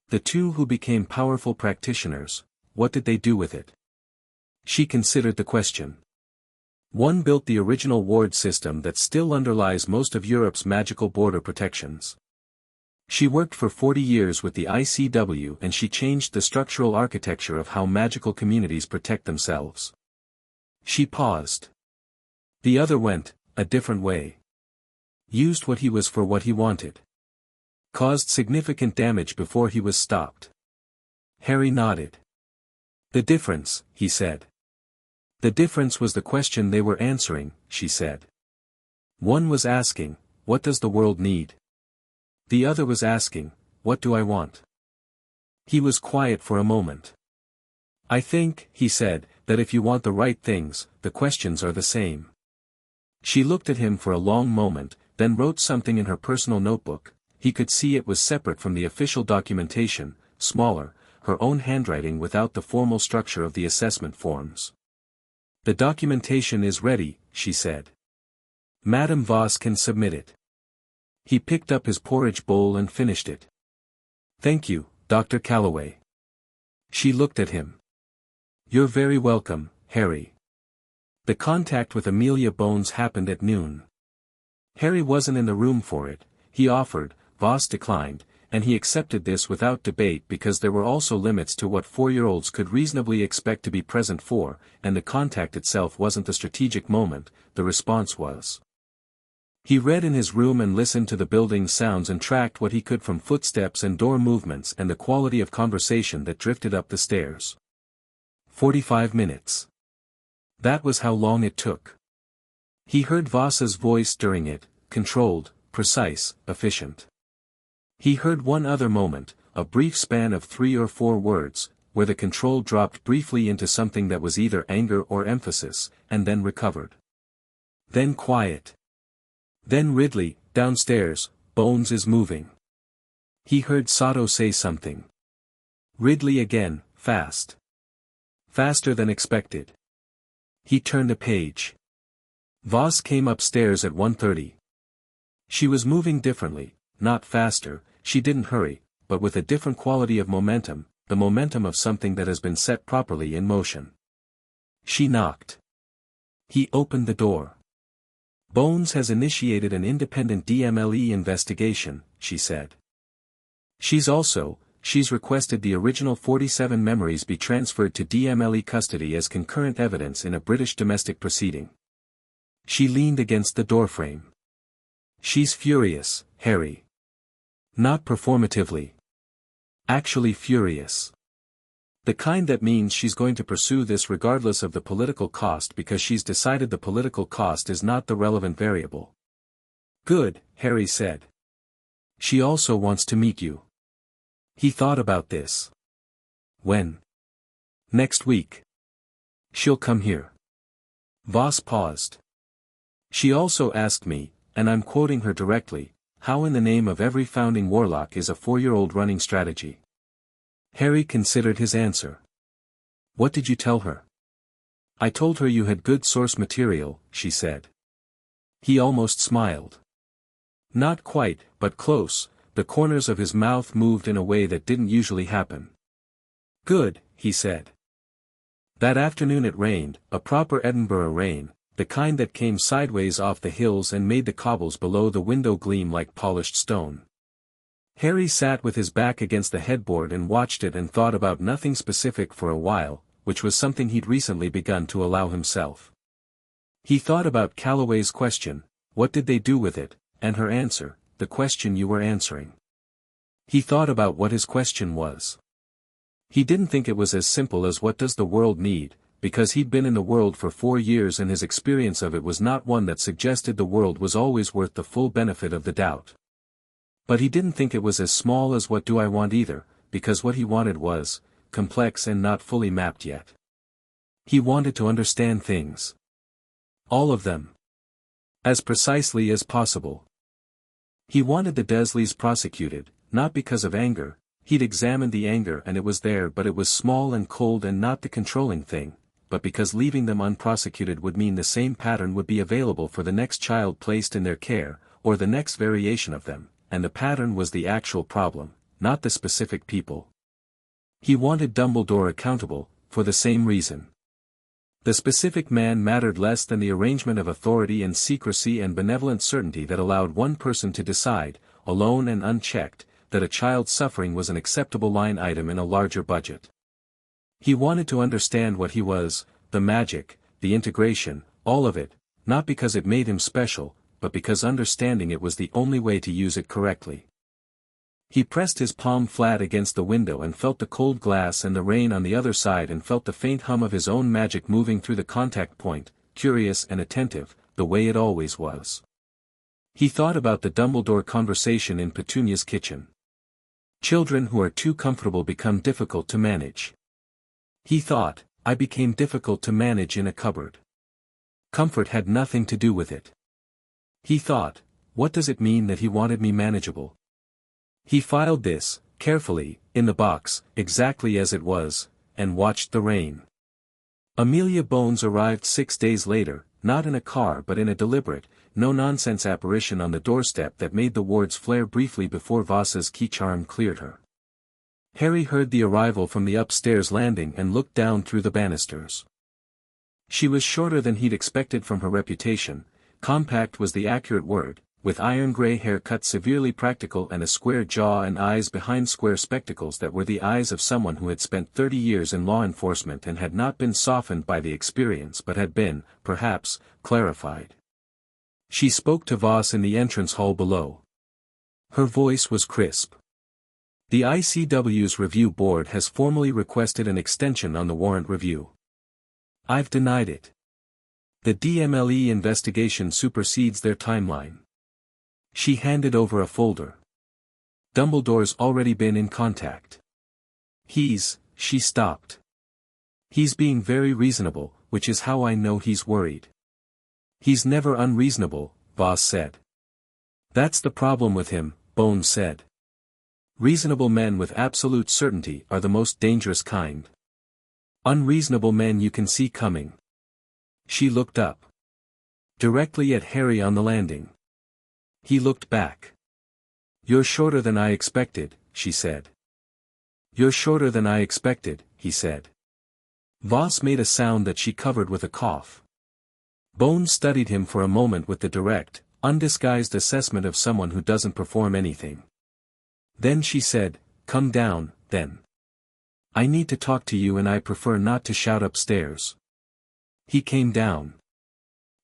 The 2 who became powerful practitioners, what did they do with it? She considered the question. One built the original ward system that still underlies most of Europe's magical border protections. She worked for 40 years with the ICW, and she changed the structural architecture of how magical communities protect themselves. She paused. The other went a different way. Used what he was for what he wanted. Caused significant damage before he was stopped. Harry nodded. "The difference," he said. "The difference was the question they were answering," she said. One was asking, "What does the world need?" The other was asking, "What do I want?" He was quiet for a moment. "I think," he said, "that if you want the right things, the questions are the same." She looked at him for a long moment, then wrote something in her personal notebook. He could see it was separate from the official documentation, smaller, her own handwriting without the formal structure of the assessment forms. "The documentation is ready," she said. "Madame Voss can submit it." He picked up his porridge bowl and finished it. "Thank you, Dr. Calloway." She looked at him. "You're very welcome, Harry." The contact with Amelia Bones happened at noon. Harry wasn't in the room for it. He offered, Voss declined, and he accepted this without debate because there were also limits to what 4-year-olds could reasonably expect to be present for, and the contact itself wasn't the strategic moment, the response was. He read in his room and listened to the building's sounds and tracked what he could from footsteps and door movements and the quality of conversation that drifted up the stairs. 45 minutes. That was how long it took. He heard Voss's voice during it, controlled, precise, efficient. He heard one other moment, a brief span of 3 or 4 words, where the control dropped briefly into something that was either anger or emphasis, and then recovered. Then quiet. Then Ridley, downstairs, Bones is moving. He heard Sato say something. Ridley again, fast. Faster than expected. He turned a page. Voss came upstairs at 1:30. She was moving differently, not faster, she didn't hurry, but with a different quality of momentum, the momentum of something that has been set properly in motion. She knocked. He opened the door. "Bones has initiated an independent DMLE investigation," she said. She's requested the original 47 memories be transferred to DMLE custody as concurrent evidence in a British domestic proceeding. She leaned against the doorframe. "She's furious, Harry. Not performatively. Actually furious. The kind that means she's going to pursue this regardless of the political cost because she's decided the political cost is not the relevant variable. Good, Harry said. She also wants to meet you. He thought about this. When? Next week. She'll come here. Voss paused. She also asked me, and I'm quoting her directly, how in the name of every founding warlock is a 4-year-old running strategy? Harry considered his answer. What did you tell her? I told her you had good source material, she said. He almost smiled. Not quite, but close. The corners of his mouth moved in a way that didn't usually happen. Good, he said. That afternoon it rained, a proper Edinburgh rain, the kind that came sideways off the hills and made the cobbles below the window gleam like polished stone. Harry sat with his back against the headboard and watched it and thought about nothing specific for a while, which was something he'd recently begun to allow himself. He thought about Calloway's question, what did they do with it, and her answer, the question you were answering. He thought about what his question was. He didn't think it was as simple as what does the world need, because he'd been in the world for 4 years and his experience of it was not one that suggested the world was always worth the full benefit of the doubt. But he didn't think it was as small as what do I want either, because what he wanted was, complex and not fully mapped yet. He wanted to understand things. All of them. As precisely as possible. He wanted the Dursleys prosecuted, not because of anger, he'd examined the anger and it was there but it was small and cold and not the controlling thing, but because leaving them unprosecuted would mean the same pattern would be available for the next child placed in their care, or the next variation of them. And the pattern was the actual problem, not the specific people. He wanted Dumbledore accountable, for the same reason. The specific man mattered less than the arrangement of authority and secrecy and benevolent certainty that allowed one person to decide, alone and unchecked, that a child's suffering was an acceptable line item in a larger budget. He wanted to understand what he was, the magic, the integration, all of it, not because it made him special, but because understanding it was the only way to use it correctly. He pressed his palm flat against the window and felt the cold glass and the rain on the other side and felt the faint hum of his own magic moving through the contact point, curious and attentive, the way it always was. He thought about the Dumbledore conversation in Petunia's kitchen. Children who are too comfortable become difficult to manage. He thought, I became difficult to manage in a cupboard. Comfort had nothing to do with it. He thought, what does it mean that he wanted me manageable? He filed this, carefully, in the box, exactly as it was, and watched the rain. Amelia Bones arrived 6 days later, not in a car but in a deliberate, no-nonsense apparition on the doorstep that made the wards flare briefly before Voss's key charm cleared her. Harry heard the arrival from the upstairs landing and looked down through the banisters. She was shorter than he'd expected from her reputation. Compact was the accurate word, with iron grey hair cut severely practical and a square jaw and eyes behind square spectacles that were the eyes of someone who had spent 30 years in law enforcement and had not been softened by the experience but had been, perhaps, clarified. She spoke to Voss in the entrance hall below. Her voice was crisp. The ICW's review board has formally requested an extension on the warrant review. I've denied it. The DMLE investigation supersedes their timeline. She handed over a folder. Dumbledore's already been in contact. She stopped. He's being very reasonable, which is how I know he's worried. He's never unreasonable, Voss said. That's the problem with him, Bones said. Reasonable men with absolute certainty are the most dangerous kind. Unreasonable men you can see coming. She looked up. Directly at Harry on the landing. He looked back. You're shorter than I expected, she said. You're shorter than I expected, he said. Voss made a sound that she covered with a cough. Bones studied him for a moment with the direct, undisguised assessment of someone who doesn't perform anything. Then she said, come down, then. I need to talk to you and I prefer not to shout upstairs. He came down.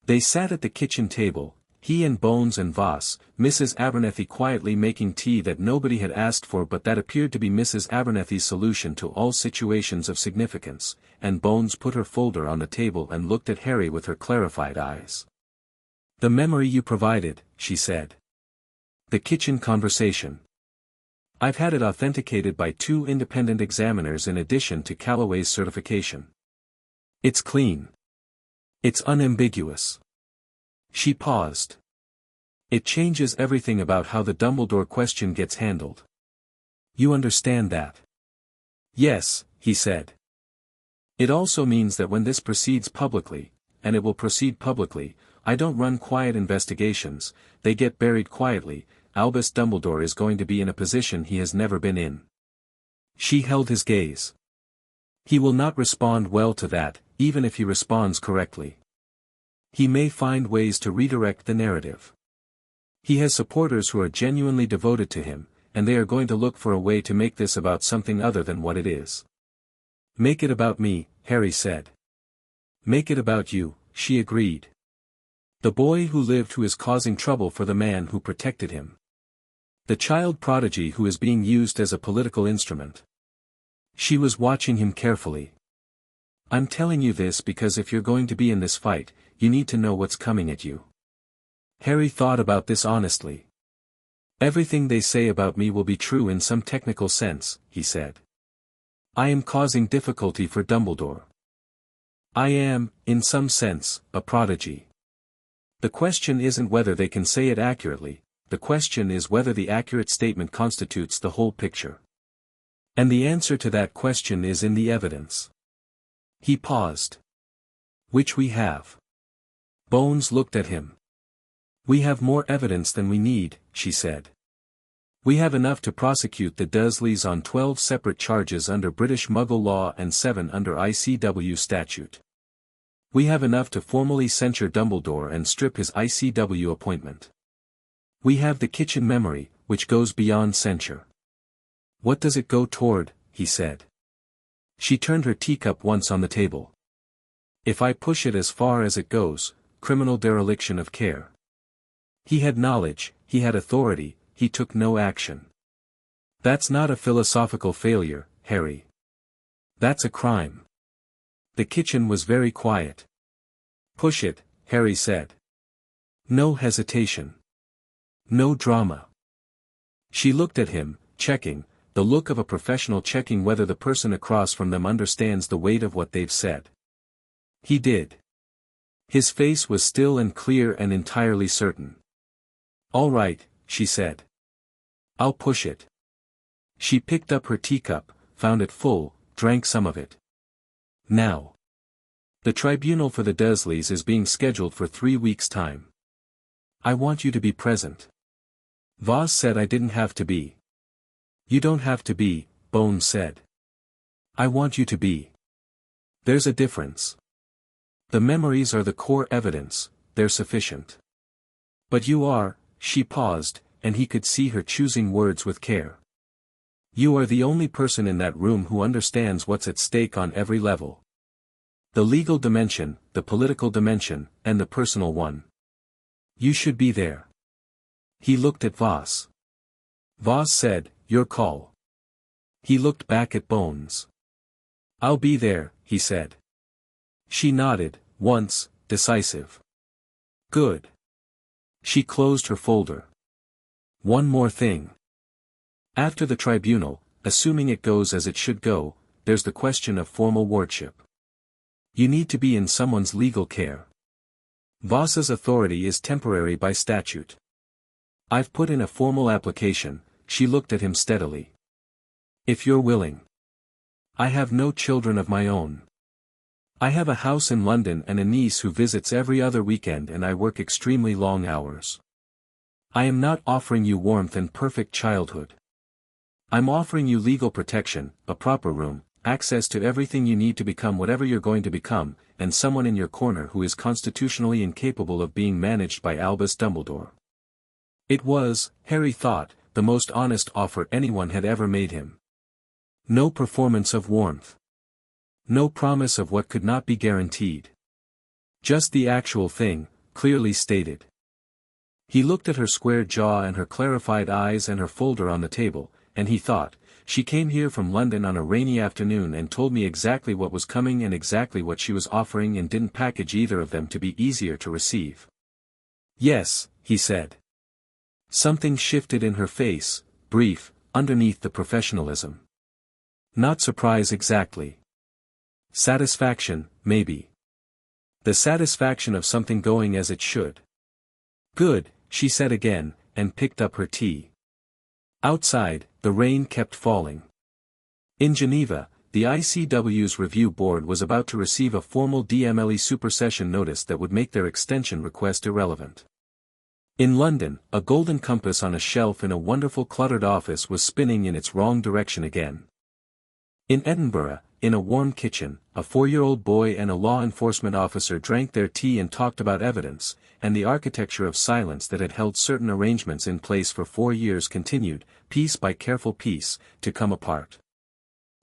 They sat at the kitchen table, He and Bones and Voss, Mrs. Abernethy quietly making tea that nobody had asked for but that appeared to be Mrs. Abernethy's solution to all situations of significance, and Bones put her folder on the table and looked at Harry with her clarified eyes. "The memory you provided," she said. "The kitchen conversation. I've had it authenticated by 2 independent examiners in addition to Calloway's certification. It's clean. It's unambiguous." She paused. "It changes everything about how the Dumbledore question gets handled. You understand that?" "Yes," he said. "It also means that when this proceeds publicly, and it will proceed publicly, I don't run quiet investigations, they get buried quietly. Albus Dumbledore is going to be in a position he has never been in." She held his gaze. "He will not respond well to that, even if he responds correctly. He may find ways to redirect the narrative. He has supporters who are genuinely devoted to him, and they are going to look for a way to make this about something other than what it is." "Make it about me," Harry said. "Make it about you," she agreed. "The boy who lived who is causing trouble for the man who protected him. The child prodigy who is being used as a political instrument." She was watching him carefully. "I'm telling you this because if you're going to be in this fight, you need to know what's coming at you." Harry thought about this honestly. "Everything they say about me will be true in some technical sense," he said. "I am causing difficulty for Dumbledore. I am, in some sense, a prodigy. The question isn't whether they can say it accurately, the question is whether the accurate statement constitutes the whole picture. And the answer to that question is in the evidence." He paused. "Which we have." Bones looked at him. "We have more evidence than we need," she said. "We have enough to prosecute the Dursleys on 12 separate charges under British Muggle law and 7 under ICW statute. We have enough to formally censure Dumbledore and strip his ICW appointment. We have the kitchen memory, which goes beyond censure." "What does it go toward?" he said. She turned her teacup once on the table. "If I push it as far as it goes, criminal dereliction of care. He had knowledge, he had authority, he took no action. That's not a philosophical failure, Harry. That's a crime." The kitchen was very quiet. "Push it," Harry said. "No hesitation. No drama." She looked at him, checking, the look of a professional checking whether the person across from them understands the weight of what they've said. He did. His face was still and clear and entirely certain. "All right," she said. "I'll push it." She picked up her teacup, found it full, drank some of it. "Now. The tribunal for the Dursleys is being scheduled for 3 weeks' time. I want you to be present." Voss said I didn't have to be. "You don't have to be," Bones said. "I want you to be. There's a difference. The memories are the core evidence, they're sufficient. But you are," she paused, and he could see her choosing words with care. "You are the only person in that room who understands what's at stake on every level. The legal dimension, the political dimension, and the personal one. You should be there." He looked at Voss. Voss said, "Your call." He looked back at Bones. "I'll be there," he said. She nodded, once, decisive. "Good." She closed her folder. "One more thing. After the tribunal, assuming it goes as it should go, there's the question of formal wardship. You need to be in someone's legal care. Voss's authority is temporary by statute. I've put in a formal application." She looked at him steadily. "If you're willing. I have no children of my own. I have a house in London and a niece who visits every other weekend and I work extremely long hours. I am not offering you warmth and perfect childhood. I'm offering you legal protection, a proper room, access to everything you need to become whatever you're going to become, and someone in your corner who is constitutionally incapable of being managed by Albus Dumbledore." It was, Harry thought, the most honest offer anyone had ever made him. No performance of warmth. No promise of what could not be guaranteed. Just the actual thing, clearly stated. He looked at her square jaw and her clarified eyes and her folder on the table, and he thought, she came here from London on a rainy afternoon and told me exactly what was coming and exactly what she was offering and didn't package either of them to be easier to receive. Yes, he said. Something shifted in her face, brief, underneath the professionalism. Not surprise exactly. Satisfaction, maybe. The satisfaction of something going as it should. Good, she said again, and picked up her tea. Outside, the rain kept falling. In Geneva, the ICW's review board was about to receive a formal DMLE supersession notice that would make their extension request irrelevant. In London, a golden compass on a shelf in a wonderful cluttered office was spinning in its wrong direction again. In Edinburgh, in a warm kitchen, a 4-year-old boy and a law enforcement officer drank their tea and talked about evidence, and the architecture of silence that had held certain arrangements in place for 4 years continued, piece by careful piece, to come apart.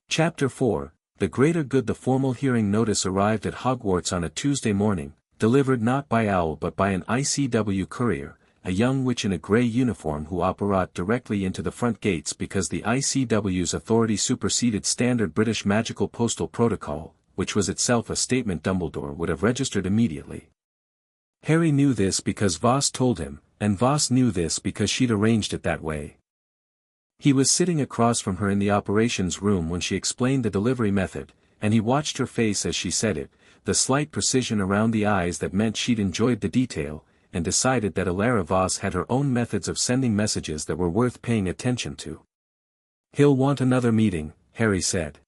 Chapter 4, The Greater Good. The formal hearing notice arrived at Hogwarts on a Tuesday morning, delivered not by owl but by an ICW courier, a young witch in a grey uniform who operated directly into the front gates because the ICW's authority superseded standard British magical postal protocol, which was itself a statement Dumbledore would have registered immediately. Harry knew this because Voss told him, and Voss knew this because she'd arranged it that way. He was sitting across from her in the operations room when she explained the delivery method, and he watched her face as she said it, the slight precision around the eyes that meant she'd enjoyed the detail, and decided that Alara Voss had her own methods of sending messages that were worth paying attention to. He'll want another meeting, Harry said.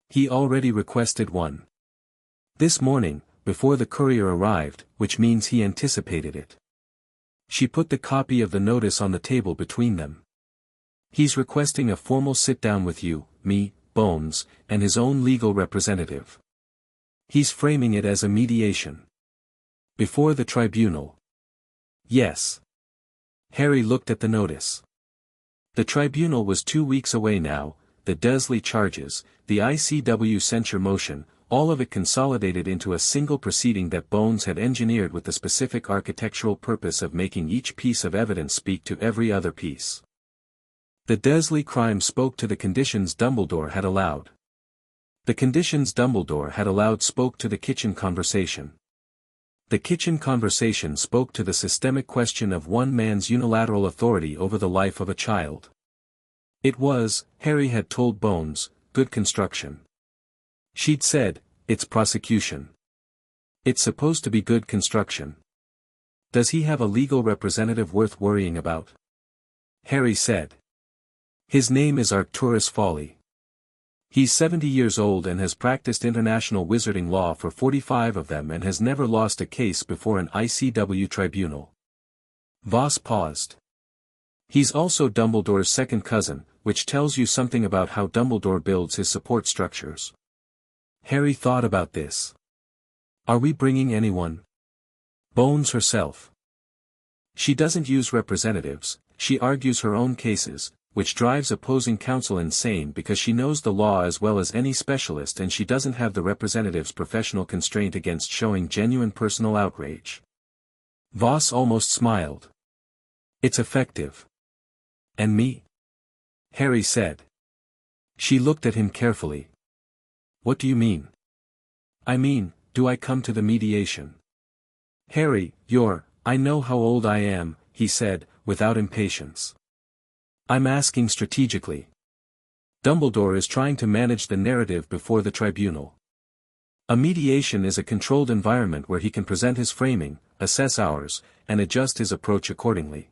He already requested one. This morning, before the courier arrived, which means he anticipated it. She put the copy of the notice on the table between them. He's requesting a formal sit-down with you, me, Bones, and his own legal representative. He's framing it as a mediation. Before the tribunal. Yes. Harry looked at the notice. The tribunal was 2 weeks away now, the Dursley charges, the ICW censure motion, all of it consolidated into a single proceeding that Bones had engineered with the specific architectural purpose of making each piece of evidence speak to every other piece. The Dursley crime spoke to the conditions Dumbledore had allowed. The conditions Dumbledore had allowed spoke to the kitchen conversation. The kitchen conversation spoke to the systemic question of one man's unilateral authority over the life of a child. It was, Harry had told Bones, good construction. She'd said, it's prosecution. It's supposed to be good construction. Does he have a legal representative worth worrying about? Harry said. His name is Arcturus Fawley. He's 70 years old and has practiced international wizarding law for 45 of them and has never lost a case before an ICW tribunal. Voss paused. He's also Dumbledore's second cousin, which tells you something about how Dumbledore builds his support structures. Harry thought about this. Are we bringing anyone? Bones herself. She doesn't use representatives, she argues her own cases, which drives opposing counsel insane because she knows the law as well as any specialist and she doesn't have the representative's professional constraint against showing genuine personal outrage. Voss almost smiled. It's effective. And me? Harry said. She looked at him carefully. What do you mean? I mean, do I come to the mediation? Harry, I know how old I am, he said, without impatience. I'm asking strategically. Dumbledore is trying to manage the narrative before the tribunal. A mediation is a controlled environment where he can present his framing, assess ours, and adjust his approach accordingly.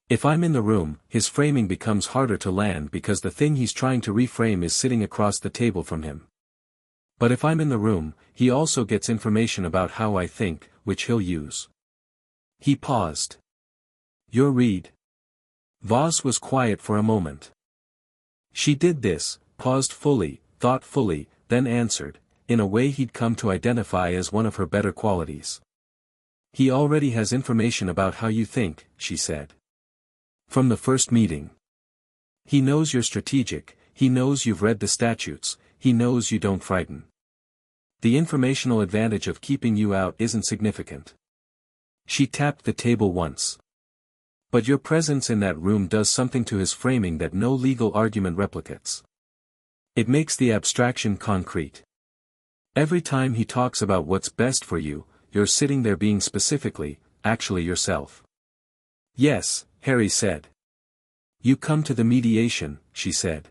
If I'm in the room, his framing becomes harder to land because the thing he's trying to reframe is sitting across the table from him. But if I'm in the room, he also gets information about how I think, which he'll use. He paused. Your read. Voss was quiet for a moment. She did this, paused fully, thought fully, then answered, in a way he'd come to identify as one of her better qualities. He already has information about how you think, she said. From the first meeting. He knows you're strategic, he knows you've read the statutes, he knows you don't frighten. The informational advantage of keeping you out isn't significant. She tapped the table once. But your presence in that room does something to his framing that no legal argument replicates. It makes the abstraction concrete. Every time he talks about what's best for you, you're sitting there being actually yourself. Yes, Harry said. You come to the mediation, she said.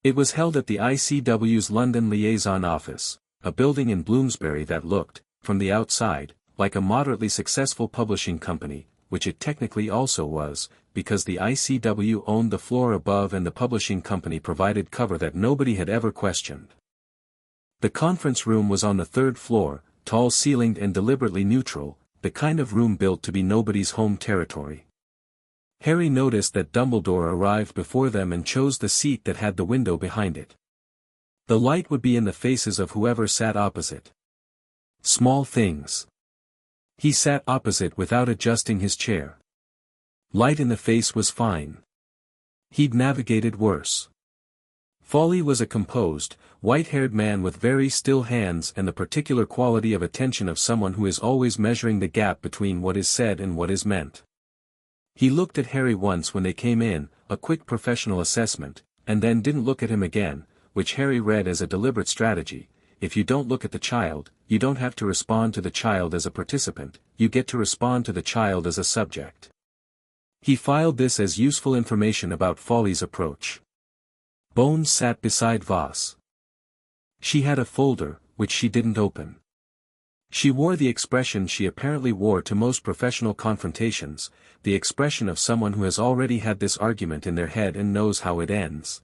It was held at the ICW's London Liaison Office, a building in Bloomsbury that looked, from the outside, like a moderately successful publishing company, which it technically also was, because the ICW owned the floor above and the publishing company provided cover that nobody had ever questioned. The conference room was on the third floor, tall-ceilinged and deliberately neutral, the kind of room built to be nobody's home territory. Harry noticed that Dumbledore arrived before them and chose the seat that had the window behind it. The light would be in the faces of whoever sat opposite. Small things. He sat opposite without adjusting his chair. Light in the face was fine. He'd navigated worse. Folly was a composed, white-haired man with very still hands and the particular quality of attention of someone who is always measuring the gap between what is said and what is meant. He looked at Harry once when they came in, a quick professional assessment, and then didn't look at him again, which Harry read as a deliberate strategy. If you don't look at the child, you don't have to respond to the child as a participant, you get to respond to the child as a subject. He filed this as useful information about Folly's approach. Bones sat beside Voss. She had a folder, which she didn't open. She wore the expression she apparently wore to most professional confrontations, the expression of someone who has already had this argument in their head and knows how it ends.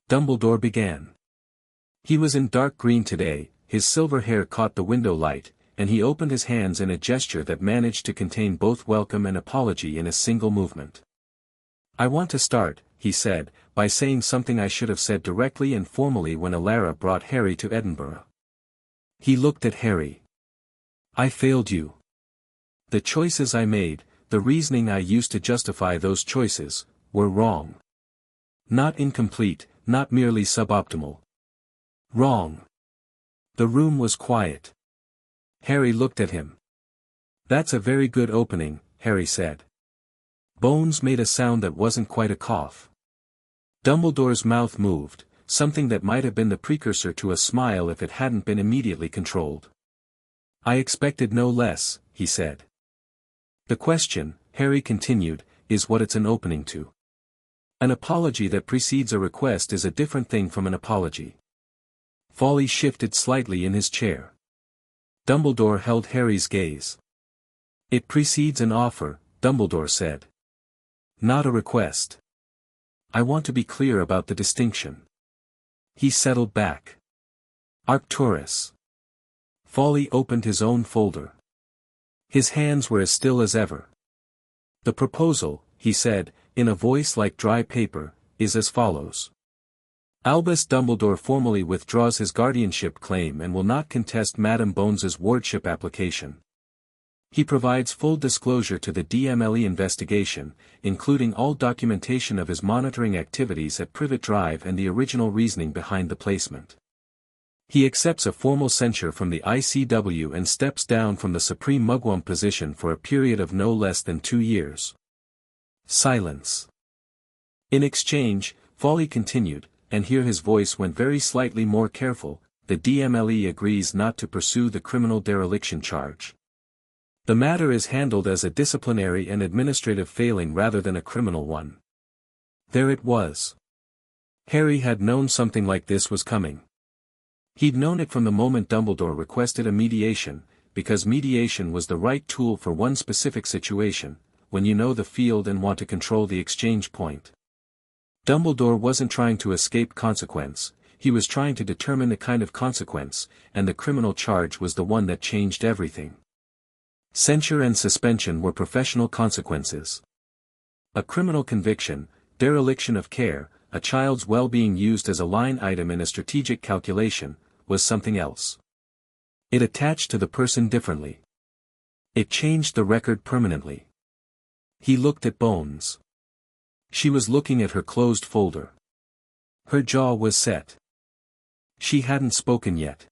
Dumbledore began. He was in dark green today, his silver hair caught the window light, and he opened his hands in a gesture that managed to contain both welcome and apology in a single movement. I want to start, he said, by saying something I should have said directly and formally when Alara brought Harry to Edinburgh. He looked at Harry. I failed you. The choices I made, the reasoning I used to justify those choices, were wrong. Not incomplete, not merely suboptimal. Wrong. The room was quiet. Harry looked at him. That's a very good opening, Harry said. Bones made a sound that wasn't quite a cough. Dumbledore's mouth moved, something that might have been the precursor to a smile if it hadn't been immediately controlled. I expected no less, he said. The question, Harry continued, is what it's an opening to. An apology that precedes a request is a different thing from an apology. Folly shifted slightly in his chair. Dumbledore held Harry's gaze. It precedes an offer, Dumbledore said. Not a request. I want to be clear about the distinction. He settled back. Arcturus. Folly opened his own folder. His hands were as still as ever. The proposal, he said, in a voice like dry paper, is as follows. Albus Dumbledore formally withdraws his guardianship claim and will not contest Madame Bones's wardship application. He provides full disclosure to the DMLE investigation, including all documentation of his monitoring activities at Privet Drive and the original reasoning behind the placement. He accepts a formal censure from the ICW and steps down from the Supreme Mugwump position for a period of no less than 2 years. Silence. In exchange, Folly continued, and here his voice went very slightly more careful, the DMLE agrees not to pursue the criminal dereliction charge. The matter is handled as a disciplinary and administrative failing rather than a criminal one. There it was. Harry had known something like this was coming. He'd known it from the moment Dumbledore requested a mediation, because mediation was the right tool for one specific situation, when you know the field and want to control the exchange point. Dumbledore wasn't trying to escape consequence, he was trying to determine the kind of consequence, and the criminal charge was the one that changed everything. Censure and suspension were professional consequences. A criminal conviction, dereliction of care, a child's well-being used as a line item in a strategic calculation, was something else. It attached to the person differently. It changed the record permanently. He looked at Bones. She was looking at her closed folder. Her jaw was set. She hadn't spoken yet.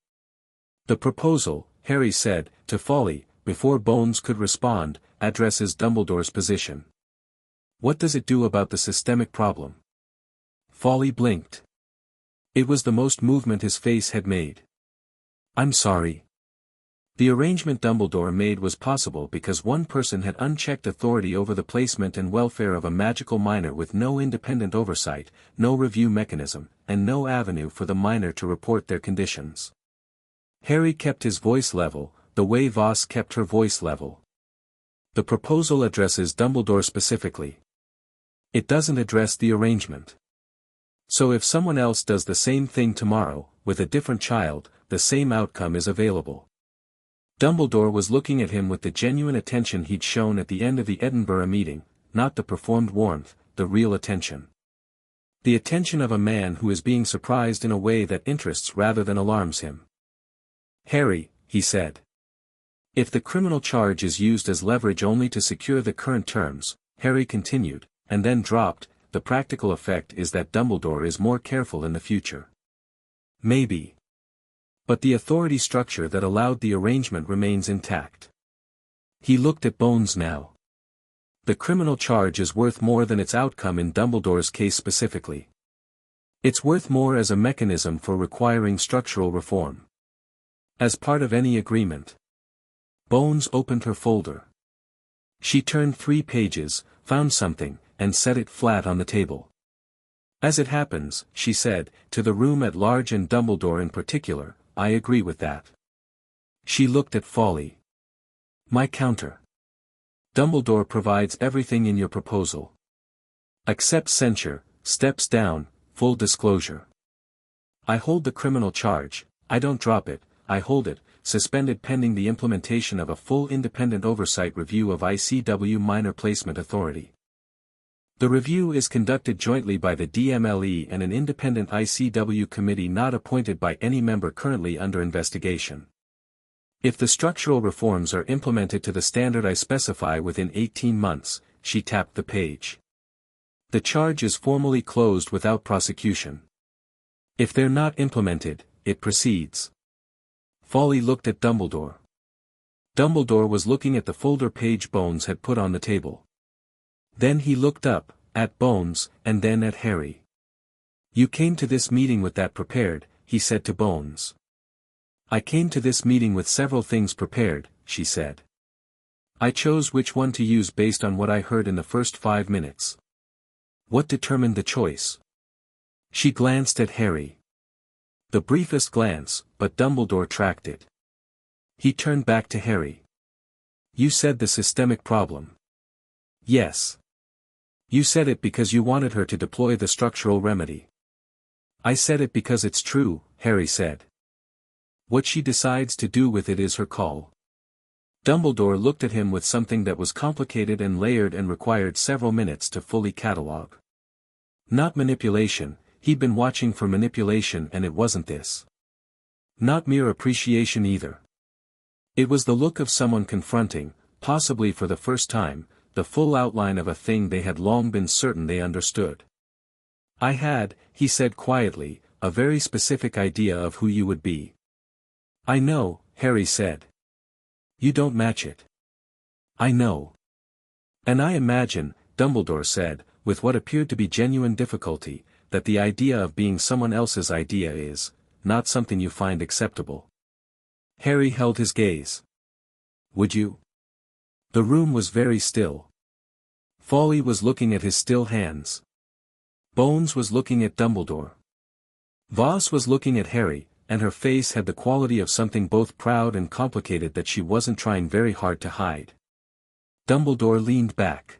The proposal, Harry said, to Folly, before Bones could respond, addresses Dumbledore's position. What does it do about the systemic problem? Folly blinked. It was the most movement his face had made. I'm sorry. The arrangement Dumbledore made was possible because one person had unchecked authority over the placement and welfare of a magical minor with no independent oversight, no review mechanism, and no avenue for the minor to report their conditions. Harry kept his voice level, the way Voss kept her voice level. The proposal addresses Dumbledore specifically. It doesn't address the arrangement. So if someone else does the same thing tomorrow, with a different child, the same outcome is available. Dumbledore was looking at him with the genuine attention he'd shown at the end of the Edinburgh meeting, not the performed warmth, the real attention. The attention of a man who is being surprised in a way that interests rather than alarms him. Harry, he said. If the criminal charge is used as leverage only to secure the current terms, Harry continued, and then dropped, the practical effect is that Dumbledore is more careful in the future. Maybe. But the authority structure that allowed the arrangement remains intact. He looked at Bones now. The criminal charge is worth more than its outcome in Dumbledore's case specifically. It's worth more as a mechanism for requiring structural reform. As part of any agreement. Bones opened her folder. She turned 3 pages, found something, and set it flat on the table. As it happens, she said, to the room at large and Dumbledore in particular, I agree with that. She looked at Folly. My counter. Dumbledore provides everything in your proposal. Accepts censure, steps down, full disclosure. I hold the criminal charge, I don't drop it, I hold it, suspended pending the implementation of a full independent oversight review of ICW Minor Placement Authority. The review is conducted jointly by the DMLE and an independent ICW committee not appointed by any member currently under investigation. If the structural reforms are implemented to the standard I specify within 18 months, she tapped the page. The charge is formally closed without prosecution. If they're not implemented, it proceeds. Folly looked at Dumbledore. Dumbledore was looking at the folder page Bones had put on the table. Then he looked up, at Bones, and then at Harry. You came to this meeting with that prepared, he said to Bones. I came to this meeting with several things prepared, she said. I chose which one to use based on what I heard in the first 5 minutes. What determined the choice? She glanced at Harry. The briefest glance, but Dumbledore tracked it. He turned back to Harry. You said the systemic problem. Yes. You said it because you wanted her to deploy the structural remedy. I said it because it's true, Harry said. What she decides to do with it is her call. Dumbledore looked at him with something that was complicated and layered and required several minutes to fully catalogue. Not manipulation, he'd been watching for manipulation and it wasn't this. Not mere appreciation either. It was the look of someone confronting, possibly for the first time, the full outline of a thing they had long been certain they understood. I had, he said quietly, a very specific idea of who you would be. I know, Harry said. You don't match it. I know. And I imagine, Dumbledore said, with what appeared to be genuine difficulty, that the idea of being someone else's idea is, not something you find acceptable. Harry held his gaze. Would you? The room was very still. Folly was looking at his still hands. Bones was looking at Dumbledore. Voss was looking at Harry, and her face had the quality of something both proud and complicated that she wasn't trying very hard to hide. Dumbledore leaned back.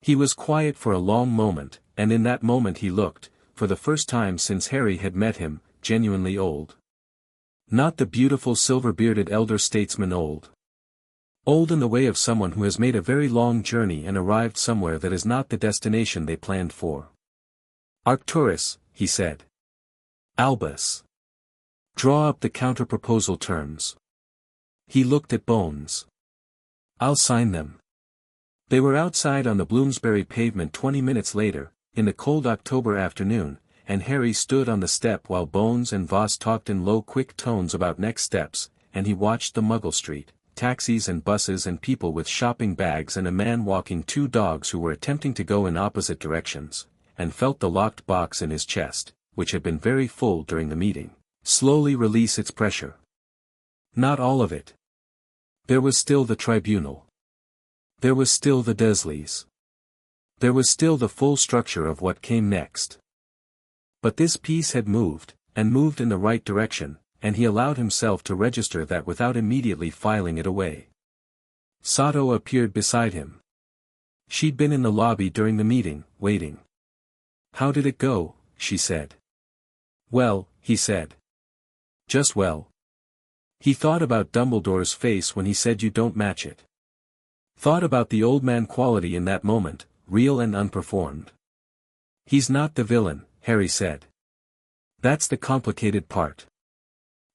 He was quiet for a long moment, and in that moment he looked, for the first time since Harry had met him, genuinely old. Not the beautiful silver-bearded elder statesman old. Old in the way of someone who has made a very long journey and arrived somewhere that is not the destination they planned for. Arcturus, he said. Albus. Draw up the counter-proposal terms. He looked at Bones. I'll sign them. They were outside on the Bloomsbury pavement 20 minutes later, in the cold October afternoon, and Harry stood on the step while Bones and Voss talked in low quick tones about next steps, and he watched the Muggle Street, taxis and buses and people with shopping bags and a man walking two dogs who were attempting to go in opposite directions, and felt the locked box in his chest, which had been very full during the meeting, slowly release its pressure. Not all of it. There was still the tribunal. There was still the Dursleys. There was still the full structure of what came next. But this piece had moved, and moved in the right direction, and he allowed himself to register that without immediately filing it away. Sato appeared beside him. She'd been in the lobby during the meeting, waiting. "How did it go?" she said. "Well," he said. "Just well." He thought about Dumbledore's face when he said you don't match it. Thought about the old man quality in that moment, real and unperformed. "He's not the villain," Harry said. "That's the complicated part."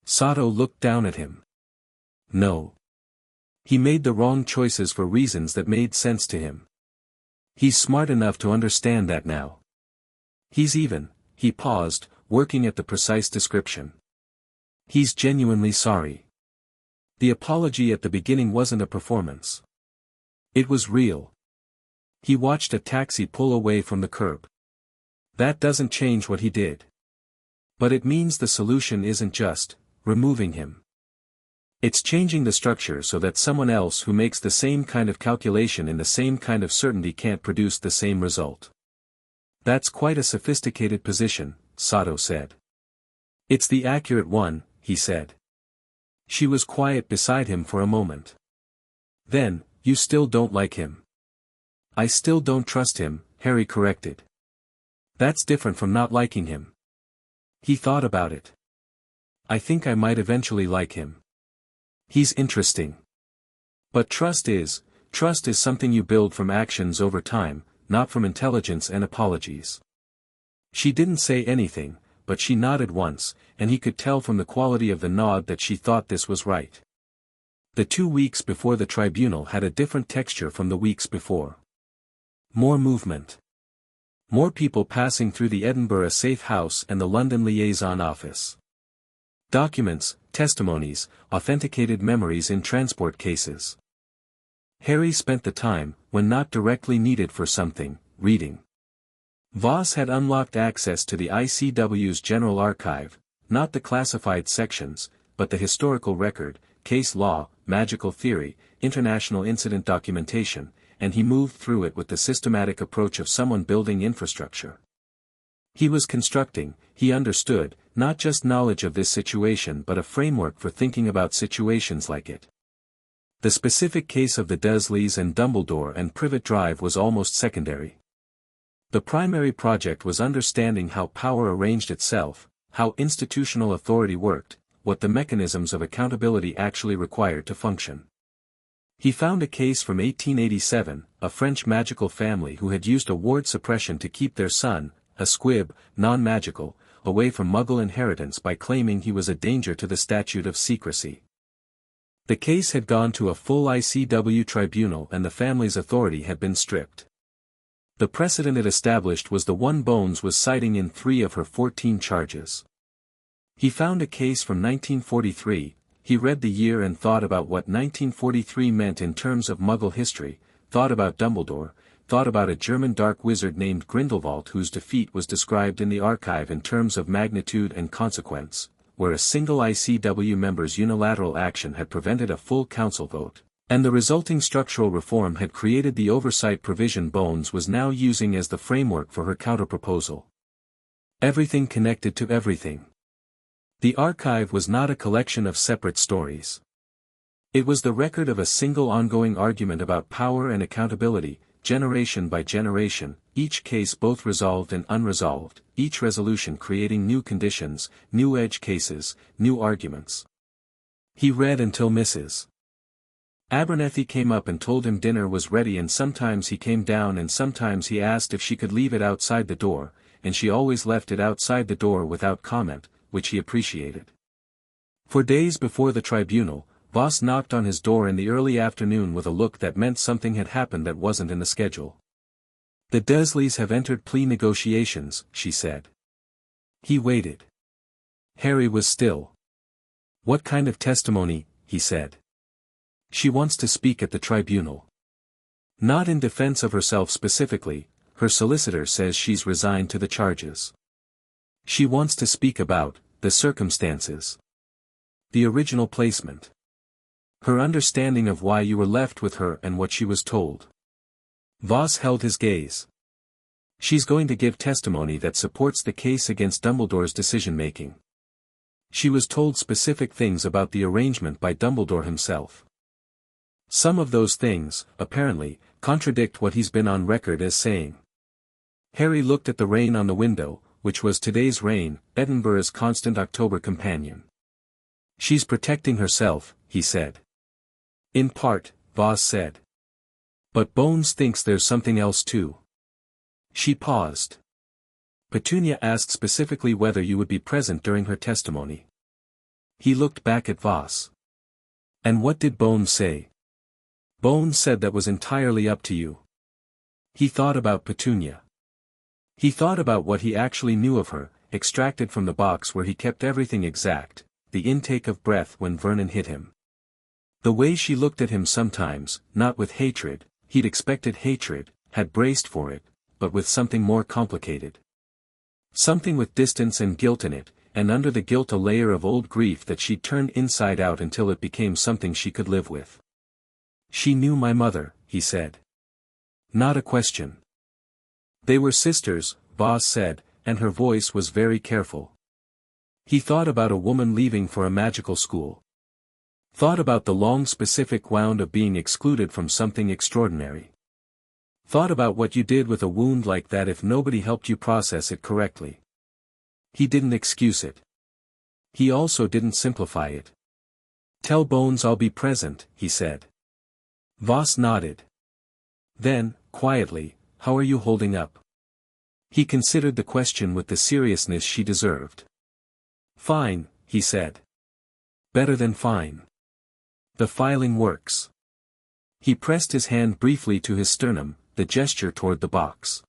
Sato looked down at him. "No. He made the wrong choices for reasons that made sense to him. He's smart enough to understand that now. He's even," he paused, working at the precise description. "He's genuinely sorry. The apology at the beginning wasn't a performance. It was real." He watched a taxi pull away from the curb. "That doesn't change what he did. But it means the solution isn't just removing him. It's changing the structure so that someone else who makes the same kind of calculation in the same kind of certainty can't produce the same result." "That's quite a sophisticated position," Sato said. "It's the accurate one," he said. She was quiet beside him for a moment. "Then, you still don't like him?" "I still don't trust him," Harry corrected. "That's different from not liking him." He thought about it. "I think I might eventually like him. He's interesting. But trust is something you build from actions over time, not from intelligence and apologies." She didn't say anything, but she nodded once, and he could tell from the quality of the nod that she thought this was right. The 2 weeks before the tribunal had a different texture from the weeks before. More movement. More people passing through the Edinburgh Safe House and the London Liaison Office. Documents, testimonies, authenticated memories in transport cases. Harry spent the time, when not directly needed for something, reading. Voss had unlocked access to the ICW's General Archive, not the classified sections, but the historical record, case law, magical theory, international incident documentation, and he moved through it with the systematic approach of someone building infrastructure. He was constructing, he understood, not just knowledge of this situation but a framework for thinking about situations like it. The specific case of the Dursleys and Dumbledore and Privet Drive was almost secondary. The primary project was understanding how power arranged itself, how institutional authority worked, what the mechanisms of accountability actually required to function. He found a case from 1887, a French magical family who had used a ward suppression to keep their son, a squib, non-magical, away from Muggle inheritance by claiming he was a danger to the statute of secrecy. The case had gone to a full ICW tribunal and the family's authority had been stripped. The precedent it established was the one Bones was citing in 3 of her 14 charges. He found a case from 1943, he read the year and thought about what 1943 meant in terms of Muggle history, thought about Dumbledore, thought about a German dark wizard named Grindelwald whose defeat was described in the archive in terms of magnitude and consequence, where a single ICW member's unilateral action had prevented a full council vote, and the resulting structural reform had created the oversight provision Bones was now using as the framework for her counterproposal. Everything connected to everything. The archive was not a collection of separate stories. It was the record of a single ongoing argument about power and accountability, generation by generation, each case both resolved and unresolved, each resolution creating new conditions, new edge cases, new arguments. He read until Mrs. Abernethy came up and told him dinner was ready, and sometimes he came down and sometimes he asked if she could leave it outside the door, and she always left it outside the door without comment, which he appreciated. For days before the tribunal, Voss knocked on his door in the early afternoon with a look that meant something had happened that wasn't in the schedule. "The Dursleys have entered plea negotiations," she said. He waited. Harry was still. "What kind of testimony?" he said. She wants to speak at the tribunal. Not in defense of herself specifically, her solicitor says she's resigned to the charges. She wants to speak about the circumstances. The original placement. Her understanding of why you were left with her and what she was told. Voss held his gaze. She's going to give testimony that supports the case against Dumbledore's decision-making. She was told specific things about the arrangement by Dumbledore himself. Some of those things, apparently, contradict what he's been on record as saying. Harry looked at the rain on the window, which was today's rain, Edinburgh's constant October companion. She's protecting herself, he said. In part, Voss said. But Bones thinks there's something else too. She paused. Petunia asked specifically whether you would be present during her testimony. He looked back at Voss. And what did Bones say? Bones said that was entirely up to you. He thought about Petunia. He thought about what he actually knew of her, extracted from the box where he kept everything exact, the intake of breath when Vernon hit him. The way she looked at him sometimes, not with hatred, he'd expected hatred, had braced for it, but with something more complicated. Something with distance and guilt in it, and under the guilt a layer of old grief that she'd turned inside out until it became something she could live with. She knew my mother, he said. Not a question. They were sisters, Voss said, and her voice was very careful. He thought about a woman leaving for a magical school. Thought about the long specific wound of being excluded from something extraordinary. Thought about what you did with a wound like that if nobody helped you process it correctly. He didn't excuse it. He also didn't simplify it. Tell Bones I'll be present, he said. Voss nodded. Then, quietly, how are you holding up? He considered the question with the seriousness she deserved. Fine, he said. Better than fine. The filing works. He pressed his hand briefly to his sternum, the gesture toward the box.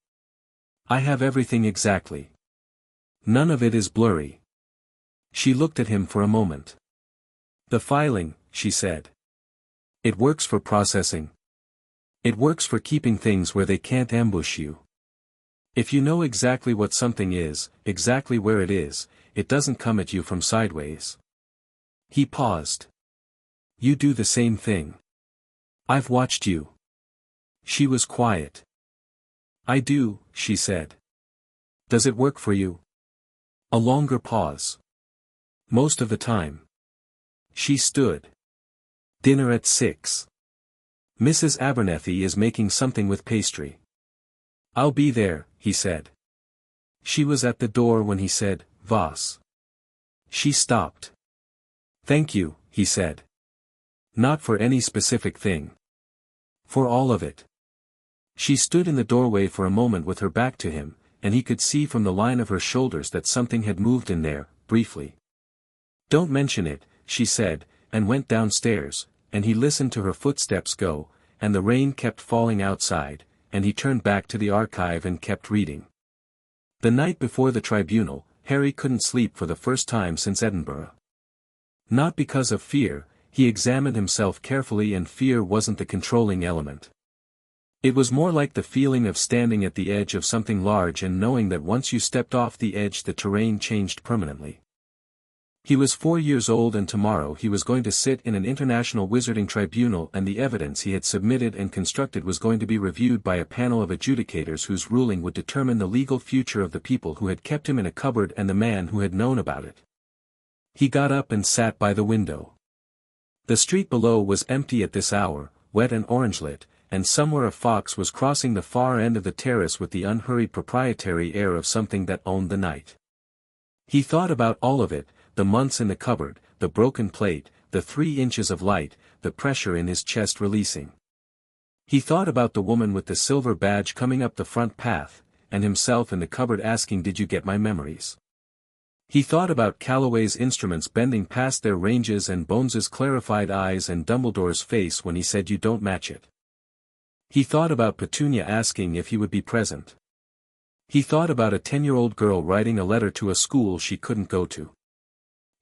I have everything exactly. None of it is blurry. She looked at him for a moment. The filing, she said. It works for processing. It works for keeping things where they can't ambush you. If you know exactly what something is, exactly where it is, it doesn't come at you from sideways. He paused. You do the same thing. I've watched you. She was quiet. I do, she said. Does it work for you? A longer pause. Most of the time. She stood. Dinner at 6. Mrs. Abernethy is making something with pastry. I'll be there, he said. She was at the door when he said, Voss. She stopped. Thank you, he said. Not for any specific thing. For all of it. She stood in the doorway for a moment with her back to him, and he could see from the line of her shoulders that something had moved in there, briefly. Don't mention it, she said, and went downstairs, and he listened to her footsteps go, and the rain kept falling outside, and he turned back to the archive and kept reading. The night before the tribunal, Harry couldn't sleep for the first time since Edinburgh. Not because of fear, he examined himself carefully and fear wasn't the controlling element. It was more like the feeling of standing at the edge of something large and knowing that once you stepped off the edge the terrain changed permanently. He was 4 years old and tomorrow he was going to sit in an international wizarding tribunal and the evidence he had submitted and constructed was going to be reviewed by a panel of adjudicators whose ruling would determine the legal future of the people who had kept him in a cupboard and the man who had known about it. He got up and sat by the window. The street below was empty at this hour, wet and orange-lit, and somewhere a fox was crossing the far end of the terrace with the unhurried proprietary air of something that owned the night. He thought about all of it, the months in the cupboard, the broken plate, the 3 inches of light, the pressure in his chest releasing. He thought about the woman with the silver badge coming up the front path, and himself in the cupboard asking did you get my memories? He thought about Calloway's instruments bending past their ranges and Bones's clarified eyes and Dumbledore's face when he said you don't match it. He thought about Petunia asking if he would be present. He thought about a 10-year-old girl writing a letter to a school she couldn't go to.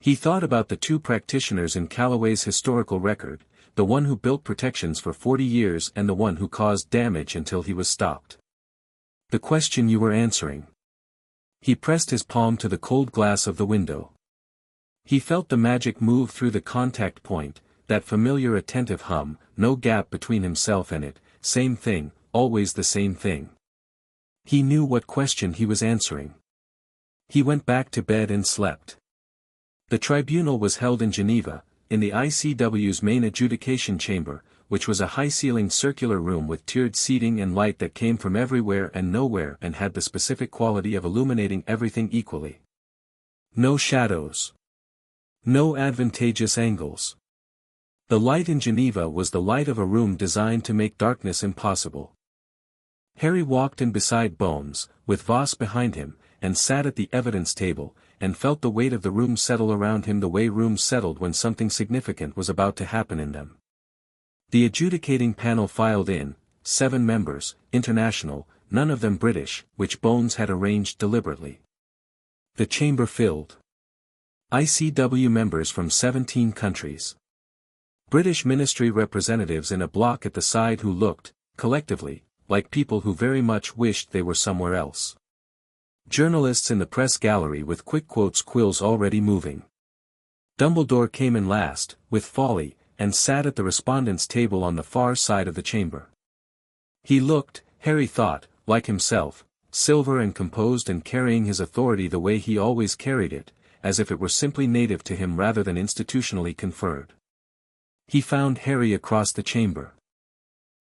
He thought about the 2 practitioners in Calloway's historical record, the one who built protections for 40 years and the one who caused damage until he was stopped. The question you were answering. He pressed his palm to the cold glass of the window. He felt the magic move through the contact point, that familiar attentive hum, no gap between himself and it, same thing, always the same thing. He knew what question he was answering. He went back to bed and slept. The tribunal was held in Geneva, in the ICW's main adjudication chamber, which was a high-ceilinged circular room with tiered seating and light that came from everywhere and nowhere and had the specific quality of illuminating everything equally. No shadows. No advantageous angles. The light in Geneva was the light of a room designed to make darkness impossible. Harry walked in beside Bones, with Voss behind him, and sat at the evidence table, and felt the weight of the room settle around him the way rooms settled when something significant was about to happen in them. The adjudicating panel filed in, 7 members, international, none of them British, which Bones had arranged deliberately. The chamber filled. ICW members from 17 countries. British ministry representatives in a block at the side who looked, collectively, like people who very much wished they were somewhere else. Journalists in the press gallery with quick quotes quills already moving. Dumbledore came in last, with folly, and sat at the respondents' table on the far side of the chamber. He looked, Harry thought, like himself, silver and composed and carrying his authority the way he always carried it, as if it were simply native to him rather than institutionally conferred. He found Harry across the chamber.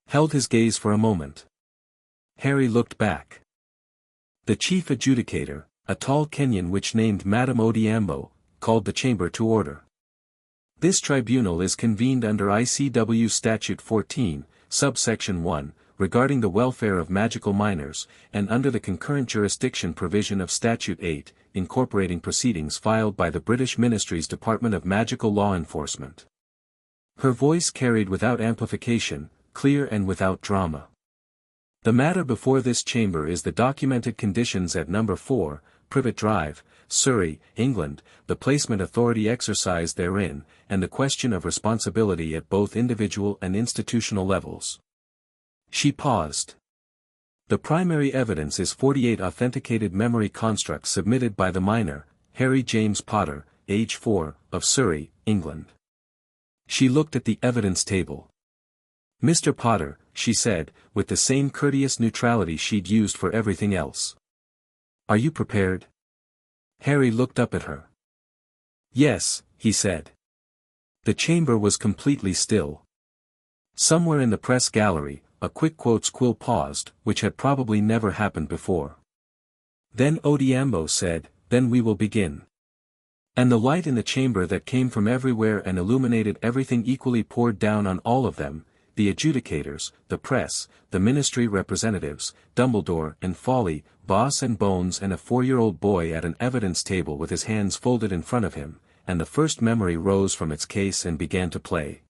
Held his gaze for a moment. Harry looked back. The chief adjudicator, a tall Kenyan which named Madame Odiambo, called the chamber to order. This tribunal is convened under ICW Statute 14, subsection 1, regarding the welfare of magical minors, and under the concurrent jurisdiction provision of Statute 8, incorporating proceedings filed by the British Ministry's Department of Magical Law Enforcement. Her voice carried without amplification, clear and without drama. The matter before this chamber is the documented conditions at number 4, Privet Drive, Surrey, England, the placement authority exercised therein, and the question of responsibility at both individual and institutional levels. She paused. The primary evidence is 48 authenticated memory constructs submitted by the minor, Harry James Potter, age 4, of Surrey, England. She looked at the evidence table. Mr. Potter, she said, with the same courteous neutrality she'd used for everything else. Are you prepared? Harry looked up at her. Yes, he said. The chamber was completely still. Somewhere in the press gallery, a quick quotes quill paused, which had probably never happened before. Then Odiambo said, "Then we will begin." And the light in the chamber that came from everywhere and illuminated everything equally poured down on all of them, the adjudicators, the press, the ministry representatives, Dumbledore and Folly, Voss and Bones and a 4-year-old boy at an evidence table with his hands folded in front of him, and the first memory rose from its case and began to play.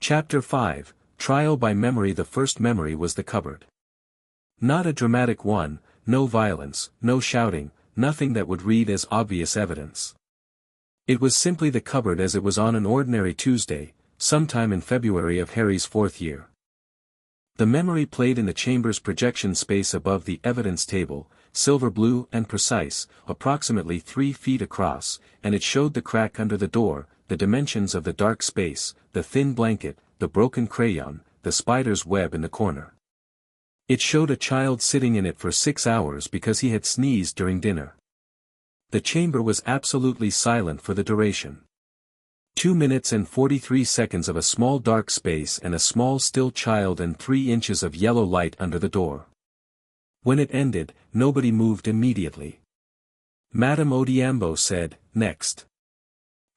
Chapter 5, Trial by Memory. The first memory was the cupboard. Not a dramatic one, no violence, no shouting, nothing that would read as obvious evidence. It was simply the cupboard as it was on an ordinary Tuesday, sometime in February of Harry's 4th year. The memory played in the chamber's projection space above the evidence table, silver blue and precise, approximately 3 feet across, and it showed the crack under the door, the dimensions of the dark space, the thin blanket, the broken crayon, the spider's web in the corner. It showed a child sitting in it for 6 hours because he had sneezed during dinner. The chamber was absolutely silent for the duration. 2 minutes and 43 seconds of a small dark space and a small still child and 3 inches of yellow light under the door. When it ended, nobody moved immediately. Madame Odiambo said, "Next."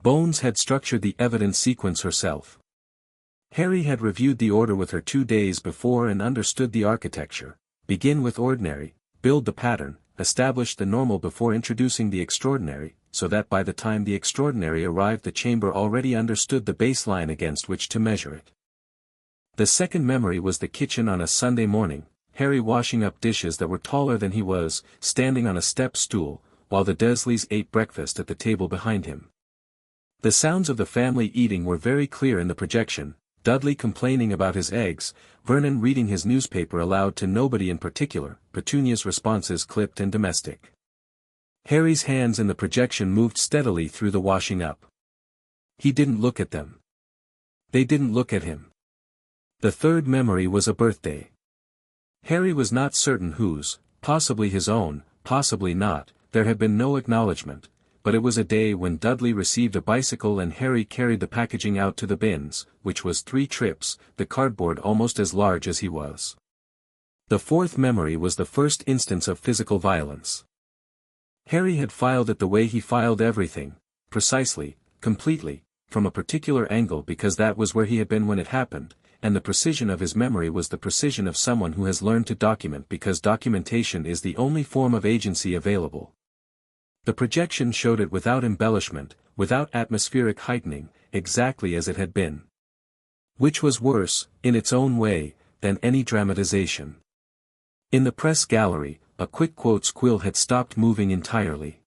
Bones had structured the evidence sequence herself. Harry had reviewed the order with her 2 days before and understood the architecture. Begin with ordinary, build the pattern, establish the normal before introducing the extraordinary, so that by the time the extraordinary arrived the chamber already understood the baseline against which to measure it. The second memory was the kitchen on a Sunday morning, Harry washing up dishes that were taller than he was, standing on a step stool, while the Dursleys ate breakfast at the table behind him. The sounds of the family eating were very clear in the projection, Dudley complaining about his eggs, Vernon reading his newspaper aloud to nobody in particular, Petunia's responses clipped and domestic. Harry's hands in the projection moved steadily through the washing up. He didn't look at them. They didn't look at him. The third memory was a birthday. Harry was not certain whose, possibly his own, possibly not, there had been no acknowledgement, but it was a day when Dudley received a bicycle and Harry carried the packaging out to the bins, which was 3 trips, the cardboard almost as large as he was. The fourth memory was the first instance of physical violence. Harry had filed it the way he filed everything, precisely, completely, from a particular angle because that was where he had been when it happened, and the precision of his memory was the precision of someone who has learned to document because documentation is the only form of agency available. The projection showed it without embellishment, without atmospheric heightening, exactly as it had been. Which was worse, in its own way, than any dramatization. In the press gallery, a quick quotes quill had stopped moving entirely.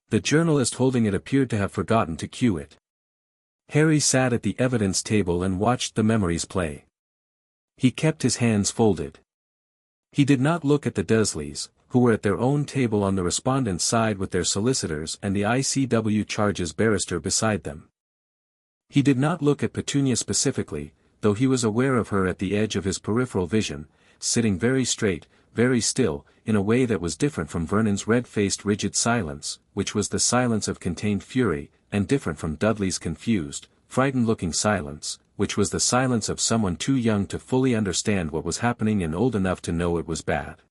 The journalist holding it appeared to have forgotten to cue it. Harry sat at the evidence table and watched the memories play. He kept his hands folded. He did not look at the Dursleys, who were at their own table on the respondent's side with their solicitors and the ICW charges barrister beside them. He did not look at Petunia specifically, though he was aware of her at the edge of his peripheral vision, sitting very straight, very still, in a way that was different from Vernon's red-faced rigid silence, which was the silence of contained fury, and different from Dudley's confused, frightened-looking silence, which was the silence of someone too young to fully understand what was happening and old enough to know it was bad.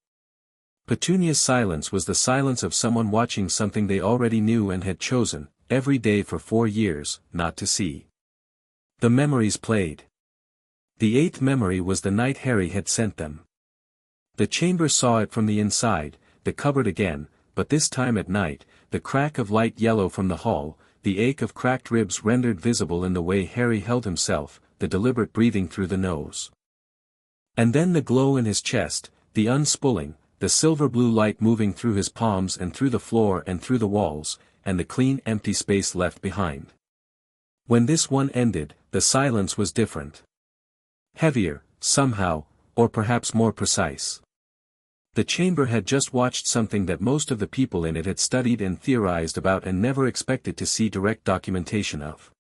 Petunia's silence was the silence of someone watching something they already knew and had chosen, every day for 4 years, not to see. The memories played. The 8th memory was the night Harry had sent them. The chamber saw it from the inside, the cupboard again, but this time at night, the crack of light yellow from the hall, the ache of cracked ribs rendered visible in the way Harry held himself, the deliberate breathing through the nose. And then the glow in his chest, the unspooling, the silver-blue light moving through his palms and through the floor and through the walls, and the clean empty space left behind. When this one ended, the silence was different. Heavier, somehow, or perhaps more precise. The chamber had just watched something that most of the people in it had studied and theorized about and never expected to see direct documentation of.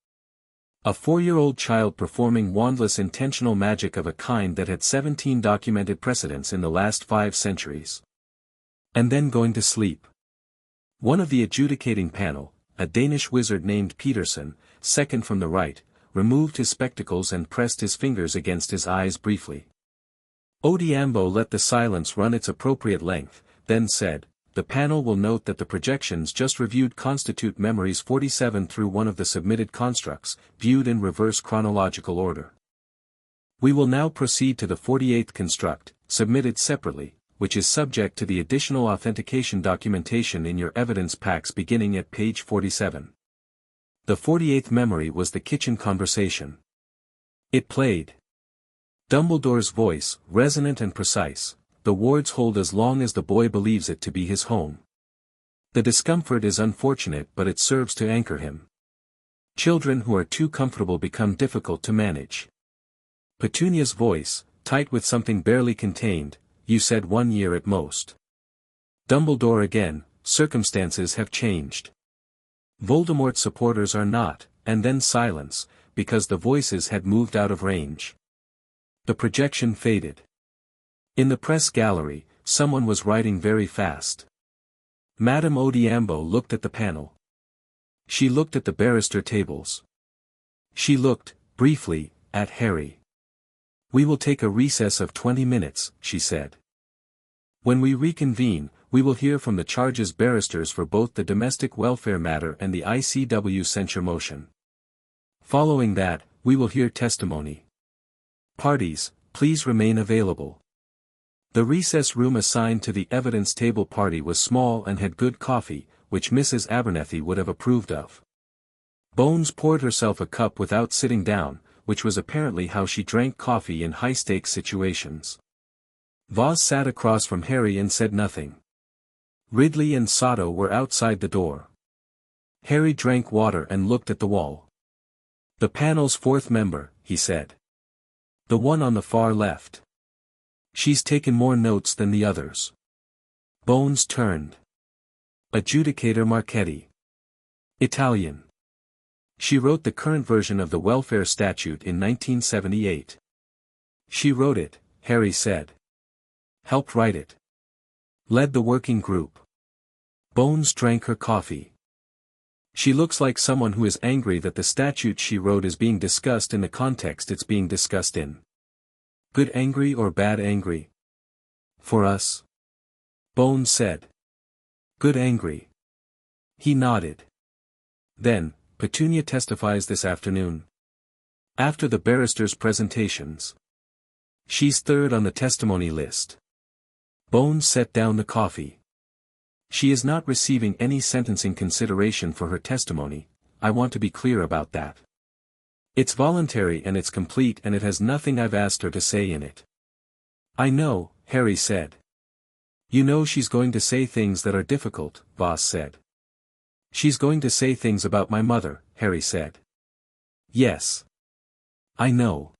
A 4-year-old child performing wandless intentional magic of a kind that had 17 documented precedents in the last 5 centuries. And then going to sleep. One of the adjudicating panel, a Danish wizard named Peterson, second from the right, removed his spectacles and pressed his fingers against his eyes briefly. Odiambo let the silence run its appropriate length, then said, "The panel will note that the projections just reviewed constitute memories 47 through one of the submitted constructs, viewed in reverse chronological order. We will now proceed to the 48th construct, submitted separately, which is subject to the additional authentication documentation in your evidence packs beginning at page 47. The 48th memory was the kitchen conversation. It played. Dumbledore's voice, resonant and precise. The wards hold as long as the boy believes it to be his home. The discomfort is unfortunate but it serves to anchor him. Children who are too comfortable become difficult to manage. Petunia's voice, tight with something barely contained, you said 1 year at most. Dumbledore again, circumstances have changed. Voldemort's supporters are not, and then silence, because the voices had moved out of range. The projection faded. In the press gallery, someone was writing very fast. Madame Odiambo looked at the panel. She looked at the barrister tables. She looked, briefly, at Harry. "We will take a recess of 20 minutes, she said. When we reconvene, we will hear from the charges barristers for both the domestic welfare matter and the ICW censure motion. Following that, we will hear testimony. Parties, please remain available." The recess room assigned to the evidence table party was small and had good coffee, which Mrs. Abernethy would have approved of. Bones poured herself a cup without sitting down, which was apparently how she drank coffee in high-stakes situations. Voss sat across from Harry and said nothing. Ridley and Sato were outside the door. Harry drank water and looked at the wall. "The panel's 4th member," he said. The one on the far left. She's taken more notes than the others. Bones turned. Adjudicator Marchetti. Italian. She wrote the current version of the welfare statute in 1978. She wrote it, Harry said. Helped write it. Led the working group. Bones drank her coffee. She looks like someone who is angry that the statute she wrote is being discussed in the context it's being discussed in. Good angry or bad angry? For us? Bones said. Good angry. He nodded. Then, Petunia testifies this afternoon. After the barrister's presentations. She's third on the testimony list. Bones set down the coffee. She is not receiving any sentencing consideration for her testimony, I want to be clear about that. It's voluntary and it's complete and it has nothing I've asked her to say in it. I know, Harry said. You know she's going to say things that are difficult, Voss said. She's going to say things about my mother, Harry said. Yes. I know.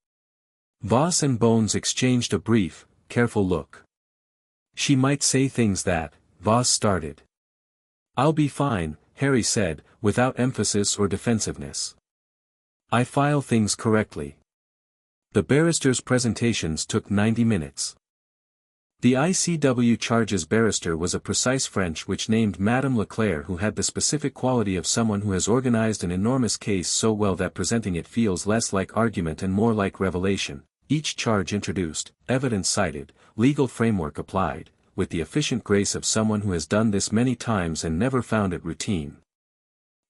Voss and Bones exchanged a brief, careful look. She might say things that, Voss started. I'll be fine, Harry said, without emphasis or defensiveness. I file things correctly. The barrister's presentations took 90 minutes. The ICW charges barrister was a precise French which named Madame Leclerc, who had the specific quality of someone who has organized an enormous case so well that presenting it feels less like argument and more like revelation, each charge introduced, evidence cited, legal framework applied, with the efficient grace of someone who has done this many times and never found it routine.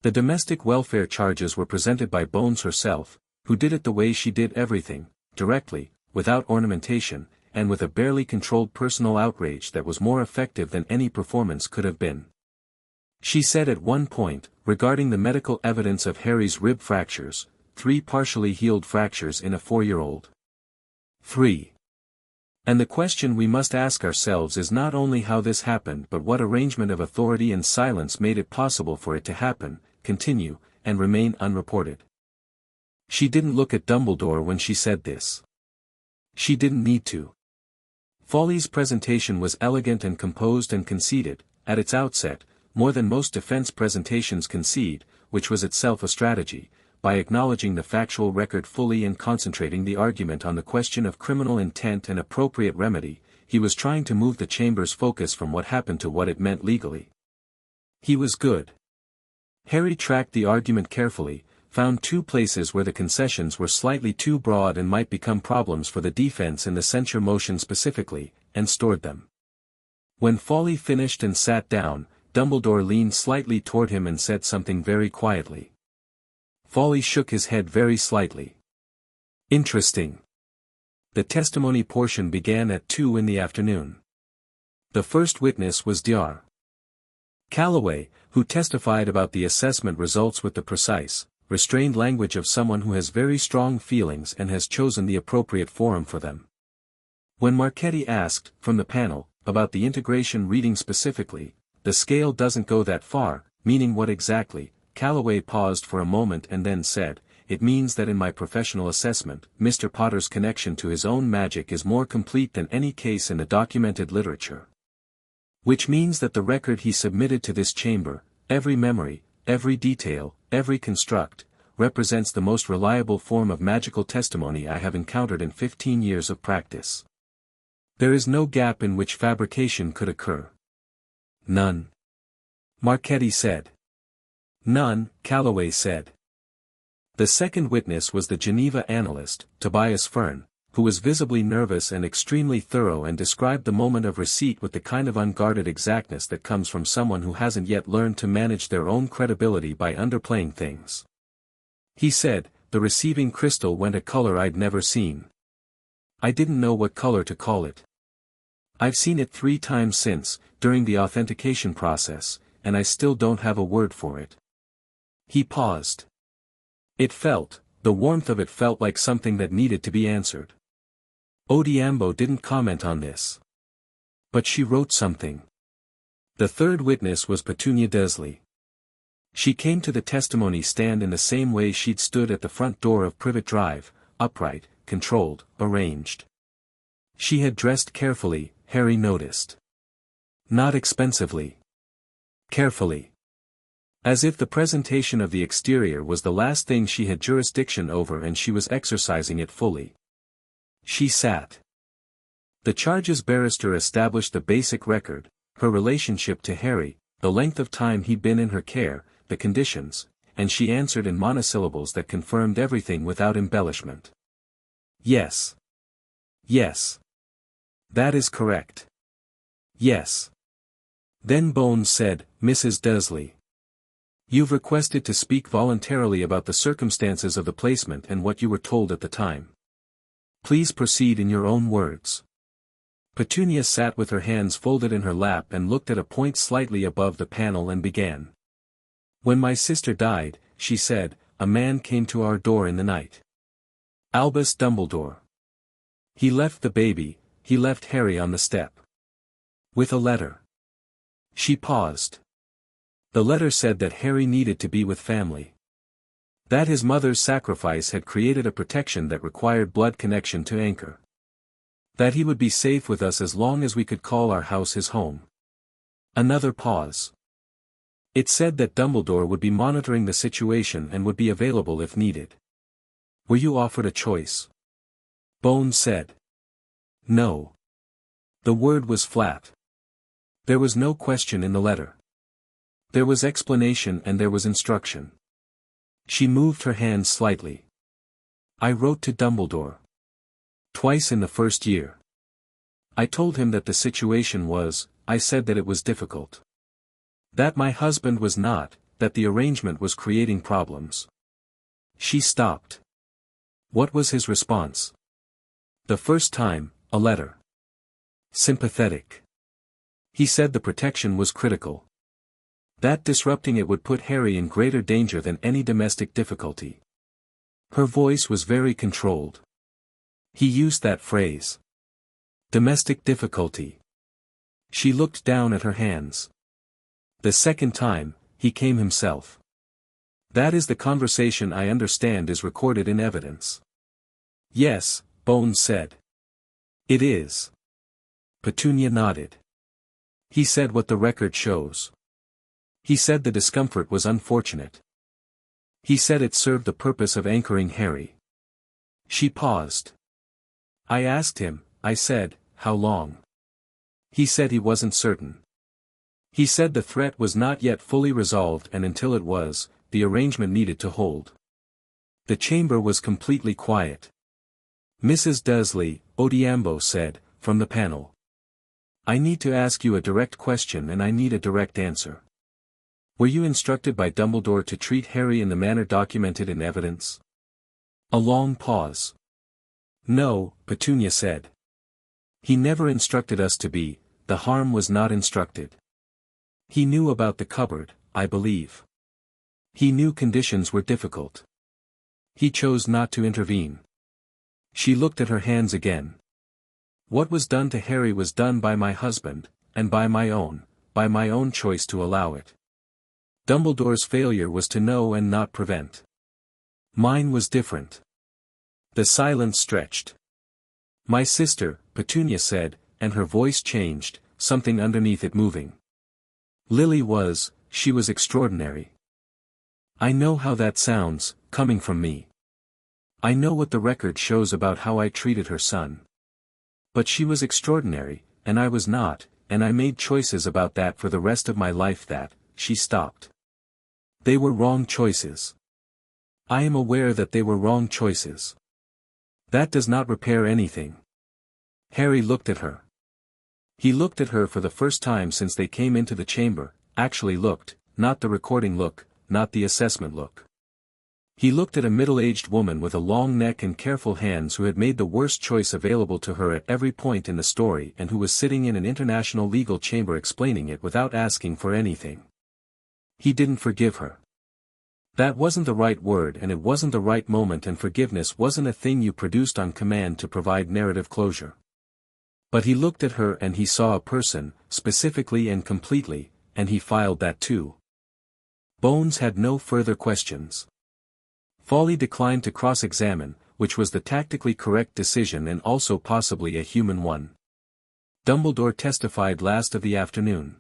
The domestic welfare charges were presented by Bones herself, who did it the way she did everything, directly, without ornamentation, and with a barely controlled personal outrage that was more effective than any performance could have been. She said at one point, regarding the medical evidence of Harry's rib fractures, 3 partially healed fractures in a 4-year-old. 3. And the question we must ask ourselves is not only how this happened but what arrangement of authority and silence made it possible for it to happen, continue, and remain unreported. She didn't look at Dumbledore when she said this. She didn't need to. Folly's presentation was elegant and composed and conceded, at its outset, more than most defense presentations concede, which was itself a strategy, by acknowledging the factual record fully and concentrating the argument on the question of criminal intent and appropriate remedy. He was trying to move the chamber's focus from what happened to what it meant legally. He was good. Harry tracked the argument carefully, found 2 places where the concessions were slightly too broad and might become problems for the defense in the censure motion specifically, and stored them. When Folly finished and sat down, Dumbledore leaned slightly toward him and said something very quietly. Folly shook his head very slightly. Interesting. The testimony portion began at 2 in the afternoon. The first witness was Dr. Calloway, who testified about the assessment results with the precise, restrained language of someone who has very strong feelings and has chosen the appropriate forum for them. When Marchetti asked, from the panel, about the integration reading specifically, the scale doesn't go that far, meaning what exactly, Calloway paused for a moment and then said, it means that in my professional assessment, Mr. Potter's connection to his own magic is more complete than any case in the documented literature. Which means that the record he submitted to this chamber, every memory, every detail, every construct, represents the most reliable form of magical testimony I have encountered in 15 years of practice. There is no gap in which fabrication could occur. None. Marchetti said. None, Calloway said. The second witness was the Geneva analyst, Tobias Fern, who was visibly nervous and extremely thorough and described the moment of receipt with the kind of unguarded exactness that comes from someone who hasn't yet learned to manage their own credibility by underplaying things. He said, the receiving crystal went a color I'd never seen. I didn't know what color to call it. I've seen it 3 times since, during the authentication process, and I still don't have a word for it. He paused. The warmth of it felt like something that needed to be answered. Odiambo didn't comment on this. But she wrote something. The third witness was Petunia Dursley. She came to the testimony stand in the same way she'd stood at the front door of Privet Drive, upright, controlled, arranged. She had dressed carefully, Harry noticed. Not expensively. Carefully. As if the presentation of the exterior was the last thing she had jurisdiction over and she was exercising it fully. She sat. The charges barrister established the basic record, her relationship to Harry, the length of time he'd been in her care, the conditions, and she answered in monosyllables that confirmed everything without embellishment. Yes. Yes. That is correct. Yes. Then Bones said, Mrs. Dursley. You've requested to speak voluntarily about the circumstances of the placement and what you were told at the time. Please proceed in your own words. Petunia sat with her hands folded in her lap and looked at a point slightly above the panel and began. When my sister died, she said, a man came to our door in the night. Albus Dumbledore. He left the baby, he left Harry on the step. With a letter. She paused. The letter said that Harry needed to be with family. That his mother's sacrifice had created a protection that required blood connection to anchor. That he would be safe with us as long as we could call our house his home. Another pause. It said that Dumbledore would be monitoring the situation and would be available if needed. Were you offered a choice? Bones said. No. The word was flat. There was no question in the letter. There was explanation and there was instruction. She moved her hand slightly. I wrote to Dumbledore. Twice in the first year. I told him that the situation was, I said that it was difficult. That my husband was not, that the arrangement was creating problems. She stopped. What was his response? The first time, a letter. Sympathetic. He said the protection was critical. That disrupting it would put Harry in greater danger than any domestic difficulty. Her voice was very controlled. He used that phrase. Domestic difficulty. She looked down at her hands. The second time, he came himself. That is the conversation I understand is recorded in evidence. Yes, Bones said. It is. Petunia nodded. He said what the record shows. He said the discomfort was unfortunate. He said it served the purpose of anchoring Harry. She paused. I asked him, I said, how long? He said he wasn't certain. He said the threat was not yet fully resolved and until it was, the arrangement needed to hold. The chamber was completely quiet. Mrs. Dursley, Odiambo said, from the panel. I need to ask you a direct question and I need a direct answer. Were you instructed by Dumbledore to treat Harry in the manner documented in evidence? A long pause. No, Petunia said. He never instructed us to be, the harm was not instructed. He knew about the cupboard, I believe. He knew conditions were difficult. He chose not to intervene. She looked at her hands again. What was done to Harry was done by my husband, and by my own choice to allow it. Dumbledore's failure was to know and not prevent. Mine was different. The silence stretched. My sister, Petunia said, and her voice changed, something underneath it moving. Lily was, she was extraordinary. I know how that sounds, coming from me. I know what the record shows about how I treated her son. But she was extraordinary, and I was not, and I made choices about that for the rest of my life that, she stopped. They were wrong choices. I am aware that they were wrong choices. That does not repair anything. Harry looked at her. He looked at her for the first time since they came into the chamber, actually looked, not the recording look, not the assessment look. He looked at a middle-aged woman with a long neck and careful hands who had made the worst choice available to her at every point in the story and who was sitting in an international legal chamber explaining it without asking for anything. He didn't forgive her. That wasn't the right word and it wasn't the right moment and forgiveness wasn't a thing you produced on command to provide narrative closure. But he looked at her and he saw a person, specifically and completely, and he filed that too. Bones had no further questions. Folly declined to cross-examine, which was the tactically correct decision and also possibly a human one. Dumbledore testified last of the afternoon.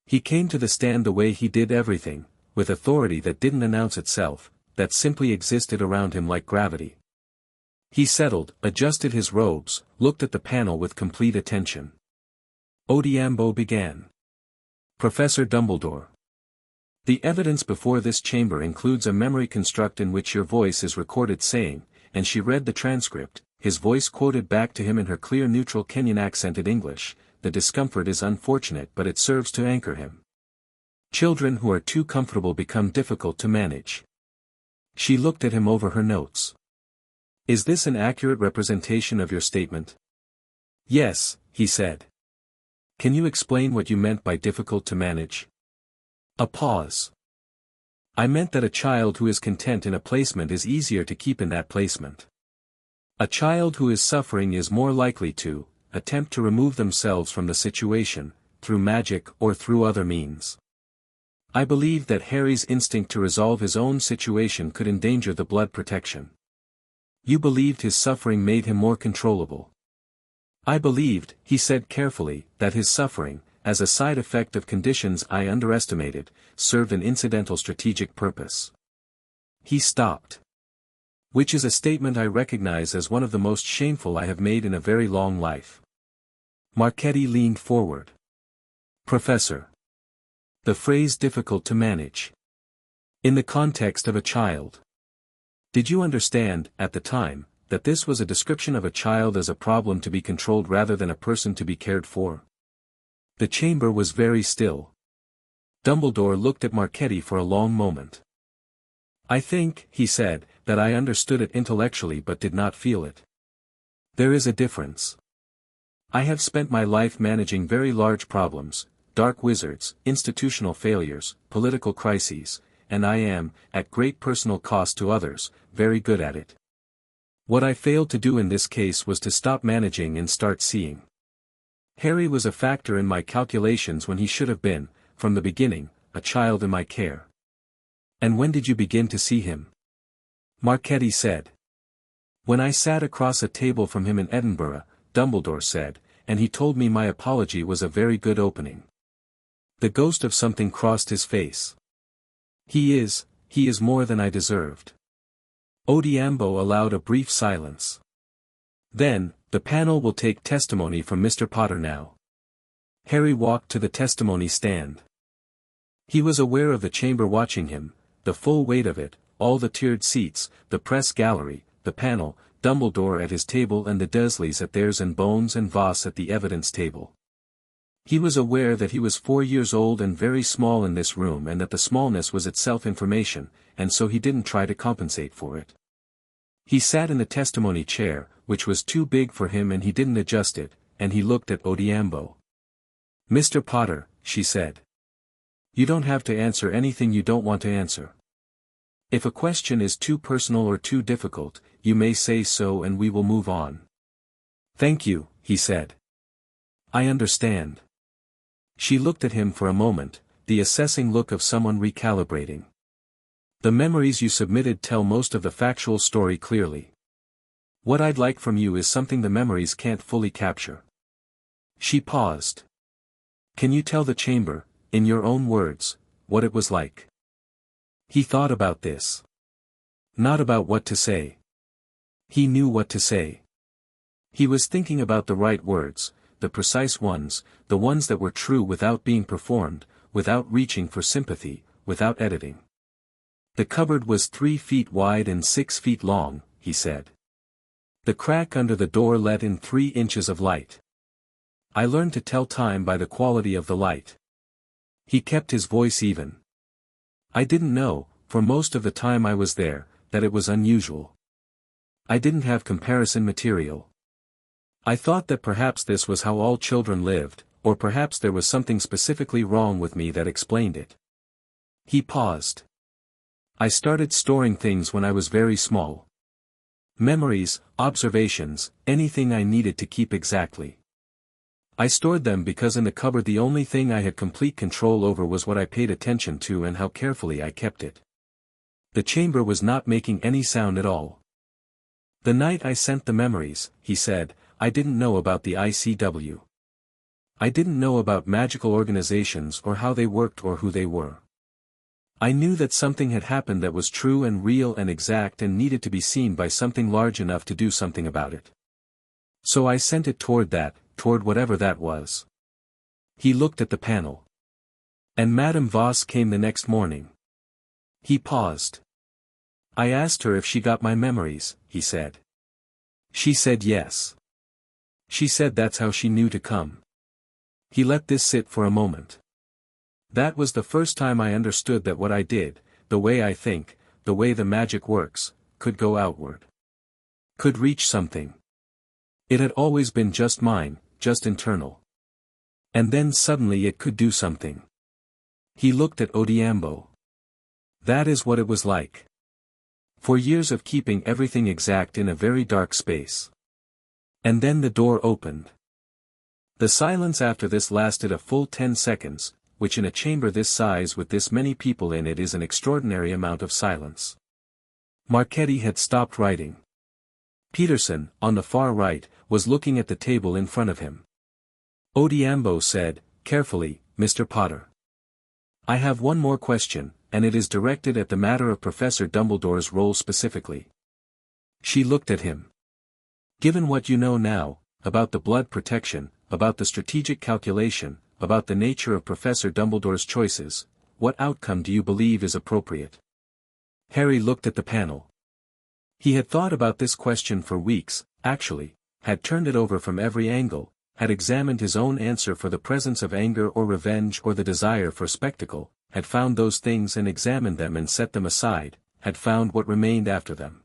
He came to the stand the way he did everything, with authority that didn't announce itself, that simply existed around him like gravity. He settled, adjusted his robes, looked at the panel with complete attention. Odeambo began. Professor Dumbledore. The evidence before this chamber includes a memory construct in which your voice is recorded saying, and she read the transcript, his voice quoted back to him in her clear neutral Kenyan accented English, the discomfort is unfortunate but it serves to anchor him. Children who are too comfortable become difficult to manage. She looked at him over her notes. Is this an accurate representation of your statement? Yes, he said. Can you explain what you meant by difficult to manage? A pause. I meant that a child who is content in a placement is easier to keep in that placement. A child who is suffering is more likely to attempt to remove themselves from the situation, through magic or through other means. I believed that Harry's instinct to resolve his own situation could endanger the blood protection. You believed his suffering made him more controllable. I believed, he said carefully, that his suffering, as a side effect of conditions I underestimated, served an incidental strategic purpose. He stopped. Which is a statement I recognize as one of the most shameful I have made in a very long life. Marchetti leaned forward. Professor. The phrase difficult to manage. In the context of a child. Did you understand, at the time, that this was a description of a child as a problem to be controlled rather than a person to be cared for? The chamber was very still. Dumbledore looked at Marchetti for a long moment. I think, he said, that I understood it intellectually but did not feel it. There is a difference. I have spent my life managing very large problems, dark wizards, institutional failures, political crises, and I am, at great personal cost to others, very good at it. What I failed to do in this case was to stop managing and start seeing. Harry was a factor in my calculations when he should have been, from the beginning, a child in my care. And when did you begin to see him? Marchetti said. When I sat across a table from him in Edinburgh, Dumbledore said, and he told me my apology was a very good opening. The ghost of something crossed his face. He is more than I deserved. Odeambo allowed a brief silence. Then, the panel will take testimony from Mr. Potter now. Harry walked to the testimony stand. He was aware of the chamber watching him, the full weight of it, all the tiered seats, the press gallery, the panel, Dumbledore at his table and the Dursleys at theirs and Bones and Voss at the evidence table. He was aware that he was 4 years old and very small in this room and that the smallness was itself information, and so he didn't try to compensate for it. He sat in the testimony chair, which was too big for him and he didn't adjust it, and he looked at Odeambo. Mr. Potter, she said. You don't have to answer anything you don't want to answer. If a question is too personal or too difficult, you may say so and we will move on. Thank you, he said. I understand. She looked at him for a moment, the assessing look of someone recalibrating. The memories you submitted tell most of the factual story clearly. What I'd like from you is something the memories can't fully capture. She paused. Can you tell the chamber, in your own words, what it was like? He thought about this. Not about what to say. He knew what to say. He was thinking about the right words, the precise ones, the ones that were true without being performed, without reaching for sympathy, without editing. The cupboard was 3 feet wide and 6 feet long, he said. The crack under the door let in 3 inches of light. I learned to tell time by the quality of the light. He kept his voice even. I didn't know, for most of the time I was there, that it was unusual. I didn't have comparison material. I thought that perhaps this was how all children lived, or perhaps there was something specifically wrong with me that explained it. He paused. I started storing things when I was very small. Memories, observations, anything I needed to keep exactly. I stored them because in the cupboard the only thing I had complete control over was what I paid attention to and how carefully I kept it. The chamber was not making any sound at all. The night I sent the memories, he said, I didn't know about the ICW. I didn't know about magical organizations or how they worked or who they were. I knew that something had happened that was true and real and exact and needed to be seen by something large enough to do something about it. So I sent it toward whatever that was. He looked at the panel. And Madame Voss came the next morning. He paused. I asked her if she got my memories, he said. She said yes. She said that's how she knew to come. He let this sit for a moment. That was the first time I understood that what I did, the way I think, the way the magic works, could go outward. Could reach something. It had always been just mine, just internal. And then suddenly it could do something. He looked at Odiambo. That is what it was like. For years of keeping everything exact in a very dark space. And then the door opened. The silence after this lasted a full 10 seconds, which in a chamber this size with this many people in it is an extraordinary amount of silence. Marchetti had stopped writing. Peterson, on the far right, was looking at the table in front of him. Odiambo said, carefully, Mr. Potter. I have one more question, and it is directed at the matter of Professor Dumbledore's role specifically. She looked at him. Given what you know now, about the blood protection, about the strategic calculation, about the nature of Professor Dumbledore's choices, what outcome do you believe is appropriate? Harry looked at the panel. He had thought about this question for weeks, actually, had turned it over from every angle, had examined his own answer for the presence of anger or revenge or the desire for spectacle, had found those things and examined them and set them aside, had found what remained after them.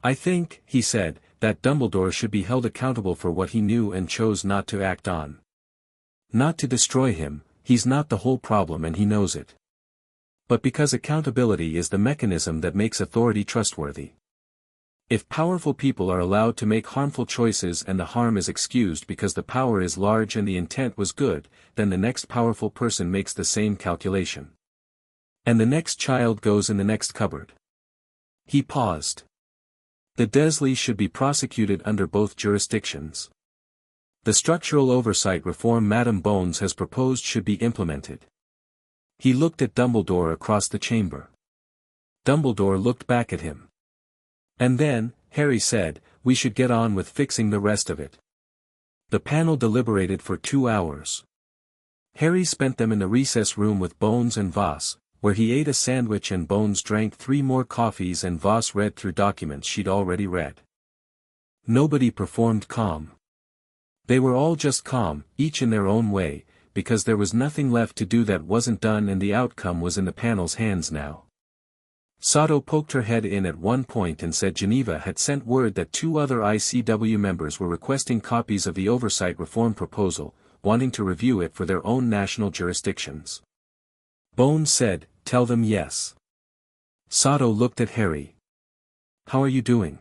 I think, he said, that Dumbledore should be held accountable for what he knew and chose not to act on. Not to destroy him, he's not the whole problem and he knows it. But because accountability is the mechanism that makes authority trustworthy. If powerful people are allowed to make harmful choices and the harm is excused because the power is large and the intent was good, then the next powerful person makes the same calculation. And the next child goes in the next cupboard. He paused. The Dursleys should be prosecuted under both jurisdictions. The structural oversight reform Madame Bones has proposed should be implemented. He looked at Dumbledore across the chamber. Dumbledore looked back at him. And then, Harry said, we should get on with fixing the rest of it. The panel deliberated for 2 hours. Harry spent them in the recess room with Bones and Voss, where he ate a sandwich and Bones drank 3 more coffees and Voss read through documents she'd already read. Nobody performed calm. They were all just calm, each in their own way, because there was nothing left to do that wasn't done and the outcome was in the panel's hands now. Sato poked her head in at one point and said Geneva had sent word that 2 other ICW members were requesting copies of the oversight reform proposal, wanting to review it for their own national jurisdictions. Bones said, tell them yes. Sato looked at Harry. How are you doing?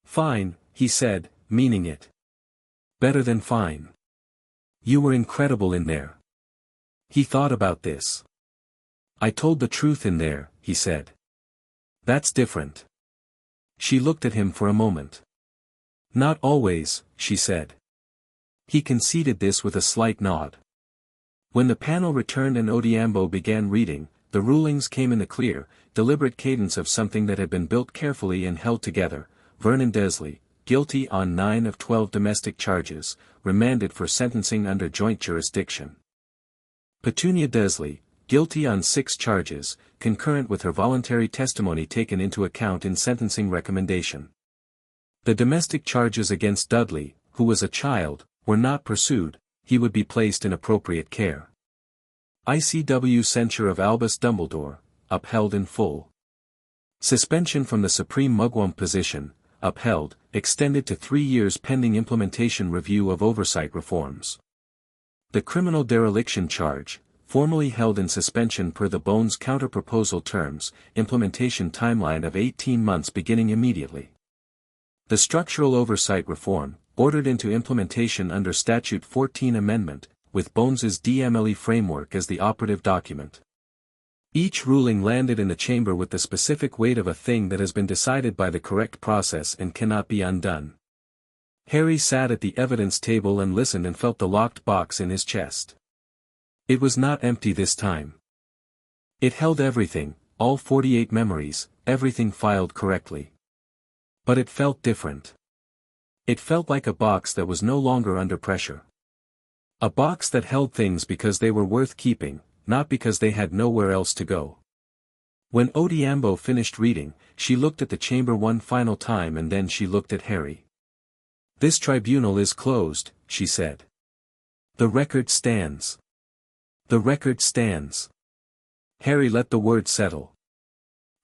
Fine, he said, meaning it. Better than fine. You were incredible in there. He thought about this. I told the truth in there, he said. That's different. She looked at him for a moment. Not always, she said. He conceded this with a slight nod. When the panel returned and Odiambo began reading, the rulings came in the clear, deliberate cadence of something that had been built carefully and held together. Vernon Dursley, guilty on 9 of 12 domestic charges, remanded for sentencing under joint jurisdiction. Petunia Dursley, guilty on 6 charges, concurrent with her voluntary testimony taken into account in sentencing recommendation. The domestic charges against Dudley, who was a child, were not pursued, he would be placed in appropriate care. ICW censure of Albus Dumbledore, upheld in full. Suspension from the Supreme Mugwump position, upheld, extended to 3 years pending implementation review of oversight reforms. The criminal dereliction charge, formally held in suspension per the Bones counter-proposal terms, implementation timeline of 18 months beginning immediately. The structural oversight reform, ordered into implementation under Statute 14 Amendment, with Bones's DMLE framework as the operative document. Each ruling landed in the chamber with the specific weight of a thing that has been decided by the correct process and cannot be undone. Harry sat at the evidence table and listened and felt the locked box in his chest. It was not empty this time. It held everything, all 48 memories, everything filed correctly. But it felt different. It felt like a box that was no longer under pressure. A box that held things because they were worth keeping, not because they had nowhere else to go. When Odeambo finished reading, she looked at the chamber one final time and then she looked at Harry. "This tribunal is closed," she said. "The record stands. The record stands." Harry let the words settle.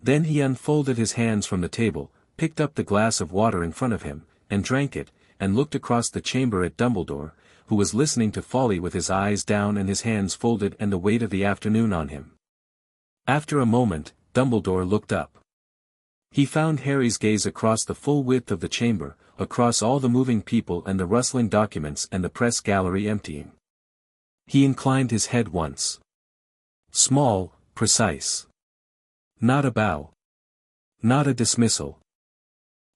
Then he unfolded his hands from the table, picked up the glass of water in front of him, and drank it, and looked across the chamber at Dumbledore, who was listening to folly with his eyes down and his hands folded and the weight of the afternoon on him. After a moment, Dumbledore looked up. He found Harry's gaze across the full width of the chamber, across all the moving people and the rustling documents and the press gallery emptying. He inclined his head once. Small, precise. Not a bow. Not a dismissal.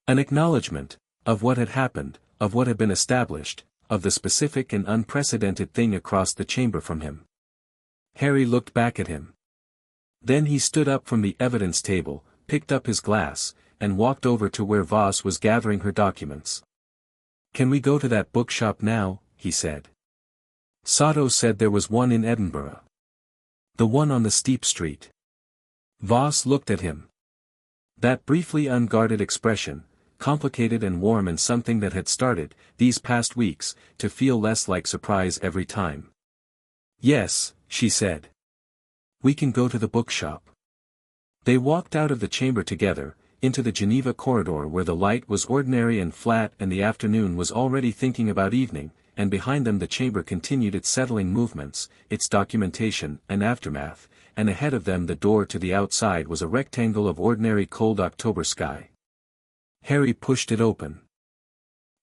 An acknowledgement, of what had happened, of what had been established, of the specific and unprecedented thing across the chamber from him. Harry looked back at him. Then he stood up from the evidence table, picked up his glass, and walked over to where Voss was gathering her documents. "Can we go to that bookshop now?" he said. "Sato said there was one in Edinburgh. The one on the steep street." Voss looked at him. That briefly unguarded expression, complicated and warm and something that had started, these past weeks, to feel less like surprise every time. "Yes," she said. "We can go to the bookshop." They walked out of the chamber together, into the Geneva corridor where the light was ordinary and flat and the afternoon was already thinking about evening, and behind them the chamber continued its settling movements, its documentation and aftermath, and ahead of them the door to the outside was a rectangle of ordinary cold October sky. Harry pushed it open.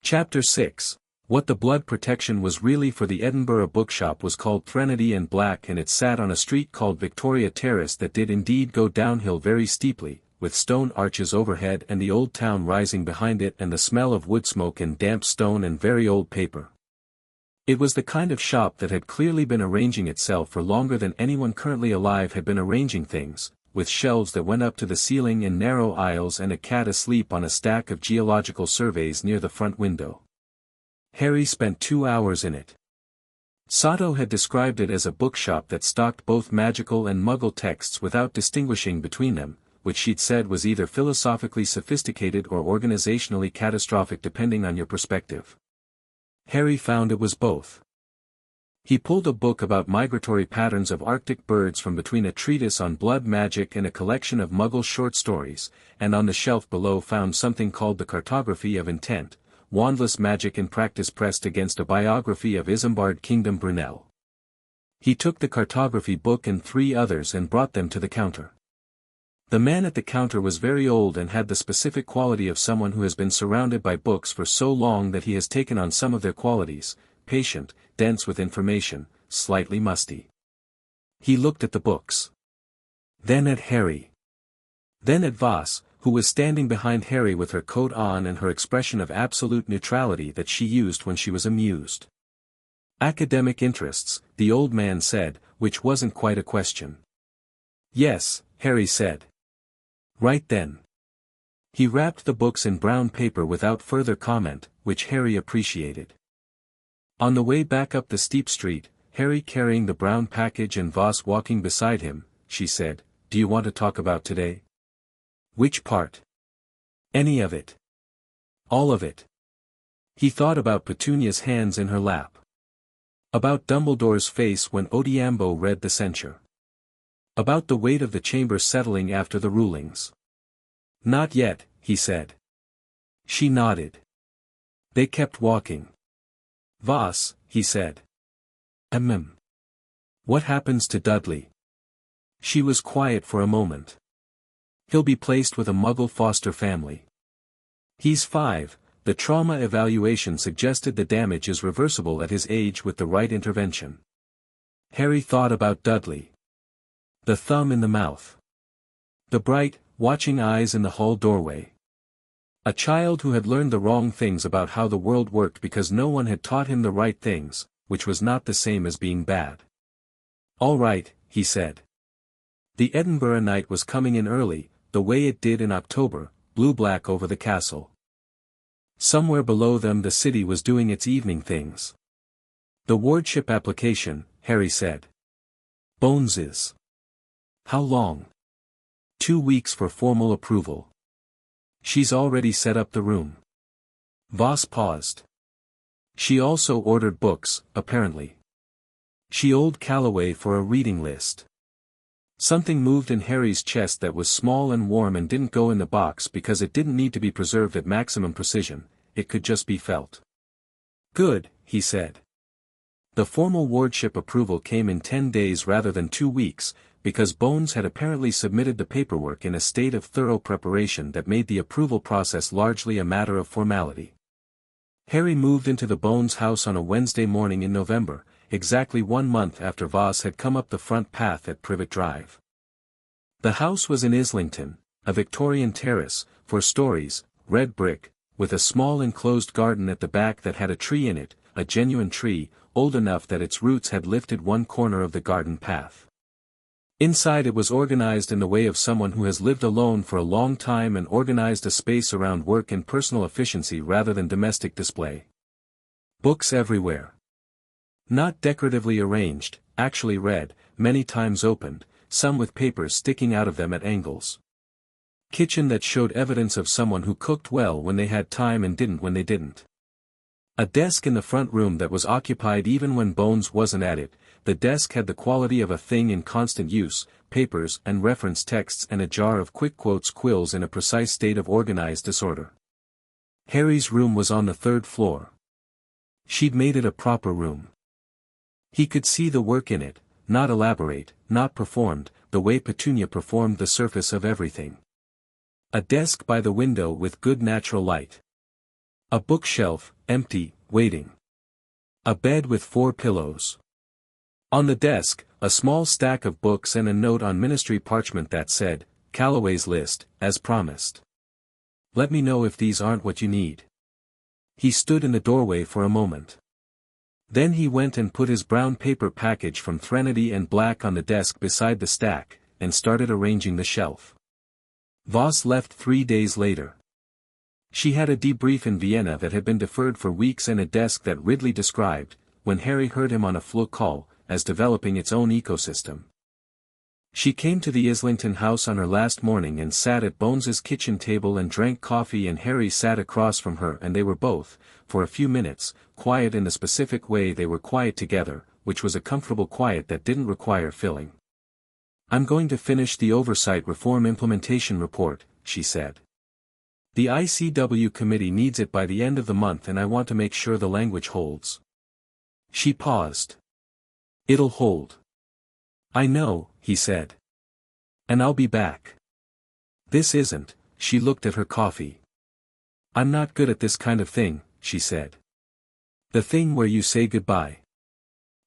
Chapter 6. What the blood protection was really for. The Edinburgh bookshop was called Threnody and Black, and it sat on a street called Victoria Terrace that did indeed go downhill very steeply, with stone arches overhead and the old town rising behind it and the smell of wood smoke and damp stone and very old paper. It was the kind of shop that had clearly been arranging itself for longer than anyone currently alive had been arranging things, with shelves that went up to the ceiling in narrow aisles and a cat asleep on a stack of geological surveys near the front window. Harry spent 2 hours in it. Sato had described it as a bookshop that stocked both magical and Muggle texts without distinguishing between them, which she'd said was either philosophically sophisticated or organizationally catastrophic depending on your perspective. Harry found it was both. He pulled a book about migratory patterns of Arctic birds from between a treatise on blood magic and a collection of Muggle short stories, and on the shelf below found something called the Cartography of Intent, Wandless Magic in Practice pressed against a biography of Isambard Kingdom Brunel. He took the cartography book and 3 others and brought them to the counter. The man at the counter was very old and had the specific quality of someone who has been surrounded by books for so long that he has taken on some of their qualities: patient, dense with information, slightly musty. He looked at the books. Then at Harry. Then at Voss, who was standing behind Harry with her coat on and her expression of absolute neutrality that she used when she was amused. Academic interests, the old man said, which wasn't quite a question. "Yes," Harry said. "Right then." He wrapped the books in brown paper without further comment, which Harry appreciated. On the way back up the steep street, Harry carrying the brown package and Voss walking beside him, she said, "Do you want to talk about today?" "Which part?" "Any of it." "All of it." He thought about Petunia's hands in her lap. About Dumbledore's face when Odeambo read the censure. About the weight of the chamber settling after the rulings. "Not yet," he said. She nodded. They kept walking. "Voss," he said. What happens to Dudley?" She was quiet for a moment. "He'll be placed with a Muggle foster family. He's 5, the trauma evaluation suggested the damage is reversible at his age with the right intervention." Harry thought about Dudley. The thumb in the mouth. The bright, watching eyes in the hall doorway. A child who had learned the wrong things about how the world worked because no one had taught him the right things, which was not the same as being bad. "All right," he said. The Edinburgh night was coming in early, the way it did in October, blue-black over the castle. Somewhere below them the city was doing its evening things. "The wardship application," Harry said. "Bones's. How long?" 2 weeks for formal approval. "She's already set up the room." Voss paused. "She also ordered books, apparently. She owed Calloway for a reading list." Something moved in Harry's chest that was small and warm and didn't go in the box because it didn't need to be preserved at maximum precision, it could just be felt. "Good," he said. The formal wardship approval came in 10 days rather than 2 weeks, because Bones had apparently submitted the paperwork in a state of thorough preparation that made the approval process largely a matter of formality. Harry moved into the Bones house on a Wednesday morning in November, exactly 1 month after Voss had come up the front path at Privet Drive. The house was in Islington, a Victorian terrace, 4 stories, red brick, with a small enclosed garden at the back that had a tree in it, a genuine tree, old enough that its roots had lifted one corner of the garden path. Inside it was organized in the way of someone who has lived alone for a long time and organized a space around work and personal efficiency rather than domestic display. Books everywhere. Not decoratively arranged, actually read, many times opened, some with papers sticking out of them at angles. Kitchen that showed evidence of someone who cooked well when they had time and didn't when they didn't. A desk in the front room that was occupied even when Bones wasn't at it. The desk had the quality of a thing in constant use, papers and reference texts and a jar of quick quotes quills in a precise state of organized disorder. Harry's room was on the 3rd floor. She'd made it a proper room. He could see the work in it, not elaborate, not performed, the way Petunia performed the surface of everything. A desk by the window with good natural light. A bookshelf, empty, waiting. A bed with 4 pillows. On the desk, a small stack of books and a note on ministry parchment that said, "Calloway's list, as promised. Let me know if these aren't what you need." He stood in the doorway for a moment. Then he went and put his brown paper package from Threnody and Black on the desk beside the stack, and started arranging the shelf. Voss left 3 days later. She had a debrief in Vienna that had been deferred for weeks and a desk that Ridley described, when Harry heard him on a flu call, as developing its own ecosystem. She came to the Islington house on her last morning and sat at Bones's kitchen table and drank coffee, and Harry sat across from her, and they were both, for a few minutes, quiet in the specific way they were quiet together, which was a comfortable quiet that didn't require filling. "I'm going to finish the Oversight Reform Implementation Report," she said. "The ICW committee needs it by the end of the month and I want to make sure the language holds." She paused. "It'll hold. I know," he said. "And I'll be back." "This isn't," she looked at her coffee. "I'm not good at this kind of thing," she said. "The thing where you say goodbye.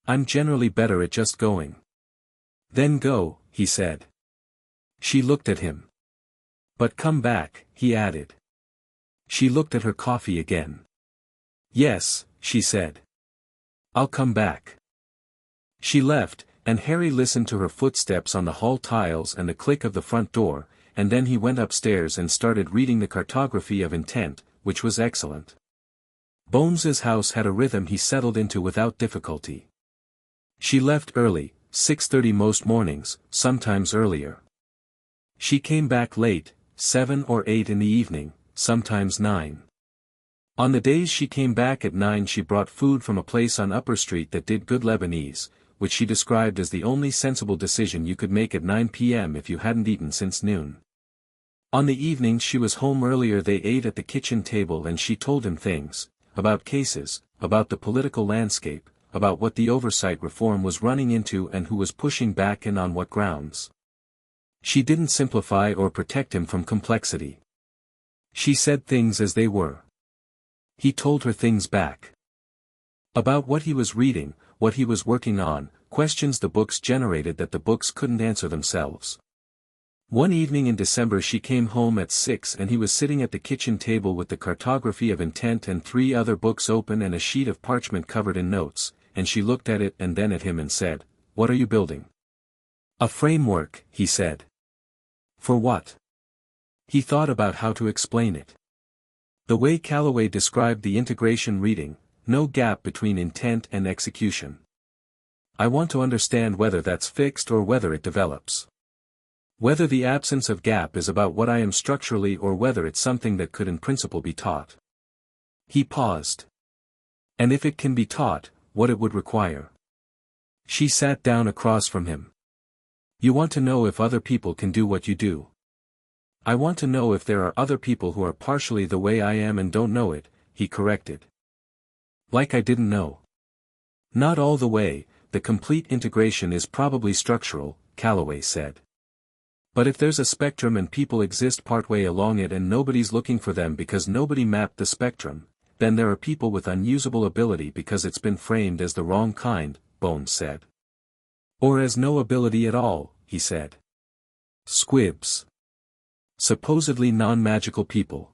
I'm generally better at just going." "Then go," he said. She looked at him. "But come back," he added. She looked at her coffee again. "Yes," she said. "I'll come back." She left, and Harry listened to her footsteps on the hall tiles and the click of the front door, and then he went upstairs and started reading the cartography of intent, which was excellent. Bones's house had a rhythm he settled into without difficulty. She left early, 6:30 most mornings, sometimes earlier. She came back late, 7 or 8 in the evening, sometimes 9. On the days she came back at 9 she brought food from a place on Upper Street that did good Lebanese, which she described as the only sensible decision you could make at 9 p.m. if you hadn't eaten since noon. On the evenings she was home earlier. They ate at the kitchen table and she told him things, about cases, about the political landscape, about what the oversight reform was running into and who was pushing back and on what grounds. She didn't simplify or protect him from complexity. She said things as they were. He told her things back. About what he was reading, what he was working on, questions the books generated that the books couldn't answer themselves. One evening in December she came home at 6 and he was sitting at the kitchen table with the Cartography of Intent and 3 other books open and a sheet of parchment covered in notes, and she looked at it and then at him and said, "What are you building?" "A framework," he said. "For what?" He thought about how to explain it. The way Calloway described the integration reading, no gap between intent and execution. "I want to understand whether that's fixed or whether it develops. Whether the absence of gap is about what I am structurally or whether it's something that could in principle be taught." He paused. "And if it can be taught, what it would require." She sat down across from him. "You want to know if other people can do what you do." "I want to know if there are other people who are partially the way I am and don't know it," he corrected. "Like I didn't know." "Not all the way, the complete integration is probably structural," Calloway said. "But if there's a spectrum and people exist partway along it and nobody's looking for them because nobody mapped the spectrum, then there are people with unusable ability because it's been framed as the wrong kind," Bones said. "Or as no ability at all," he said. "Squibs. Supposedly non-magical people.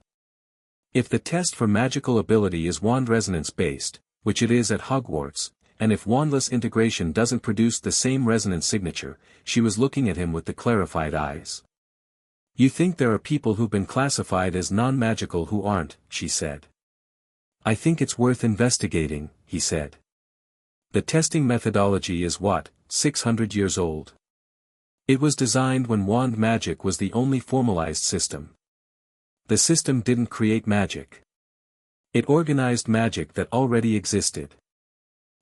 If the test for magical ability is wand resonance based, which it is at Hogwarts, and if wandless integration doesn't produce the same resonance signature," she was looking at him with the clarified eyes. "You think there are people who've been classified as non-magical who aren't," she said. "I think it's worth investigating," he said. "The testing methodology is what, 600 years old? It was designed when wand magic was the only formalized system. The system didn't create magic. It organized magic that already existed.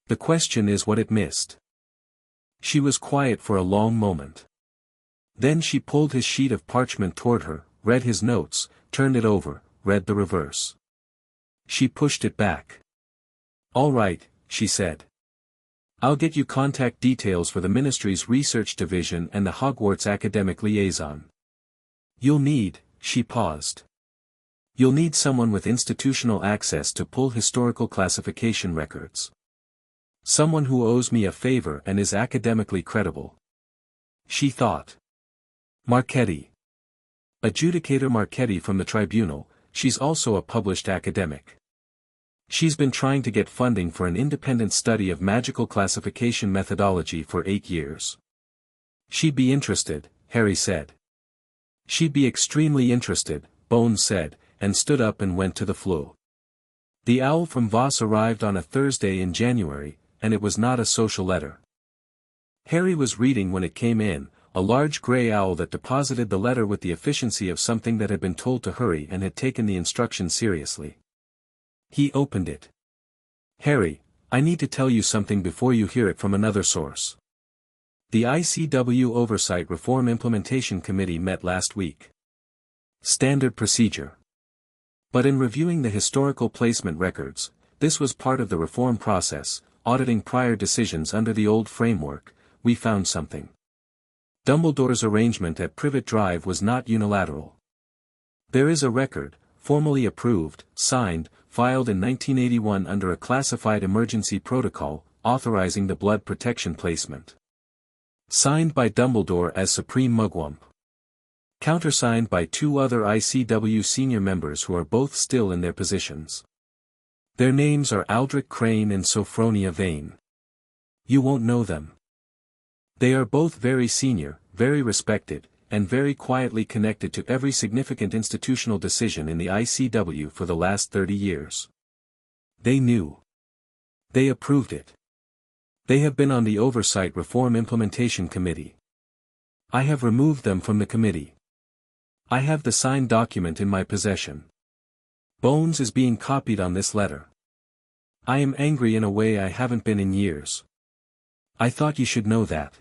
The question is what it missed." She was quiet for a long moment. Then she pulled his sheet of parchment toward her, read his notes, turned it over, read the reverse. She pushed it back. "All right," she said. "I'll get you contact details for the Ministry's Research Division and the Hogwarts Academic Liaison. You'll need," she paused. "You'll need someone with institutional access to pull historical classification records. Someone who owes me a favor and is academically credible." She thought. "Marchetti. Adjudicator Marchetti from the Tribunal, she's also a published academic. She's been trying to get funding for an independent study of magical classification methodology for 8 years. She'd be interested," Harry said. "She'd be extremely interested," Bones said, and stood up and went to the floor. The owl from Voss arrived on a Thursday in January, and it was not a social letter. Harry was reading when it came in, a large grey owl that deposited the letter with the efficiency of something that had been told to hurry and had taken the instructions seriously. He opened it. "Harry, I need to tell you something before you hear it from another source. The ICW Oversight Reform Implementation Committee met last week. Standard procedure. But in reviewing the historical placement records, this was part of the reform process, auditing prior decisions under the old framework, we found something. Dumbledore's arrangement at Privet Drive was not unilateral. There is a record, formally approved, signed, filed in 1981 under a classified emergency protocol, authorizing the blood protection placement. Signed by Dumbledore as Supreme Mugwump. Countersigned by 2 other ICW senior members who are both still in their positions. Their names are Aldrich Crane and Sophronia Vane. You won't know them. They are both very senior, very respected, and very quietly connected to every significant institutional decision in the ICW for the last 30 years. They knew. They approved it. They have been on the Oversight Reform Implementation Committee. I have removed them from the committee. I have the signed document in my possession. Bones is being copied on this letter. I am angry in a way I haven't been in years. I thought you should know that."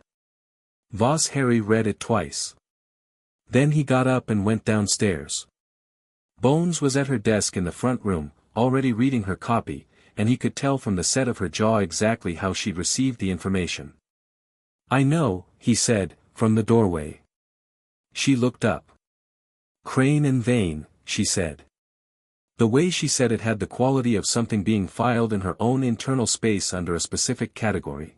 Voss Harry read it twice. Then he got up and went downstairs. Bones was at her desk in the front room, already reading her copy, and he could tell from the set of her jaw exactly how she'd received the information. "I know," he said, from the doorway. She looked up. "Crane and Vane," she said. The way she said it had the quality of something being filed in her own internal space under a specific category.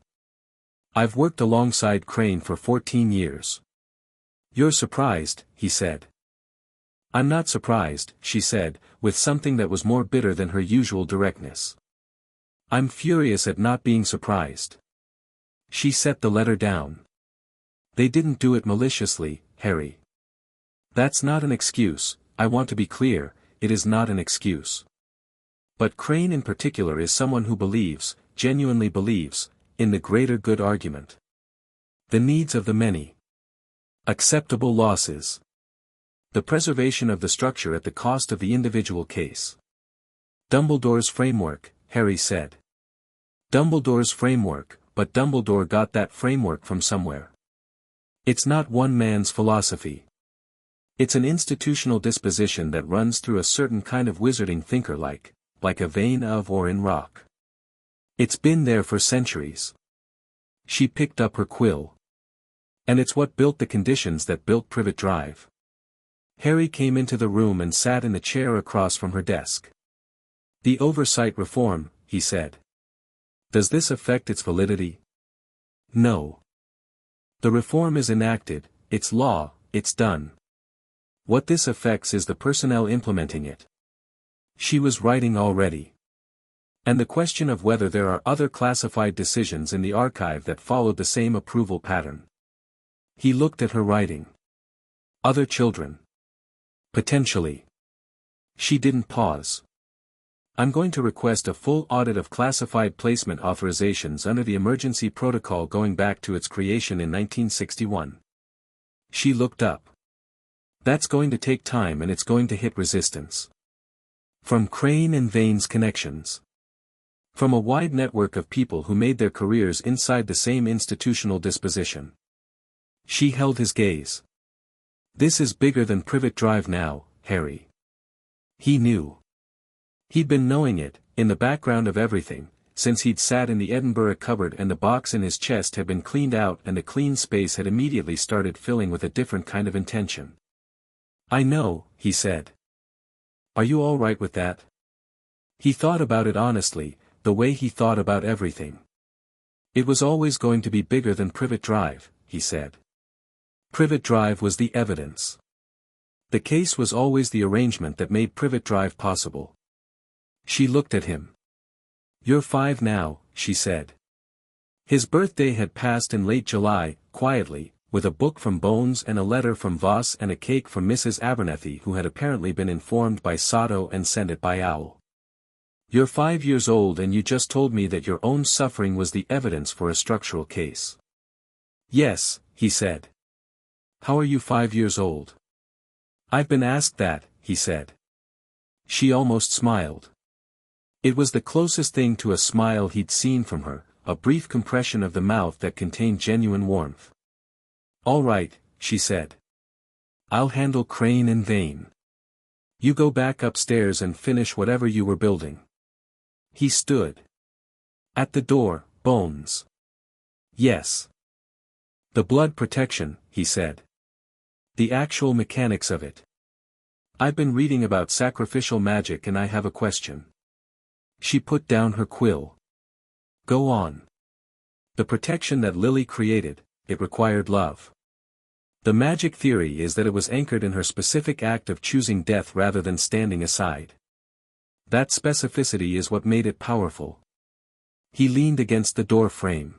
I've worked alongside Crane for 14 years. You're surprised, he said. I'm not surprised, she said, with something that was more bitter than her usual directness. I'm furious at not being surprised. She set the letter down. They didn't do it maliciously, Harry. That's not an excuse, I want to be clear, it is not an excuse. But Crane in particular is someone who believes, genuinely believes, in the greater good argument. The needs of the many. Acceptable losses. The preservation of the structure at the cost of the individual case. Dumbledore's framework, Harry said. Dumbledore's framework, but Dumbledore got that framework from somewhere. It's not one man's philosophy. It's an institutional disposition that runs through a certain kind of wizarding thinker like a vein of ore in rock. It's been there for centuries. She picked up her quill. And it's what built the conditions that built Privet Drive. Harry came into the room and sat in the chair across from her desk. The oversight reform, he said. Does this affect its validity? No. The reform is enacted, it's law, it's done. What this affects is the personnel implementing it. She was writing already. And the question of whether there are other classified decisions in the archive that followed the same approval pattern. He looked at her writing. Other children. Potentially. She didn't pause. I'm going to request a full audit of classified placement authorizations under the emergency protocol going back to its creation in 1961. She looked up. That's going to take time and it's going to hit resistance. From Crane and Vane's connections. From a wide network of people who made their careers inside the same institutional disposition. She held his gaze. This is bigger than Privet Drive now, Harry. He knew. He'd been knowing it, in the background of everything, since he'd sat in the Edinburgh cupboard and the box in his chest had been cleaned out and the clean space had immediately started filling with a different kind of intention. I know, he said. Are you all right with that? He thought about it honestly, the way he thought about everything. It was always going to be bigger than Privet Drive, he said. Privet Drive was the evidence. The case was always the arrangement that made Privet Drive possible. She looked at him. You're 5 now, she said. His birthday had passed in late July, quietly, with a book from Bones and a letter from Voss and a cake from Mrs. Abernethy who had apparently been informed by Sato and sent it by owl. You're 5 years old and you just told me that your own suffering was the evidence for a structural case. Yes, he said. How are you 5 years old? I've been asked that, he said. She almost smiled. It was the closest thing to a smile he'd seen from her, a brief compression of the mouth that contained genuine warmth. All right, she said. I'll handle Crane and Vane. You go back upstairs and finish whatever you were building. He stood. At the door, Bones. Yes. The blood protection, he said. The actual mechanics of it. I've been reading about sacrificial magic and I have a question. She put down her quill. Go on. The protection that Lily created, it required love. The magic theory is that it was anchored in her specific act of choosing death rather than standing aside. That specificity is what made it powerful. He leaned against the door frame.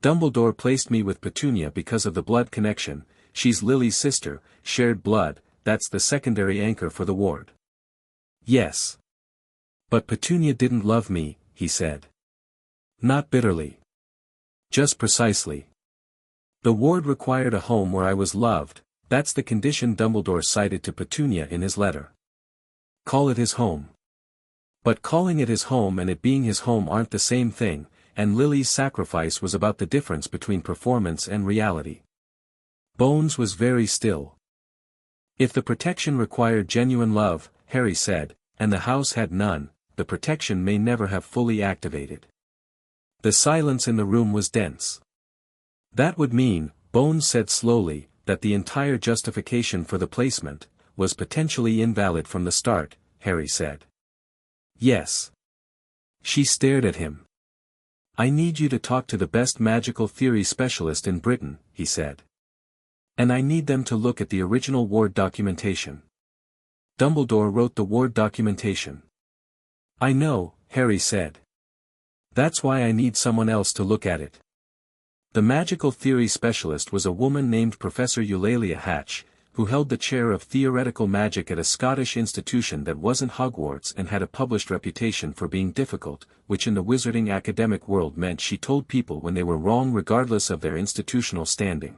Dumbledore placed me with Petunia because of the blood connection, she's Lily's sister, shared blood, that's the secondary anchor for the ward. Yes. But Petunia didn't love me, he said. Not bitterly. Just precisely. The ward required a home where I was loved, that's the condition Dumbledore cited to Petunia in his letter. Call it his home. But calling it his home and it being his home aren't the same thing, and Lily's sacrifice was about the difference between performance and reality. Bones was very still. If the protection required genuine love, Harry said, and the house had none, the protection may never have fully activated. The silence in the room was dense. That would mean, Bones said slowly, that the entire justification for the placement was potentially invalid from the start, Harry said. Yes. She stared at him. I need you to talk to the best magical theory specialist in Britain, he said. And I need them to look at the original ward documentation. Dumbledore wrote the ward documentation. I know, Harry said. That's why I need someone else to look at it. The magical theory specialist was a woman named Professor Eulalia Hatch, who held the chair of theoretical magic at a Scottish institution that wasn't Hogwarts and had a published reputation for being difficult, which in the wizarding academic world meant she told people when they were wrong regardless of their institutional standing.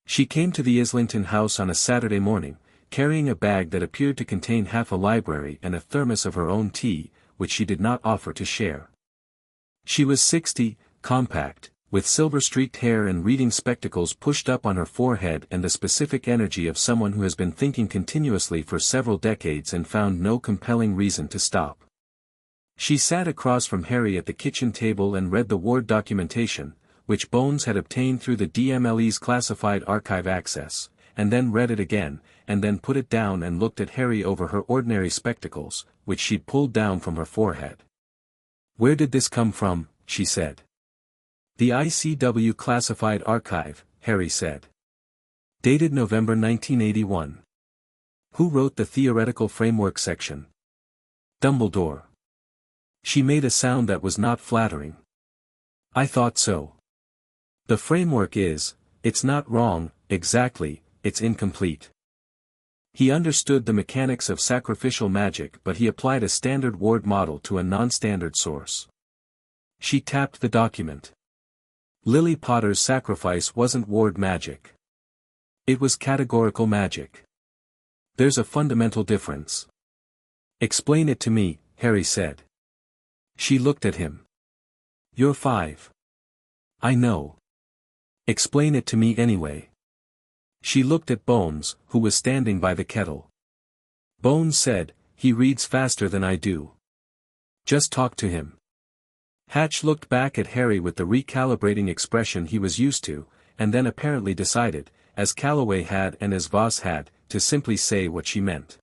She came to the Islington house on a Saturday morning, carrying a bag that appeared to contain half a library and a thermos of her own tea, which she did not offer to share. She was 60, compact, with silver-streaked hair and reading spectacles pushed up on her forehead and the specific energy of someone who has been thinking continuously for several decades and found no compelling reason to stop. She sat across from Harry at the kitchen table and read the ward documentation, which Bones had obtained through the DMLE's classified archive access, and then read it again, and then put it down and looked at Harry over her ordinary spectacles, which she'd pulled down from her forehead. Where did this come from? She said. The ICW Classified Archive, Harry said. Dated November 1981. Who wrote the theoretical framework section? Dumbledore. She made a sound that was not flattering. I thought so. The framework it's not wrong, exactly, it's incomplete. He understood the mechanics of sacrificial magic but he applied a standard ward model to a non-standard source. She tapped the document. Lily Potter's sacrifice wasn't ward magic. It was categorical magic. There's a fundamental difference. Explain it to me, Harry said. She looked at him. You're 5. I know. Explain it to me anyway. She looked at Bones, who was standing by the kettle. Bones said, he reads faster than I do. Just talk to him. Hatch looked back at Harry with the recalibrating expression he was used to, and then apparently decided, as Calloway had and as Voss had, to simply say what she meant.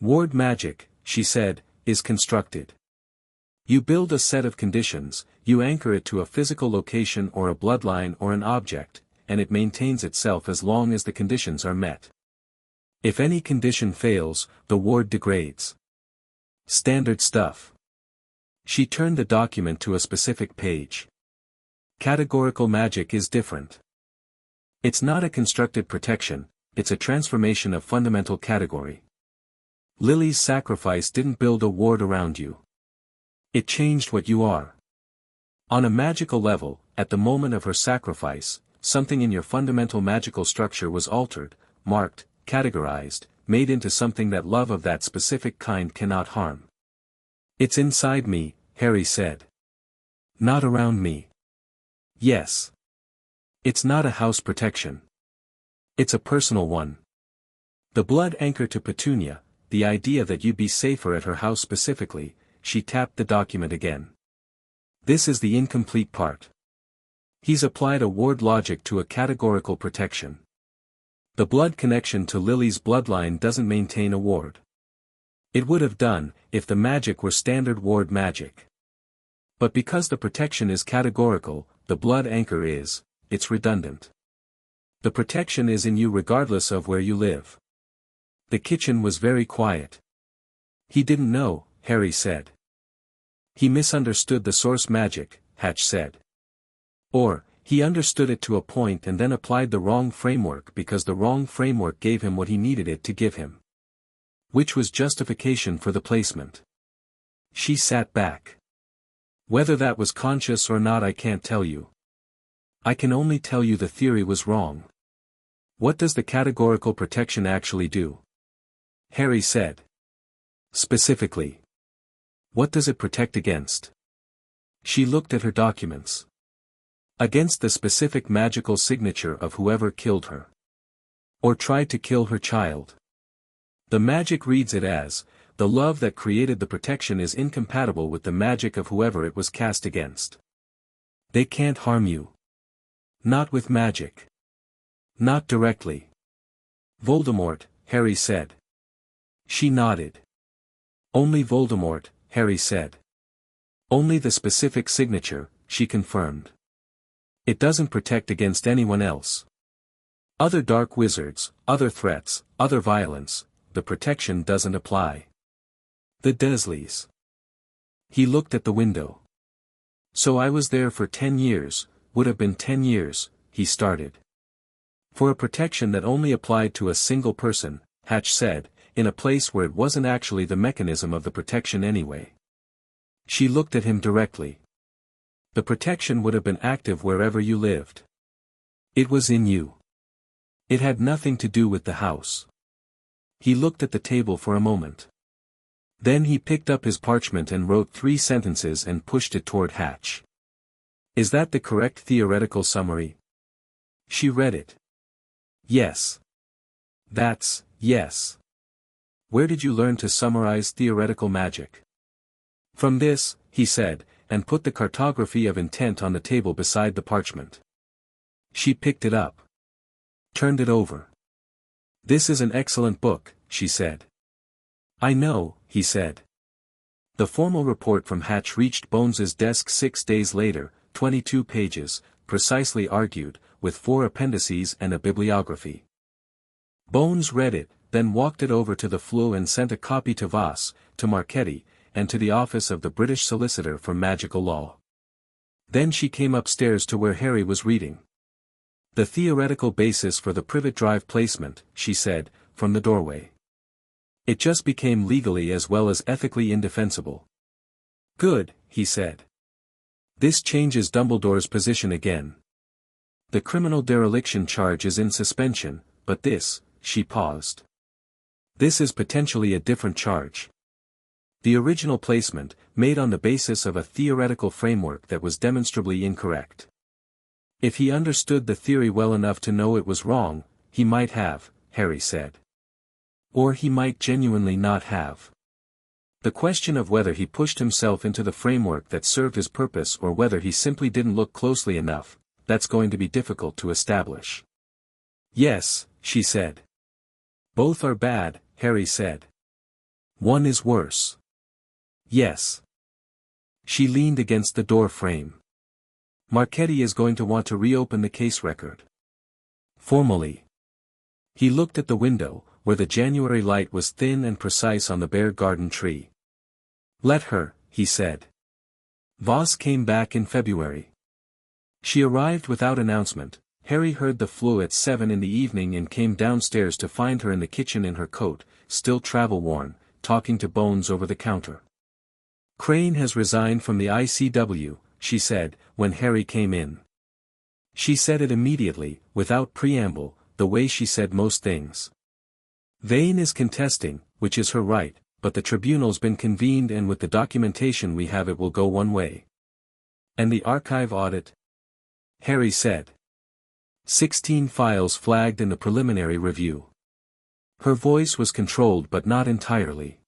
Ward magic, she said, is constructed. You build a set of conditions, you anchor it to a physical location or a bloodline or an object, and it maintains itself as long as the conditions are met. If any condition fails, the ward degrades. Standard stuff. She turned the document to a specific page. Categorical magic is different. It's not a constructed protection, it's a transformation of fundamental category. Lily's sacrifice didn't build a ward around you. It changed what you are. On a magical level, at the moment of her sacrifice, something in your fundamental magical structure was altered, marked, categorized, made into something that love of that specific kind cannot harm. It's inside me, Harry said. Not around me. Yes. It's not a house protection. It's a personal one. The blood anchor to Petunia, the idea that you'd be safer at her house specifically. She tapped the document again. This is the incomplete part. He's applied a ward logic to a categorical protection. The blood connection to Lily's bloodline doesn't maintain a ward. It would have done, if the magic were standard ward magic. But because the protection is categorical, the blood anchor it's redundant. The protection is in you regardless of where you live. The kitchen was very quiet. He didn't know, Harry said. He misunderstood the source magic, Hatch said. Or, he understood it to a point and then applied the wrong framework because the wrong framework gave him what he needed it to give him. Which was justification for the placement. She sat back. Whether that was conscious or not I can't tell you. I can only tell you the theory was wrong. What does the categorical protection actually do? Harry said. Specifically. What does it protect against? She looked at her documents. Against the specific magical signature of whoever killed her. Or tried to kill her child. The magic reads it as, the love that created the protection is incompatible with the magic of whoever it was cast against. They can't harm you. Not with magic. Not directly. Voldemort, Harry said. She nodded. Only Voldemort, Harry said. Only the specific signature, she confirmed. It doesn't protect against anyone else. Other dark wizards, other threats, other violence, the protection doesn't apply. The Dursleys. He looked at the window. So I was there for 10 years, would have been 10 years, he started. For a protection that only applied to a single person, Hatch said, in a place where it wasn't actually the mechanism of the protection anyway. She looked at him directly. The protection would have been active wherever you lived. It was in you. It had nothing to do with the house. He looked at the table for a moment. Then he picked up his parchment and wrote 3 sentences and pushed it toward Hatch. Is that the correct theoretical summary? She read it. Yes. That's, yes. Where did you learn to summarize theoretical magic? From this, he said, and put the cartography of intent on the table beside the parchment. She picked it up. Turned it over. This is an excellent book, she said. I know, he said. The formal report from Hatch reached Bones's desk 6 days later, 22 pages, precisely argued, with 4 appendices and a bibliography. Bones read it, then walked it over to the flue and sent a copy to Voss, to Marchetti, and to the office of the British Solicitor for Magical Law. Then she came upstairs to where Harry was reading. The theoretical basis for the Privet Drive placement, she said, from the doorway. It just became legally as well as ethically indefensible. Good, he said. This changes Dumbledore's position again. The criminal dereliction charge is in suspension, but this, she paused. This is potentially a different charge. The original placement, made on the basis of a theoretical framework that was demonstrably incorrect. If he understood the theory well enough to know it was wrong, he might have, Harry said. Or he might genuinely not have. The question of whether he pushed himself into the framework that served his purpose or whether he simply didn't look closely enough, that's going to be difficult to establish. Yes, she said. Both are bad, Harry said. One is worse. Yes. She leaned against the door frame. Marchetti is going to want to reopen the case record. Formally. He looked at the window, where the January light was thin and precise on the bare garden tree. Let her, he said. Voss came back in February. She arrived without announcement. Harry heard the flue at 7 in the evening and came downstairs to find her in the kitchen in her coat, still travel-worn, talking to Bones over the counter. Crane has resigned from the ICW, she said, when Harry came in. She said it immediately, without preamble, the way she said most things. Vane is contesting, which is her right, but the tribunal's been convened and with the documentation we have it will go one way. And the archive audit? Harry said. 16 files flagged in the preliminary review. Her voice was controlled but not entirely.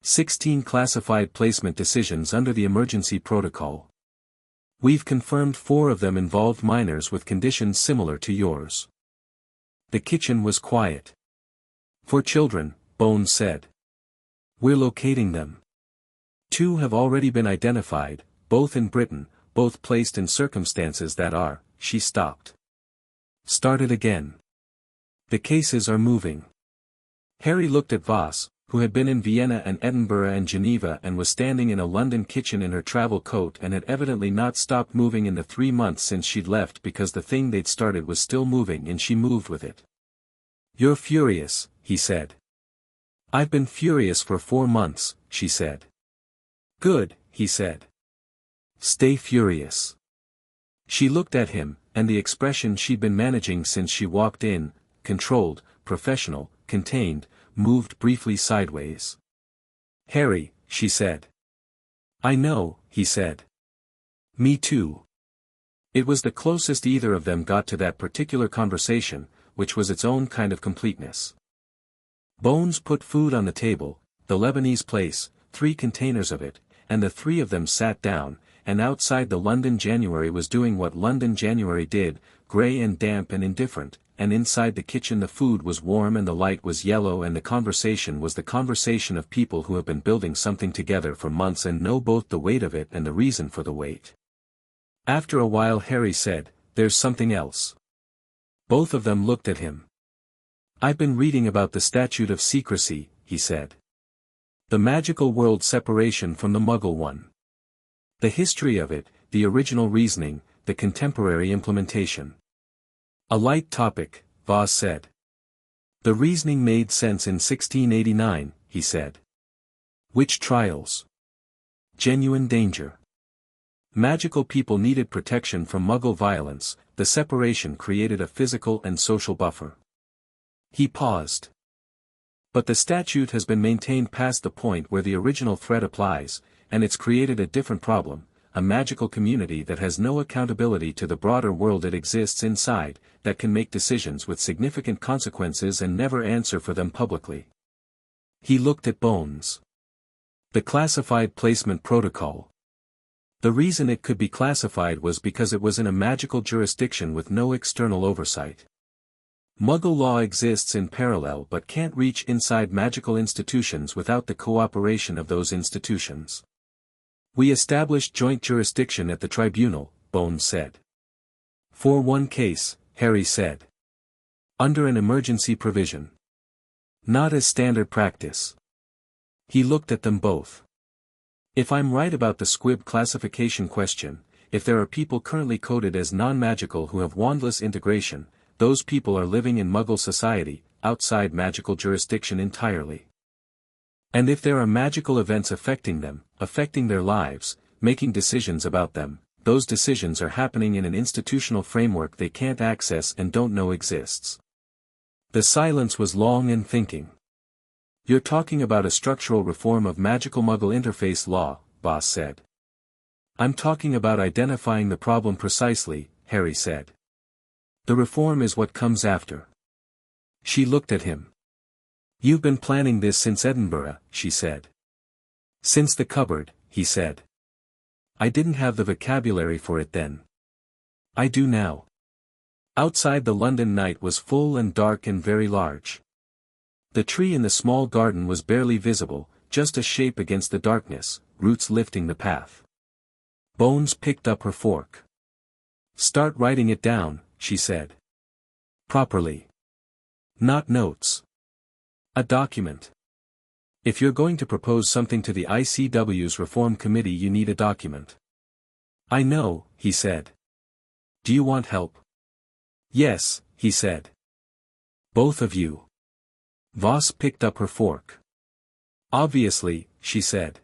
16 classified placement decisions under the emergency protocol. We've confirmed 4 of them involved minors with conditions similar to yours. The kitchen was quiet. For children, Bones said. We're locating them. 2 have already been identified, both in Britain, both placed in circumstances that are, she stopped. Started again. The cases are moving. Harry looked at Voss, who had been in Vienna and Edinburgh and Geneva and was standing in a London kitchen in her travel coat and had evidently not stopped moving in the 3 months since she'd left because the thing they'd started was still moving and she moved with it. You're furious, he said. I've been furious for 4 months, she said. Good, he said. Stay furious. She looked at him, and the expression she'd been managing since she walked in, controlled, professional, contained, moved briefly sideways. Harry, she said. I know, he said. Me too. It was the closest either of them got to that particular conversation, which was its own kind of completeness. Bones put food on the table, the Lebanese place, 3 containers of it, and the 3 of them sat down, and outside the London January was doing what London January did, grey and damp and indifferent, and inside the kitchen the food was warm and the light was yellow and the conversation was the conversation of people who have been building something together for months and know both the weight of it and the reason for the weight. After a while Harry said, "There's something else." Both of them looked at him. "I've been reading about the Statute of Secrecy," he said. "The magical world separation from the Muggle one. The history of it, the original reasoning, the contemporary implementation." "A light topic," Voss said. "The reasoning made sense in 1689, he said. Witch trials. Genuine danger. Magical people needed protection from Muggle violence, the separation created a physical and social buffer." He paused. "But the statute has been maintained past the point where the original threat applies, and it's created a different problem, a magical community that has no accountability to the broader world it exists inside, that can make decisions with significant consequences and never answer for them publicly." He looked at Bones. "The classified placement protocol. The reason it could be classified was because it was in a magical jurisdiction with no external oversight. Muggle law exists in parallel but can't reach inside magical institutions without the cooperation of those institutions. We established joint jurisdiction at the tribunal," Bones said. "For one case," Harry said. "Under an emergency provision. Not as standard practice." He looked at them both. "If I'm right about the squib classification question, if there are people currently coded as non-magical who have wandless integration, those people are living in Muggle society, outside magical jurisdiction entirely. And if there are magical events affecting them, affecting their lives, making decisions about them, those decisions are happening in an institutional framework they can't access and don't know exists." The silence was long and thinking. "You're talking about a structural reform of magical Muggle interface law," Voss said. "I'm talking about identifying the problem precisely," Harry said. "The reform is what comes after." She looked at him. "You've been planning this since Edinburgh," she said. "Since the cupboard," he said. "I didn't have the vocabulary for it then. I do now." Outside the London night was full and dark and very large. The tree in the small garden was barely visible, just a shape against the darkness, roots lifting the path. Bones picked up her fork. "Start writing it down," she said. "Properly. Not notes. A document. If you're going to propose something to the ICW's Reform Committee you need a document." "I know," he said. "Do you want help?" "Yes," he said. "Both of you?" Voss picked up her fork. "Obviously," she said.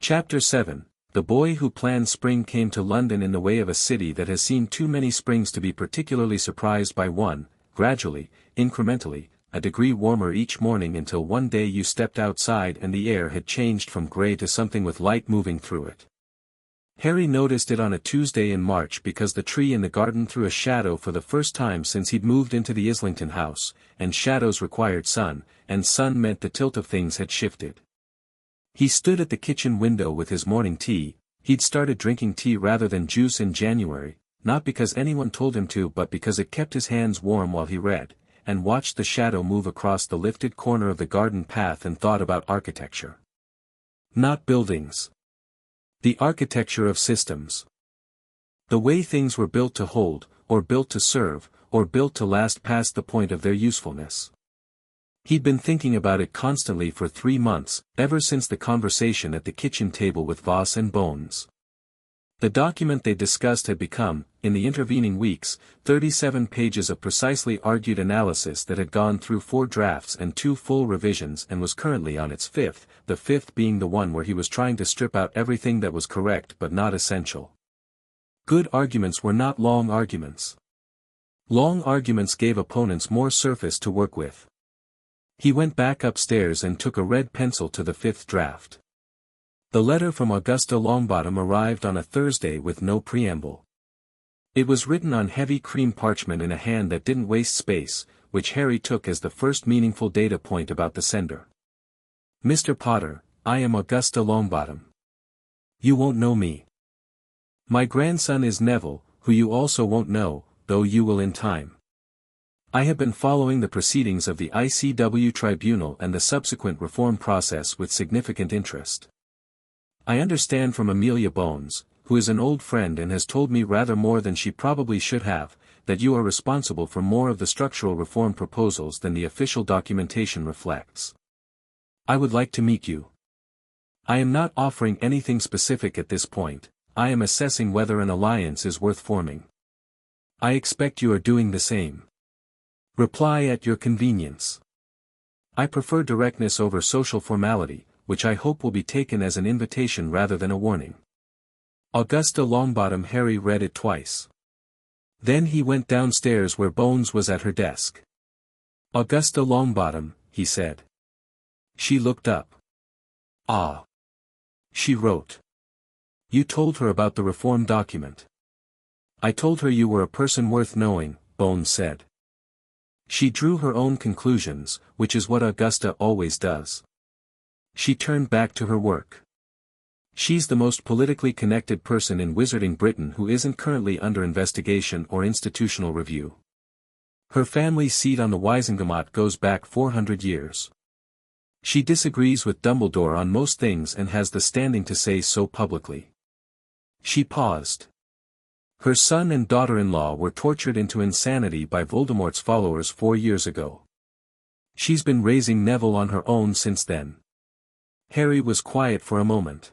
Chapter 7, The boy who planned spring came to London in the way of a city that has seen too many springs to be particularly surprised by one, gradually, incrementally, a degree warmer each morning until one day you stepped outside and the air had changed from grey to something with light moving through it. Harry noticed it on a Tuesday in March because the tree in the garden threw a shadow for the first time since he'd moved into the Islington house, and shadows required sun, and sun meant the tilt of things had shifted. He stood at the kitchen window with his morning tea. He'd started drinking tea rather than juice in January, not because anyone told him to but because it kept his hands warm while he read, and watched the shadow move across the lifted corner of the garden path and thought about architecture. Not buildings. The architecture of systems. The way things were built to hold, or built to serve, or built to last past the point of their usefulness. He'd been thinking about it constantly for 3 months, ever since the conversation at the kitchen table with Voss and Bones. The document they discussed had become, in the intervening weeks, 37 pages of precisely argued analysis that had gone through 4 drafts and 2 full revisions and was currently on its 5th, the 5th being the one where he was trying to strip out everything that was correct but not essential. Good arguments were not long arguments. Long arguments gave opponents more surface to work with. He went back upstairs and took a red pencil to the 5th draft. The letter from Augusta Longbottom arrived on a Thursday with no preamble. It was written on heavy cream parchment in a hand that didn't waste space, which Harry took as the first meaningful data point about the sender. "Mr. Potter, I am Augusta Longbottom. You won't know me. My grandson is Neville, who you also won't know, though you will in time. I have been following the proceedings of the ICW Tribunal and the subsequent reform process with significant interest. I understand from Amelia Bones, who is an old friend and has told me rather more than she probably should have, that you are responsible for more of the structural reform proposals than the official documentation reflects. I would like to meet you. I am not offering anything specific at this point, I am assessing whether an alliance is worth forming. I expect you are doing the same. Reply at your convenience. I prefer directness over social formality, which I hope will be taken as an invitation rather than a warning. Augusta Longbottom. Harry read it twice. Then he went downstairs where Bones was at her desk. Augusta Longbottom, he said. She looked up. Ah. She wrote. You told her about the reform document. I told her you were a person worth knowing, Bones said. She drew her own conclusions, which is what Augusta always does. She turned back to her work. She's the most politically connected person in Wizarding Britain who isn't currently under investigation or institutional review. Her family seat on the Wisengamot goes back 400 years. She disagrees with Dumbledore on most things and has the standing to say so publicly. She paused. Her son and daughter-in-law were tortured into insanity by Voldemort's followers 4 years ago. She's been raising Neville on her own since then. Harry was quiet for a moment.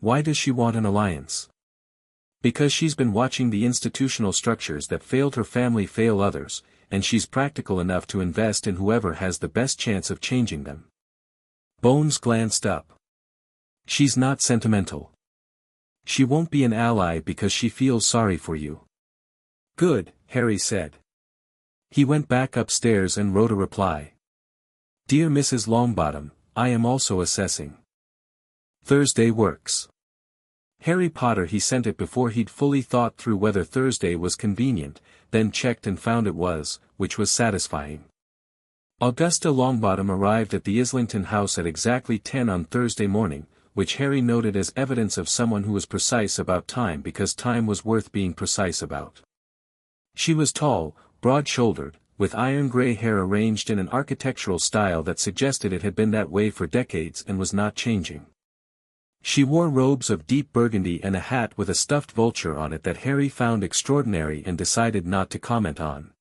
Why does she want an alliance? Because she's been watching the institutional structures that failed her family fail others, and she's practical enough to invest in whoever has the best chance of changing them. Bones glanced up. She's not sentimental. She won't be an ally because she feels sorry for you. Good, Harry said. He went back upstairs and wrote a reply. Dear Mrs. Longbottom, I am also assessing. Thursday works. Harry Potter. He sent it before he'd fully thought through whether Thursday was convenient, then checked and found it was, which was satisfying. Augusta Longbottom arrived at the Islington house at exactly 10 on Thursday morning, which Harry noted as evidence of someone who was precise about time because time was worth being precise about. She was tall, broad-shouldered, with iron-gray hair arranged in an architectural style that suggested it had been that way for decades and was not changing. She wore robes of deep burgundy and a hat with a stuffed vulture on it that Harry found extraordinary and decided not to comment on.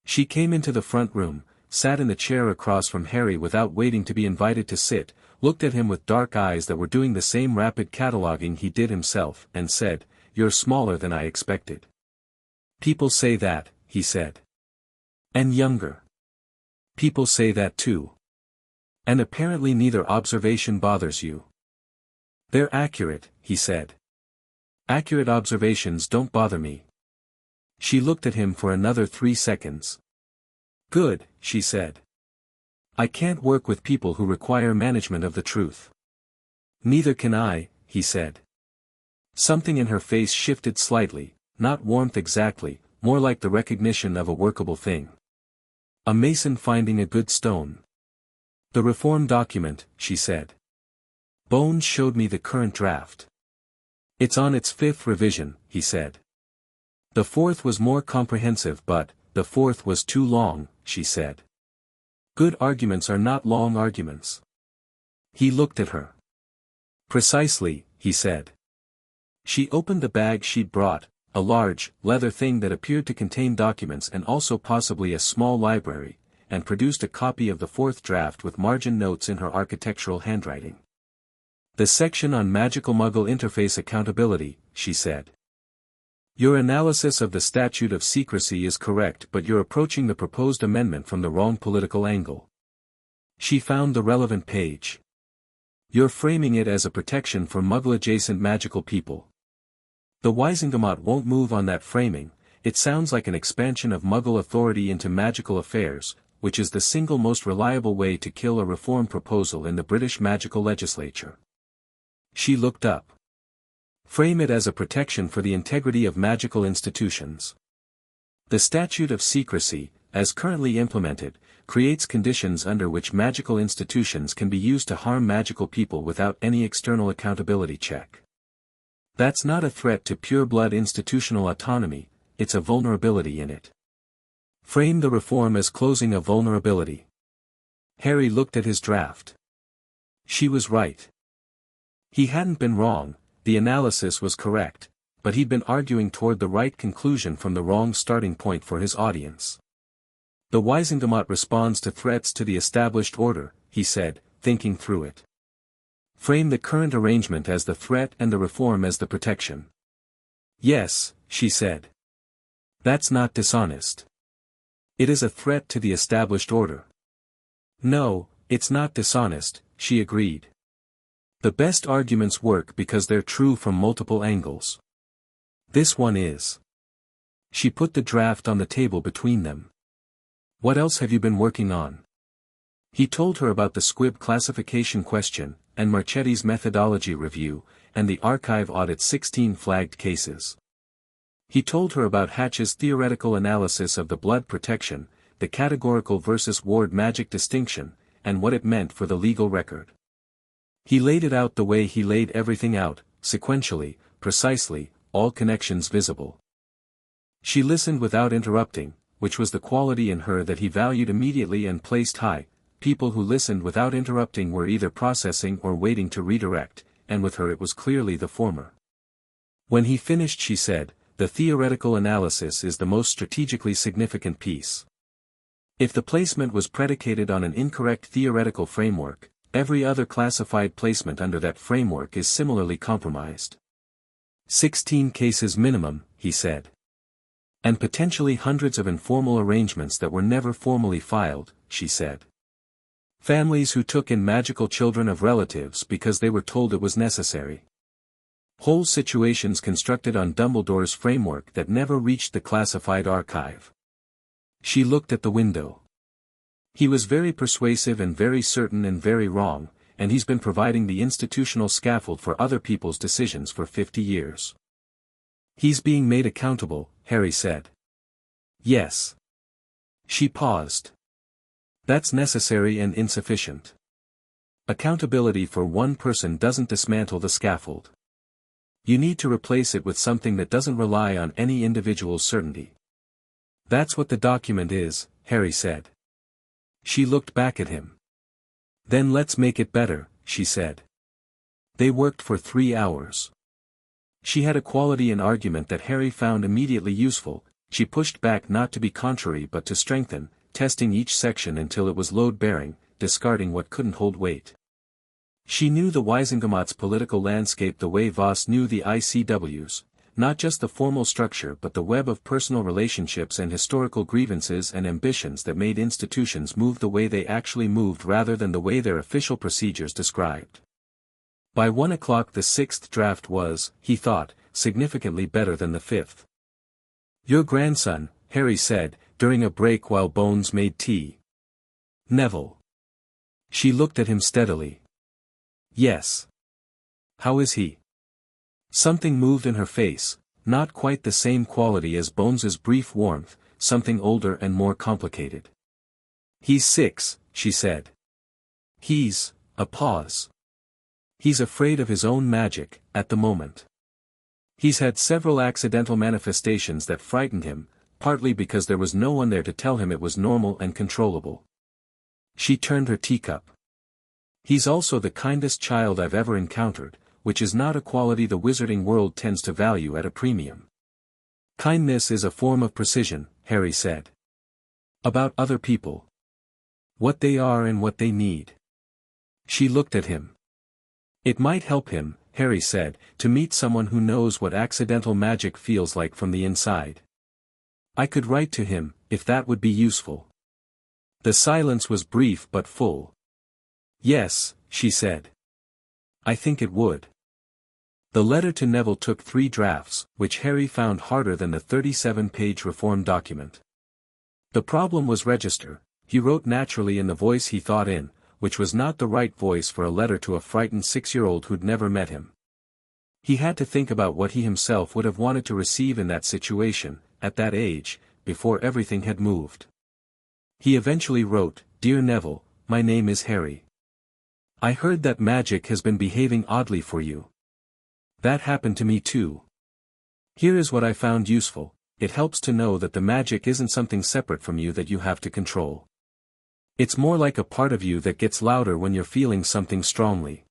She came into the front room, sat in the chair across from Harry without waiting to be invited to sit, looked at him with dark eyes that were doing the same rapid cataloguing he did himself, and said, "You're smaller than I expected." "People say that," he said. "And younger. People say that too. And apparently neither observation bothers you." "They're accurate," he said. "Accurate observations don't bother me." She looked at him for another 3 seconds. "Good," she said. "I can't work with people who require management of the truth." "Neither can I," he said. Something in her face shifted slightly, not warmth exactly, more like the recognition of a workable thing. A mason finding a good stone. "The reform document," she said. "Bones showed me the current draft. It's on its 5th revision," he said. "The 4th was more comprehensive but, the 4th was too long," she said. "Good arguments are not long arguments." He looked at her. "Precisely," he said. She opened the bag she'd brought, a large, leather thing that appeared to contain documents and also possibly a small library, and produced a copy of the 4th draft with margin notes in her architectural handwriting. "The section on magical Muggle interface accountability," she said. "Your analysis of the statute of secrecy is correct, but you're approaching the proposed amendment from the wrong political angle." She found the relevant page. "You're framing it as a protection for Muggle-adjacent magical people. The Wisengamot won't move on that framing. It sounds like an expansion of Muggle authority into magical affairs, which is the single most reliable way to kill a reform proposal in the British magical legislature." She looked up. "Frame it as a protection for the integrity of magical institutions. The statute of secrecy, as currently implemented, creates conditions under which magical institutions can be used to harm magical people without any external accountability check. That's not a threat to pure-blood institutional autonomy, it's a vulnerability in it. Frame the reform as closing a vulnerability. Harry looked at his draft. She was right. He hadn't been wrong, the analysis was correct, but he'd been arguing toward the right conclusion from the wrong starting point for his audience. The Wizengamot responds to threats to the established order, he said, thinking through it. Frame the current arrangement as the threat and the reform as the protection. Yes, she said. That's not dishonest. It is a threat to the established order. No, it's not dishonest, she agreed. The best arguments work because they're true from multiple angles. This one is. She put the draft on the table between them. What else have you been working on? He told her about the squib classification question, and Marchetti's methodology review, and the archive audit's 16 flagged cases. He told her about Hatch's theoretical analysis of the blood protection, the categorical versus ward magic distinction, and what it meant for the legal record. He laid it out the way he laid everything out, sequentially, precisely, all connections visible. She listened without interrupting, which was the quality in her that he valued immediately and placed high. People who listened without interrupting were either processing or waiting to redirect, and with her it was clearly the former. When he finished she said, "The theoretical analysis is the most strategically significant piece. If the placement was predicated on an incorrect theoretical framework, every other classified placement under that framework is similarly compromised." 16 cases minimum, he said. And potentially hundreds of informal arrangements that were never formally filed, she said. Families who took in magical children of relatives because they were told it was necessary. Whole situations constructed on Dumbledore's framework that never reached the classified archive. She looked at the window. He was very persuasive and very certain and very wrong, and he's been providing the institutional scaffold for other people's decisions for 50 years. He's being made accountable, Harry said. Yes. She paused. That's necessary and insufficient. Accountability for one person doesn't dismantle the scaffold. You need to replace it with something that doesn't rely on any individual's certainty. That's what the document is, Harry said. She looked back at him. Then let's make it better, she said. They worked for 3 hours. She had a quality in argument that Harry found immediately useful. She pushed back not to be contrary but to strengthen, testing each section until it was load-bearing, discarding what couldn't hold weight. She knew the Wizengamot's political landscape the way Voss knew the ICW's, not just the formal structure but the web of personal relationships and historical grievances and ambitions that made institutions move the way they actually moved rather than the way their official procedures described. By 1 o'clock the 6th draft was, he thought, significantly better than the 5th. Your grandson, Harry said, during a break while Bones made tea. Neville. She looked at him steadily. Yes. How is he? Something moved in her face, not quite the same quality as Bones's brief warmth, something older and more complicated. He's 6, she said. He's, a pause. He's afraid of his own magic, at the moment. He's had several accidental manifestations that frightened him, partly because there was no one there to tell him it was normal and controllable. She turned her teacup. He's also the kindest child I've ever encountered, which is not a quality the wizarding world tends to value at a premium. Kindness is a form of precision, Harry said. About other people. What they are and what they need. She looked at him. It might help him, Harry said, to meet someone who knows what accidental magic feels like from the inside. I could write to him, if that would be useful. The silence was brief but full. Yes, she said. I think it would. The letter to Neville took 3 drafts, which Harry found harder than the 37-page reform document. The problem was register. He wrote naturally in the voice he thought in, which was not the right voice for a letter to a frightened 6-year-old who'd never met him. He had to think about what he himself would have wanted to receive in that situation, at that age, before everything had moved. He eventually wrote, Dear Neville, my name is Harry. I heard that magic has been behaving oddly for you. That happened to me too. Here is what I found useful. it helps to know that the magic isn't something separate from you that you have to control. It's more like a part of you that gets louder when you're feeling something strongly.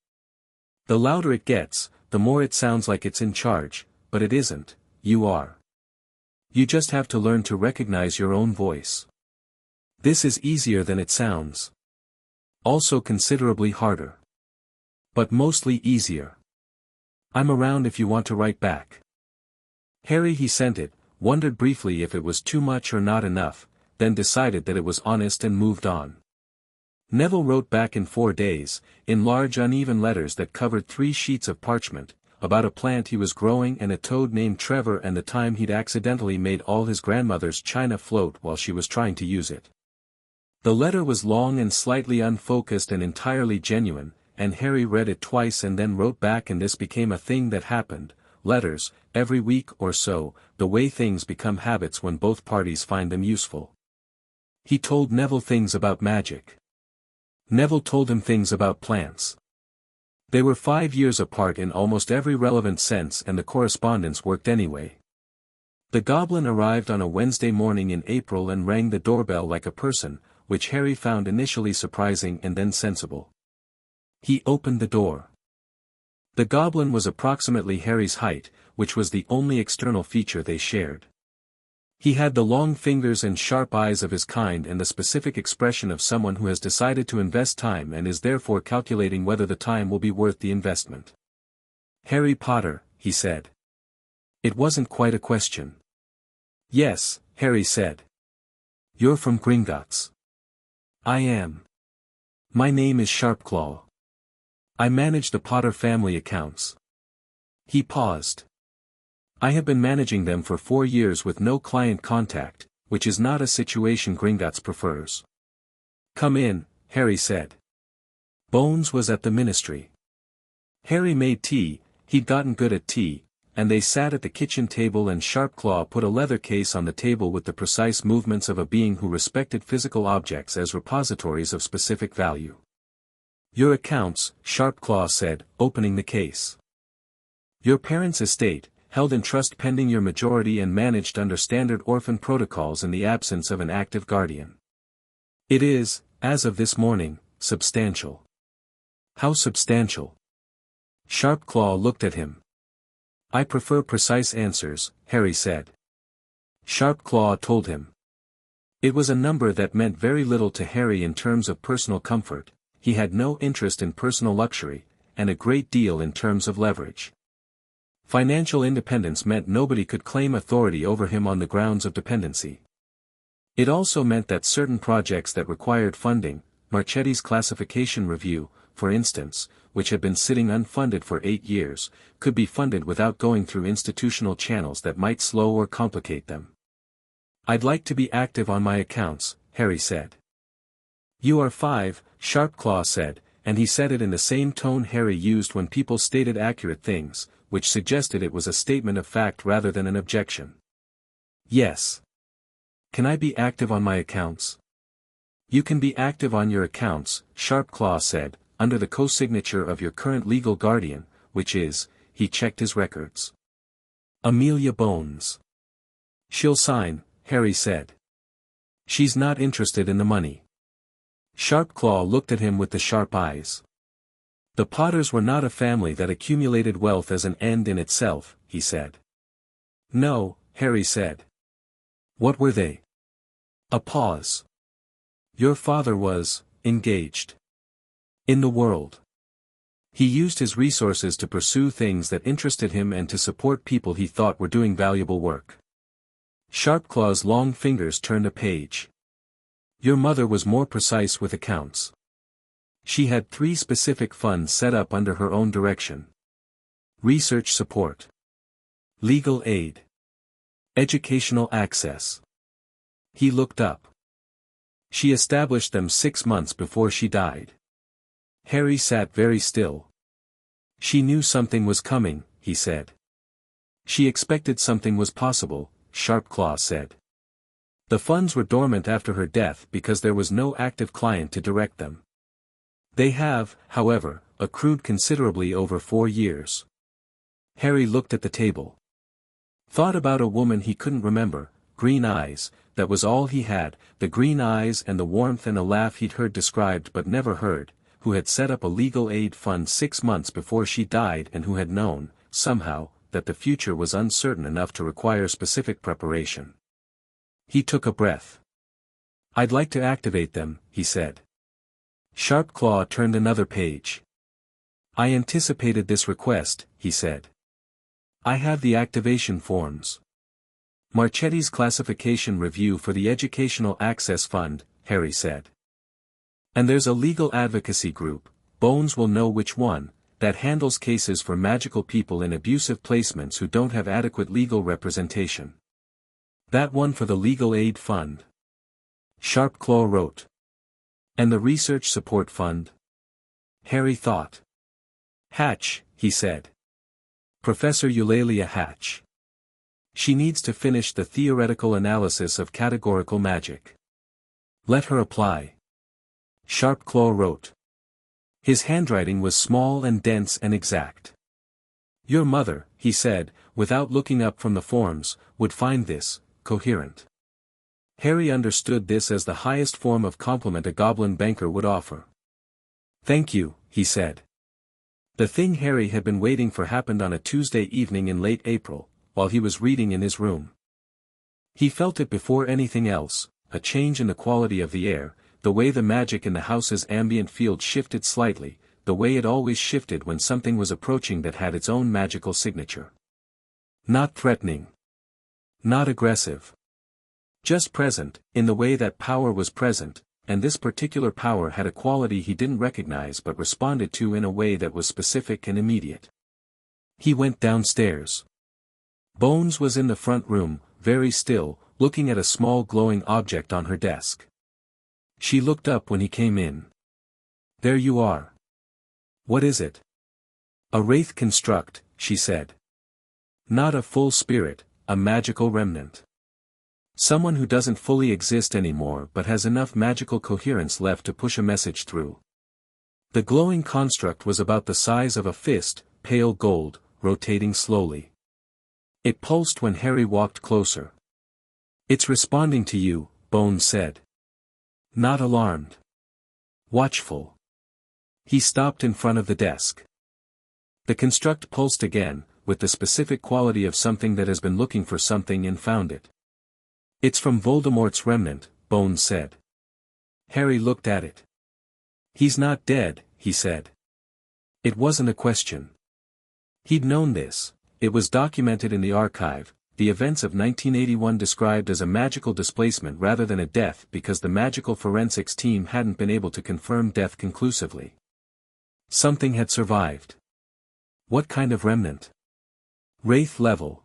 The louder it gets, the more it sounds like it's in charge, but it isn't, you are. You just have to learn to recognize your own voice. This is easier than it sounds. Also considerably harder. But mostly easier. I'm around if you want to write back. Harry he sent it, wondered briefly if it was too much or not enough, then decided that it was honest and moved on. Neville wrote back in 4 days, in large uneven letters that covered 3 sheets of parchment, about a plant he was growing and a toad named Trevor and the time he'd accidentally made all his grandmother's china float while she was trying to use it. The letter was long and slightly unfocused and entirely genuine, and Harry read it twice and then wrote back, and this became a thing that happened, letters, every week or so, the way things become habits when both parties find them useful. He told Neville things about magic. Neville told him things about plants. They were 5 years apart in almost every relevant sense, and the correspondence worked anyway. The goblin arrived on a Wednesday morning in April and rang the doorbell like a person, which Harry found initially surprising and then sensible. He opened the door. The goblin was approximately Harry's height, which was the only external feature they shared. He had the long fingers and sharp eyes of his kind and the specific expression of someone who has decided to invest time and is therefore calculating whether the time will be worth the investment. "Harry Potter," he said. It wasn't quite a question. "Yes," Harry said. "You're from Gringotts." "I am. My name is Sharpclaw. I manage the Potter family accounts." He paused. "I have been managing them for 4 years with no client contact, which is not a situation Gringotts prefers." "Come in," Harry said. Bones was at the ministry. Harry made tea, he'd gotten good at tea, and they sat at the kitchen table and Sharpclaw put a leather case on the table with the precise movements of a being who respected physical objects as repositories of specific value. "Your accounts," Sharpclaw said, opening the case. "Your parents' estate, held in trust pending your majority and managed under standard orphan protocols in the absence of an active guardian. It is, as of this morning, substantial." "How substantial?" Sharpclaw looked at him. "I prefer precise answers," Harry said. Sharpclaw told him. It was a number that meant very little to Harry in terms of personal comfort. He had no interest in personal luxury, and a great deal in terms of leverage. Financial independence meant nobody could claim authority over him on the grounds of dependency. It also meant that certain projects that required funding, Marchetti's classification review, for instance, which had been sitting unfunded for 8 years, could be funded without going through institutional channels that might slow or complicate them. "I'd like to be active on my accounts," Harry said. "You are 5, Sharpclaw said, and he said it in the same tone Harry used when people stated accurate things, which suggested it was a statement of fact rather than an objection. "Yes. Can I be active on my accounts?" "You can be active on your accounts," Sharpclaw said, "under the co-signature of your current legal guardian, which is," he checked his records, "Amelia Bones." "She'll sign," Harry said. "She's not interested in the money." Sharpclaw looked at him with the sharp eyes. "The Potters were not a family that accumulated wealth as an end in itself," he said. "No," Harry said. "What were they?" A pause. "Your father was, engaged. In the world. He used his resources to pursue things that interested him and to support people he thought were doing valuable work." Sharpclaw's long fingers turned a page. "Your mother was more precise with accounts. She had 3 specific funds set up under her own direction. Research support. Legal aid. Educational access." He looked up. "She established them 6 months before she died." Harry sat very still. "She knew something was coming," he said. "She expected something was possible," Sharpclaw said. "The funds were dormant after her death because there was no active client to direct them. They have, however, accrued considerably over 4 years." Harry looked at the table. Thought about a woman he couldn't remember, green eyes, that was all he had, the green eyes and the warmth and a laugh he'd heard described but never heard, who had set up a legal aid fund 6 months before she died and who had known, somehow, that the future was uncertain enough to require specific preparation. He took a breath. "I'd like to activate them," he said. Sharpclaw turned another page. "I anticipated this request," he said. "I have the activation forms." "Marchetti's classification review for the Educational Access Fund," Harry said. "And there's a legal advocacy group, Bones will know which one, that handles cases for magical people in abusive placements who don't have adequate legal representation." "That one for the Legal Aid Fund," Sharpclaw wrote. "And the Research Support Fund?" Harry thought. "Hatch," he said. "Professor Eulalia Hatch. She needs to finish the theoretical analysis of categorical magic. Let her apply." Sharpclaw wrote. His handwriting was small and dense and exact. "Your mother," he said, without looking up from the forms, "would find this coherent." Harry understood this as the highest form of compliment a goblin banker would offer. "Thank you," he said. The thing Harry had been waiting for happened on a Tuesday evening in late April, while he was reading in his room. He felt it before anything else, a change in the quality of the air, the way the magic in the house's ambient field shifted slightly, the way it always shifted when something was approaching that had its own magical signature. Not threatening. Not aggressive. Just present, in the way that power was present, and this particular power had a quality he didn't recognize but responded to in a way that was specific and immediate. He went downstairs. Bones was in the front room, very still, looking at a small glowing object on her desk. She looked up when he came in. "There you are." "What is it?" "A wraith construct," she said. "Not a full spirit, a magical remnant. Someone who doesn't fully exist anymore but has enough magical coherence left to push a message through." The glowing construct was about the size of a fist, pale gold, rotating slowly. It pulsed when Harry walked closer. "It's responding to you," Bones said. Not alarmed. Watchful. He stopped in front of the desk. The construct pulsed again, with the specific quality of something that has been looking for something and found it. "It's from Voldemort's remnant," Bones said. Harry looked at it. "He's not dead," he said. It wasn't a question. He'd known this. It was documented in the archive, the events of 1981 described as a magical displacement rather than a death because the magical forensics team hadn't been able to confirm death conclusively. Something had survived. What kind of remnant? Wraith level.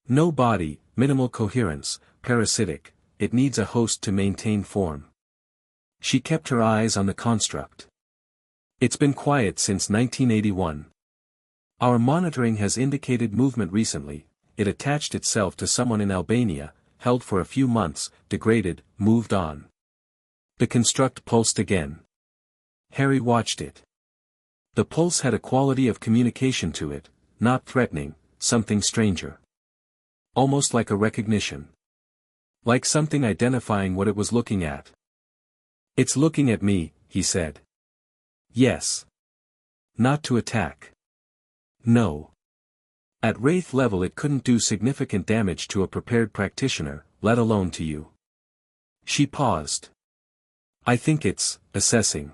No body, minimal coherence, parasitic, it needs a host to maintain form. She kept her eyes on the construct. "It's been quiet since 1981. Our monitoring has indicated movement recently. It attached itself to someone in Albania, held for a few months, degraded, moved on." The construct pulsed again. Harry watched it. The pulse had a quality of communication to it, not threatening, something stranger. Almost like a recognition. Like something identifying what it was looking at. "It's looking at me," he said. "Yes. Not to attack. No. At wraith level it couldn't do significant damage to a prepared practitioner, let alone to you." She paused. "I think it's assessing."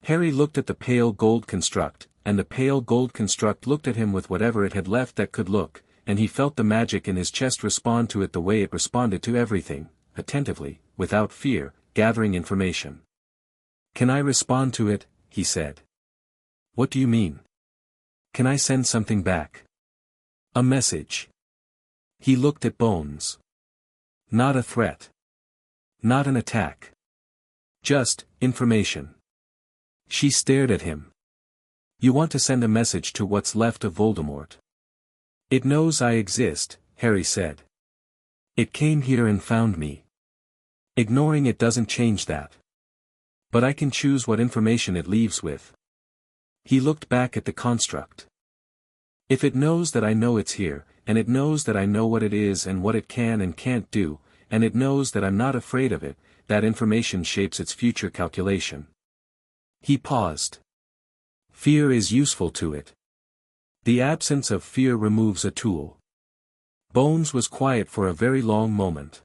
Harry looked at the pale gold construct, and the pale gold construct looked at him with whatever it had left that could look, and he felt the magic in his chest respond to it the way it responded to everything, attentively, without fear, gathering information. "Can I respond to it?" he said. "What do you mean? Can I send something back? A message?" He looked at Bones. "Not a threat. Not an attack. Just, information." She stared at him. "You want to send a message to what's left of Voldemort?" "It knows I exist," Harry said. "It came here and found me. Ignoring it doesn't change that. But I can choose what information it leaves with." He looked back at the construct. "If it knows that I know it's here, and it knows that I know what it is and what it can and can't do, and it knows that I'm not afraid of it. That information shapes its future calculation. He paused. Fear is useful to it. The absence of fear removes a tool. Bones was quiet for a very long moment.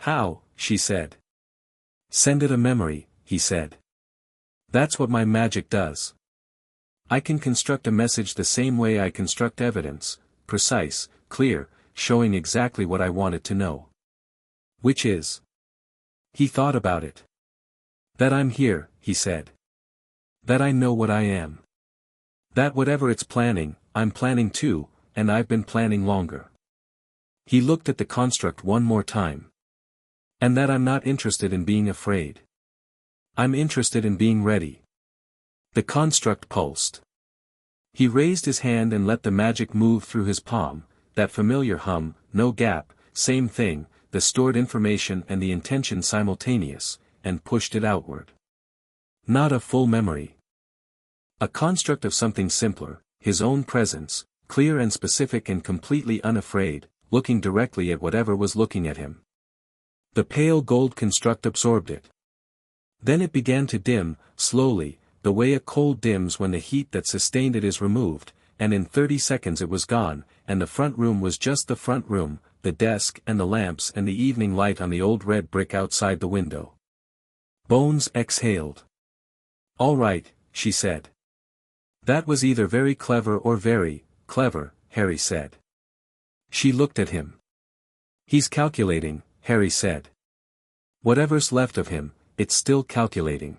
How? She said. Send it a memory, he said. That's what my magic does. I can construct a message the same way I construct evidence, precise, clear, showing exactly what I want it to know. Which is? He thought about it. That I'm here, he said. That I know what I am. That whatever it's planning, I'm planning too, and I've been planning longer. He looked at the construct one more time. And that I'm not interested in being afraid. I'm interested in being ready. The construct pulsed. He raised his hand and let the magic move through his palm, that familiar hum, no gap, same thing, the stored information and the intention simultaneous, and pushed it outward. Not a full memory. A construct of something simpler, his own presence, clear and specific and completely unafraid, looking directly at whatever was looking at him. The pale gold construct absorbed it. Then it began to dim, slowly, the way a coal dims when the heat that sustained it is removed, and in 30 seconds it was gone, and the front room was just the front room, the desk and the lamps and the evening light on the old red brick outside the window. Bones exhaled. All right, she said. That was either very clever or very clever, Harry said. She looked at him. He's calculating, Harry said. Whatever's left of him, it's still calculating.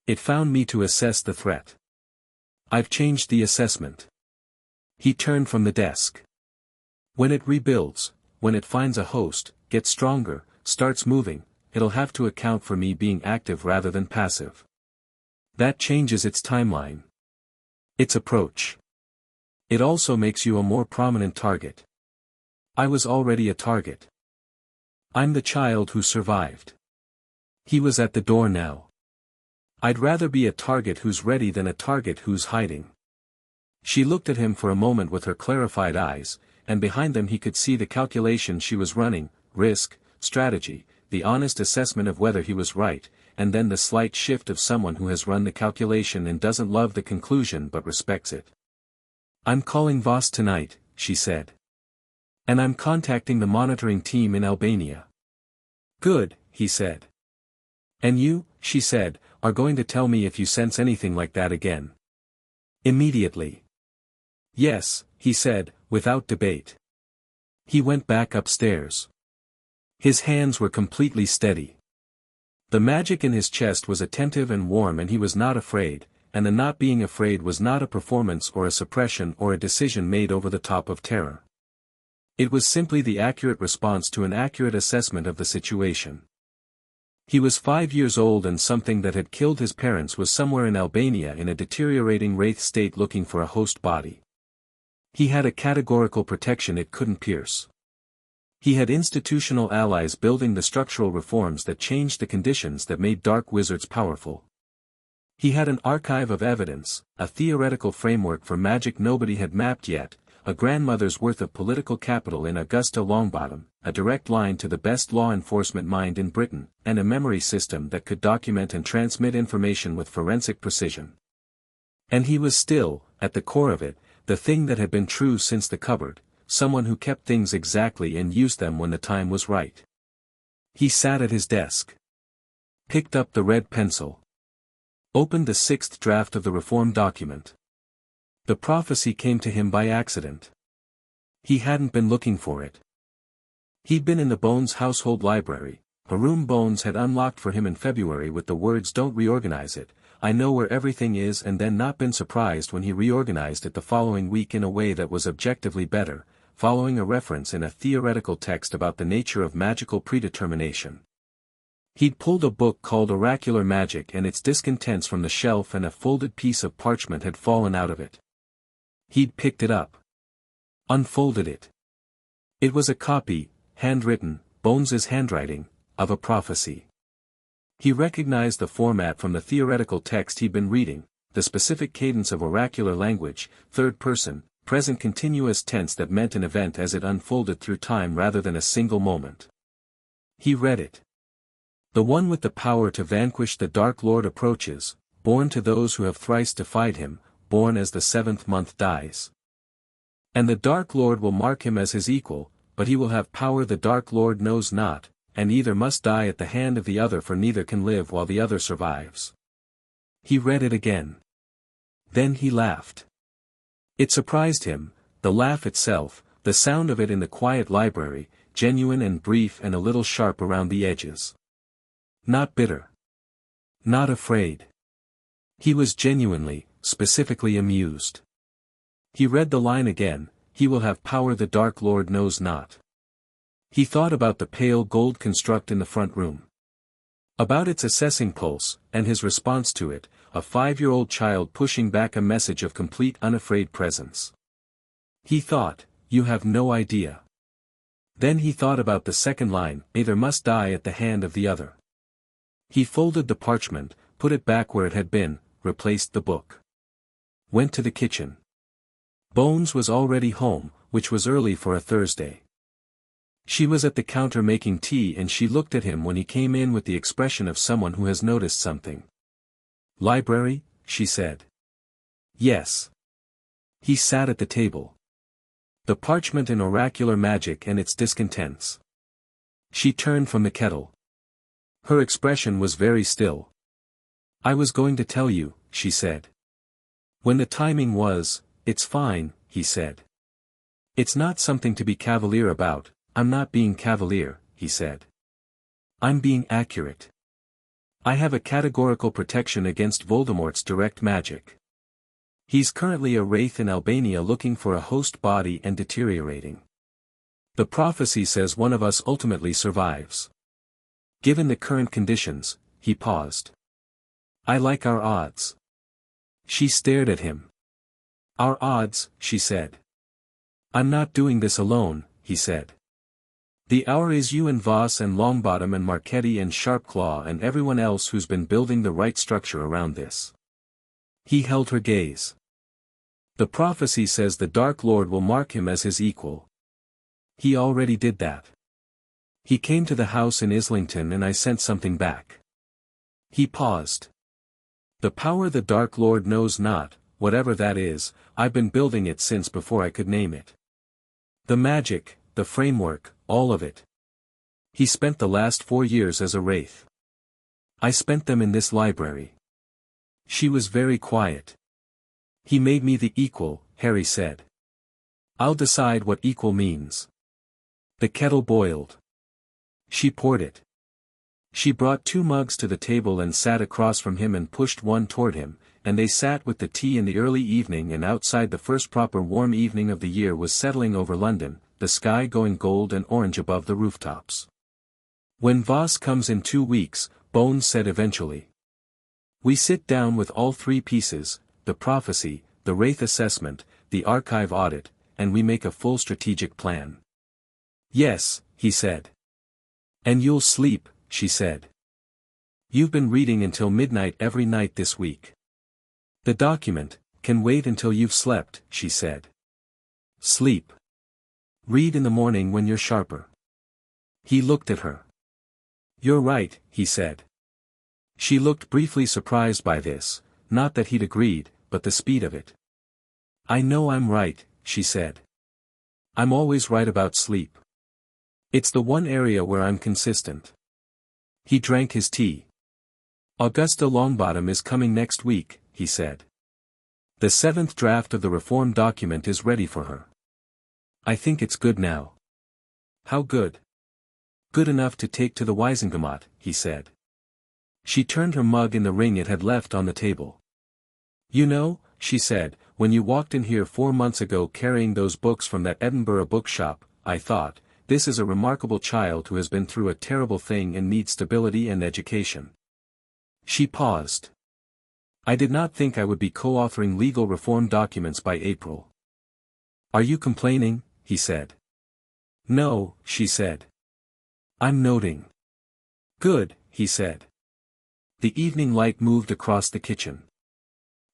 It found me to assess the threat. I've changed the assessment. He turned from the desk. When it rebuilds, when it finds a host, gets stronger, starts moving, it'll have to account for me being active rather than passive. That changes its timeline. Its approach. It also makes you a more prominent target. I was already a target. I'm the child who survived. He was at the door now. I'd rather be a target who's ready than a target who's hiding. She looked at him for a moment with her clarified eyes, and behind them he could see the calculation she was running, risk, strategy, the honest assessment of whether he was right, and then the slight shift of someone who has run the calculation and doesn't love the conclusion but respects it. I'm calling Voss tonight, she said. And I'm contacting the monitoring team in Albania. Good, he said. And you, she said, are going to tell me if you sense anything like that again. Immediately. Yes, he said, without debate. He went back upstairs. His hands were completely steady. The magic in his chest was attentive and warm and he was not afraid, and the not being afraid was not a performance or a suppression or a decision made over the top of terror. It was simply the accurate response to an accurate assessment of the situation. He was 5 years old and something that had killed his parents was somewhere in Albania in a deteriorating wraith state looking for a host body. He had a categorical protection it couldn't pierce. He had institutional allies building the structural reforms that changed the conditions that made dark wizards powerful. He had an archive of evidence, a theoretical framework for magic nobody had mapped yet, a grandmother's worth of political capital in Augusta Longbottom, a direct line to the best law enforcement mind in Britain, and a memory system that could document and transmit information with forensic precision. And he was still, at the core of it, the thing that had been true since the cupboard, someone who kept things exactly and used them when the time was right. He sat at his desk. Picked up the red pencil. Opened the 6th draft of the reform document. The prophecy came to him by accident. He hadn't been looking for it. He'd been in the Bones household library, a room Bones had unlocked for him in February with the words "Don't reorganize it, I know where everything is," and then not been surprised when he reorganized it the following week in a way that was objectively better, following a reference in a theoretical text about the nature of magical predetermination. He'd pulled a book called Oracular Magic and its discontents from the shelf and a folded piece of parchment had fallen out of it. He'd picked it up. Unfolded it. It was a copy, handwritten, Bones's handwriting, of a prophecy. He recognized the format from the theoretical text he'd been reading, the specific cadence of oracular language, third person, present continuous tense that meant an event as it unfolded through time rather than a single moment. He read it. The one with the power to vanquish the Dark Lord approaches, born to those who have thrice defied him, born as the 7th month dies. And the Dark Lord will mark him as his equal, but he will have power the Dark Lord knows not, and either must die at the hand of the other, for neither can live while the other survives. He read it again. Then he laughed. It surprised him, the laugh itself, the sound of it in the quiet library, genuine and brief and a little sharp around the edges. Not bitter. Not afraid. He was genuinely, specifically amused. He read the line again, he will have power the Dark Lord knows not. He thought about the pale gold construct in the front room. About its assessing pulse, and his response to it, a 5-year-old child pushing back a message of complete unafraid presence. He thought, you have no idea. Then he thought about the second line, either must die at the hand of the other. He folded the parchment, put it back where it had been, replaced the book. Went to the kitchen. Bones was already home, which was early for a Thursday. She was at the counter making tea and she looked at him when he came in with the expression of someone who has noticed something. Library, she said. Yes. He sat at the table. The parchment and oracular magic and its discontents. She turned from the kettle. Her expression was very still. I was going to tell you, she said. When the timing was, it's fine, he said. It's not something to be cavalier about, I'm not being cavalier, he said. I'm being accurate. I have a categorical protection against Voldemort's direct magic. He's currently a wraith in Albania looking for a host body and deteriorating. The prophecy says one of us ultimately survives. Given the current conditions, he paused. I like our odds. She stared at him. Our odds, she said. I'm not doing this alone, he said. The hour is you and Voss and Longbottom and Marchetti and Sharpclaw and everyone else who's been building the right structure around this. He held her gaze. The prophecy says the Dark Lord will mark him as his equal. He already did that. He came to the house in Islington and I sent something back. He paused. The power the Dark Lord knows not, whatever that is, I've been building it since before I could name it. The magic, the framework, all of it. He spent the last 4 years as a wraith. I spent them in this library. She was very quiet. He made me the equal, Harry said. I'll decide what equal means. The kettle boiled. She poured it. She brought 2 mugs to the table and sat across from him and pushed one toward him, and they sat with the tea in the early evening, and outside the first proper warm evening of the year was settling over London, the sky going gold and orange above the rooftops. When Voss comes in 2 weeks, Bones said eventually. We sit down with all 3 pieces, the prophecy, the wraith assessment, the archive audit, and we make a full strategic plan. Yes, he said. And you'll sleep, she said. You've been reading until midnight every night this week. The document can wait until you've slept, she said. Sleep. Read in the morning when you're sharper. He looked at her. You're right, he said. She looked briefly surprised by this, not that he'd agreed, but the speed of it. I know I'm right, she said. I'm always right about sleep. It's the one area where I'm consistent. He drank his tea. Augusta Longbottom is coming next week, he said. The 7th draft of the reform document is ready for her. I think it's good now. How good? Good enough to take to the Wisengamot, he said. She turned her mug in the ring it had left on the table. You know, she said, when you walked in here 4 months ago carrying those books from that Edinburgh bookshop, I thought, this is a remarkable child who has been through a terrible thing and needs stability and education. She paused. I did not think I would be co-authoring legal reform documents by April. Are you complaining? He said. No, she said. I'm noting. Good, he said. The evening light moved across the kitchen.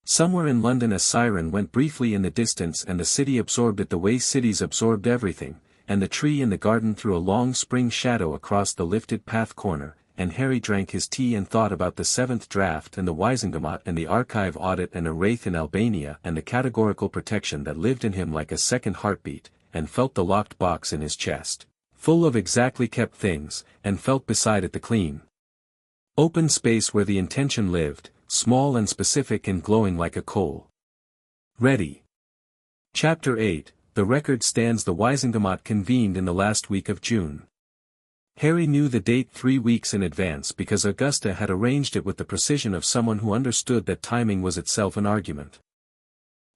Somewhere in London a siren went briefly in the distance and the city absorbed it the way cities absorbed everything, and the tree in the garden threw a long spring shadow across the lifted path corner, and Harry drank his tea and thought about the seventh draft and the Wizengamot and the archive audit and a wraith in Albania and the categorical protection that lived in him like a second heartbeat, and felt the locked box in his chest, full of exactly kept things, and felt beside it the clean open space where the intention lived, small and specific and glowing like a coal. Ready. Chapter 8, The Record Stands. The Wizengamot convened in the last week of June. Harry knew the date 3 weeks in advance because Augusta had arranged it with the precision of someone who understood that timing was itself an argument.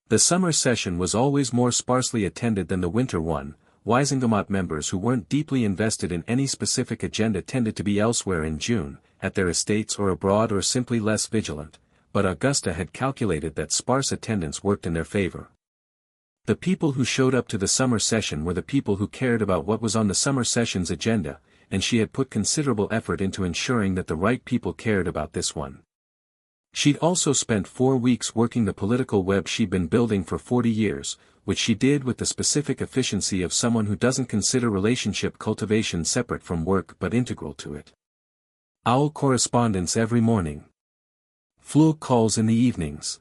The summer session was always more sparsely attended than the winter one. Wizengamot members who weren't deeply invested in any specific agenda tended to be elsewhere in June, at their estates or abroad or simply less vigilant, but Augusta had calculated that sparse attendance worked in their favor. The people who showed up to the summer session were the people who cared about what was on the summer session's agenda, and she had put considerable effort into ensuring that the right people cared about this one. She'd also spent 4 weeks working the political web she'd been building for 40 years, which she did with the specific efficiency of someone who doesn't consider relationship cultivation separate from work but integral to it. Owl correspondence every morning. Flug calls in the evenings.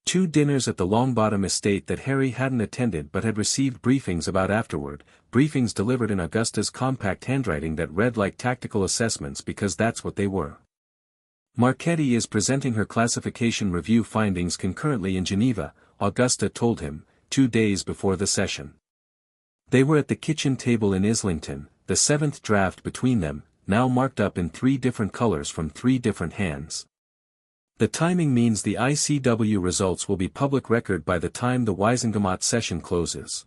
2 dinners at the Longbottom estate that Harry hadn't attended but had received briefings about afterward, briefings delivered in Augusta's compact handwriting that read like tactical assessments because that's what they were. Marchetti is presenting her classification review findings concurrently in Geneva, Augusta told him, 2 days before the session. They were at the kitchen table in Islington, the 7th draft between them, now marked up in 3 different colors from 3 different hands. The timing means the ICW results will be public record by the time the Wizengamot session closes.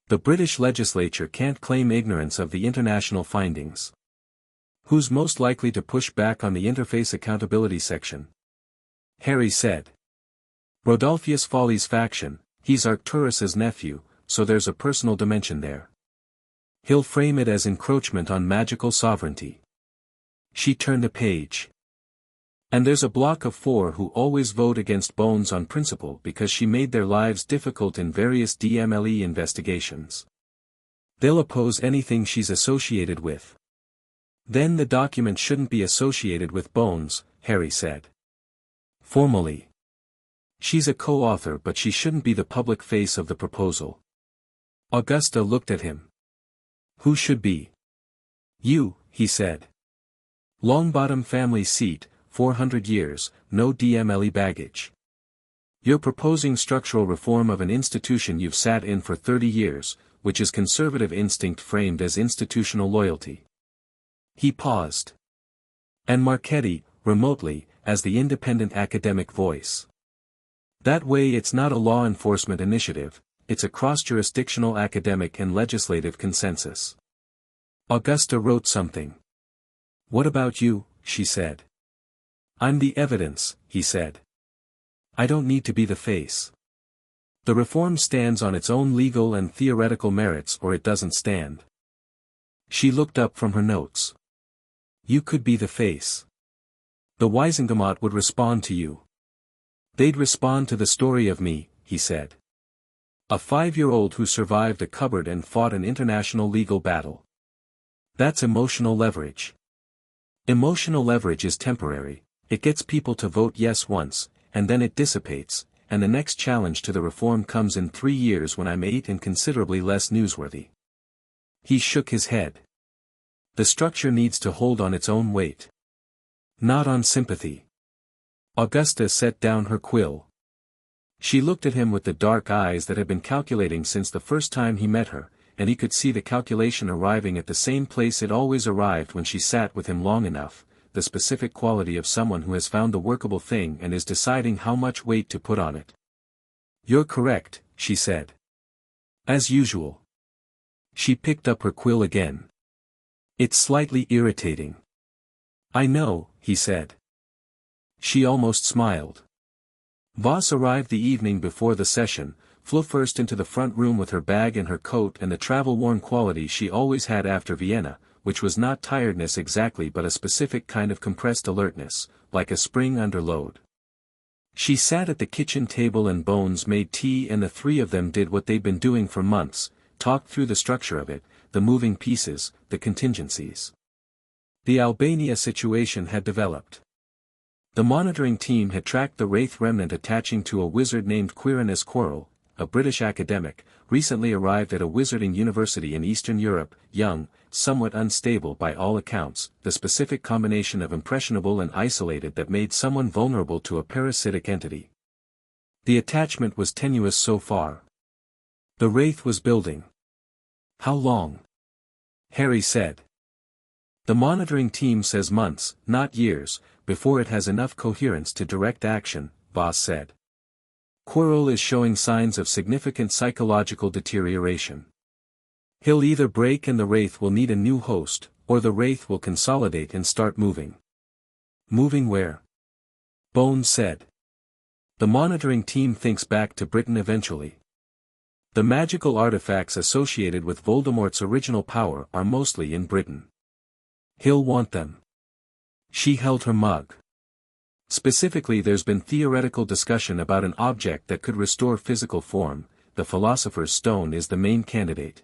The British legislature can't claim ignorance of the international findings. Who's most likely to push back on the interface accountability section? Harry said. Rodolphus Foley's faction. He's Arcturus's nephew, so there's a personal dimension there. He'll frame it as encroachment on magical sovereignty. She turned a page. And there's a block of 4 who always vote against Bones on principle because she made their lives difficult in various DMLE investigations. They'll oppose anything she's associated with. Then the document shouldn't be associated with Bones, Harry said. Formally. She's a co-author but she shouldn't be the public face of the proposal. Augusta looked at him. Who should be? You, he said. Longbottom family seat, 400 years, no DMLE baggage. You're proposing structural reform of an institution you've sat in for 30 years, which is conservative instinct framed as institutional loyalty. He paused. And Marchetti, remotely, as the independent academic voice. That way it's not a law enforcement initiative, it's a cross-jurisdictional academic and legislative consensus. Augusta wrote something. What about you, she said. I'm the evidence, he said. I don't need to be the face. The reform stands on its own legal and theoretical merits or it doesn't stand. She looked up from her notes. You could be the face. The Wizengamot would respond to you. They'd respond to the story of me, he said. A 5-year-old who survived a cupboard and fought an international legal battle. That's emotional leverage. Emotional leverage is temporary, it gets people to vote yes once, and then it dissipates, and the next challenge to the reform comes in 3 years when I'm 8 and considerably less newsworthy. He shook his head. The structure needs to hold on its own weight. Not on sympathy. Augusta set down her quill. She looked at him with the dark eyes that had been calculating since the first time he met her, and he could see the calculation arriving at the same place it always arrived when she sat with him long enough, the specific quality of someone who has found the workable thing and is deciding how much weight to put on it. You're correct, she said. As usual. She picked up her quill again. It's slightly irritating. I know, he said. She almost smiled. Voss arrived the evening before the session, flew first into the front room with her bag and her coat and the travel-worn quality she always had after Vienna, which was not tiredness exactly but a specific kind of compressed alertness, like a spring under load. She sat at the kitchen table and Bones made tea, and the three of them did what they'd been doing for months, talked through the structure of it, the moving pieces, the contingencies. The Albania situation had developed. The monitoring team had tracked the Wraith remnant attaching to a wizard named Quirinus Quirrell, a British academic, recently arrived at a wizarding university in Eastern Europe, young, somewhat unstable by all accounts, the specific combination of impressionable and isolated that made someone vulnerable to a parasitic entity. The attachment was tenuous so far. The Wraith was building. How long? Harry said. The monitoring team says months, not years, before it has enough coherence to direct action, Voss said. Quirrell is showing signs of significant psychological deterioration. He'll either break and the Wraith will need a new host, or the Wraith will consolidate and start moving. Moving where? Bones said. The monitoring team thinks back to Britain eventually. The magical artifacts associated with Voldemort's original power are mostly in Britain. He'll want them. She held her mug. Specifically, there's been theoretical discussion about an object that could restore physical form. The Philosopher's Stone is the main candidate.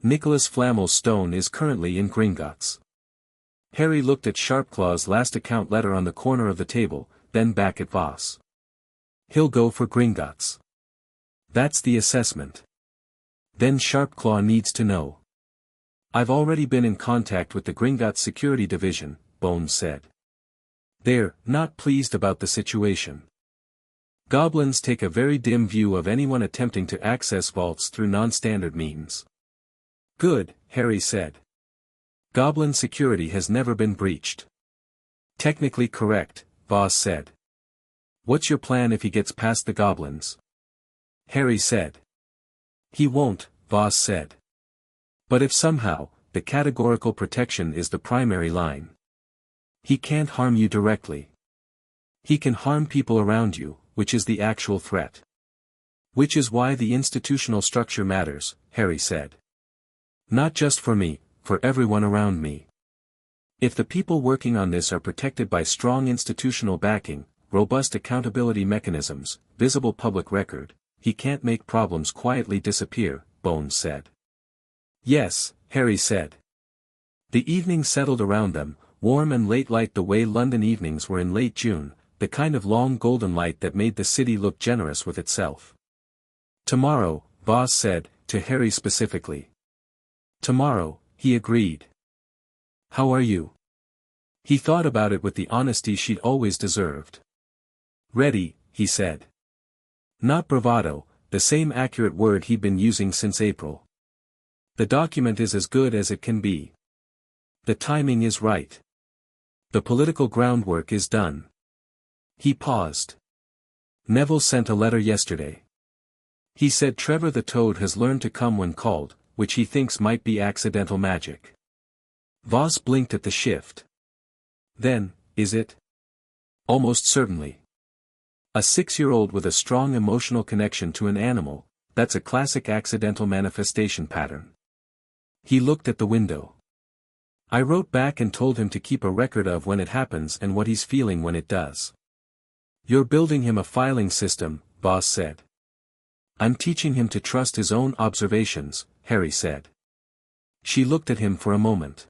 Nicholas Flamel's stone is currently in Gringotts. Harry looked at Sharpclaw's last account letter on the corner of the table, then back at Voss. He'll go for Gringotts. That's the assessment. Then Sharpclaw needs to know. I've already been in contact with the Gringotts Security Division, Bones said. They're not pleased about the situation. Goblins take a very dim view of anyone attempting to access vaults through non-standard means. Good, Harry said. Goblin security has never been breached. Technically correct, Voss said. What's your plan if he gets past the goblins? Harry said. He won't, Voss said. But if somehow, the categorical protection is the primary line. He can't harm you directly. He can harm people around you, which is the actual threat. Which is why the institutional structure matters, Harry said. Not just for me, for everyone around me. If the people working on this are protected by strong institutional backing, robust accountability mechanisms, visible public record, he can't make problems quietly disappear, Bones said. Yes, Harry said. The evening settled around them, warm and late light the way London evenings were in late June, the kind of long golden light that made the city look generous with itself. Tomorrow, Voss said, to Harry specifically. Tomorrow, he agreed. How are you? He thought about it with the honesty she'd always deserved. Ready, he said. Not bravado, the same accurate word he'd been using since April. The document is as good as it can be. The timing is right. The political groundwork is done. He paused. Neville sent a letter yesterday. He said Trevor the Toad has learned to come when called, which he thinks might be accidental magic. Voss blinked at the shift. Then, is it? Almost certainly. A 6-year-old with a strong emotional connection to an animal, that's a classic accidental manifestation pattern. He looked at the window. I wrote back and told him to keep a record of when it happens and what he's feeling when it does. You're building him a filing system, Voss said. I'm teaching him to trust his own observations, Harry said. She looked at him for a moment.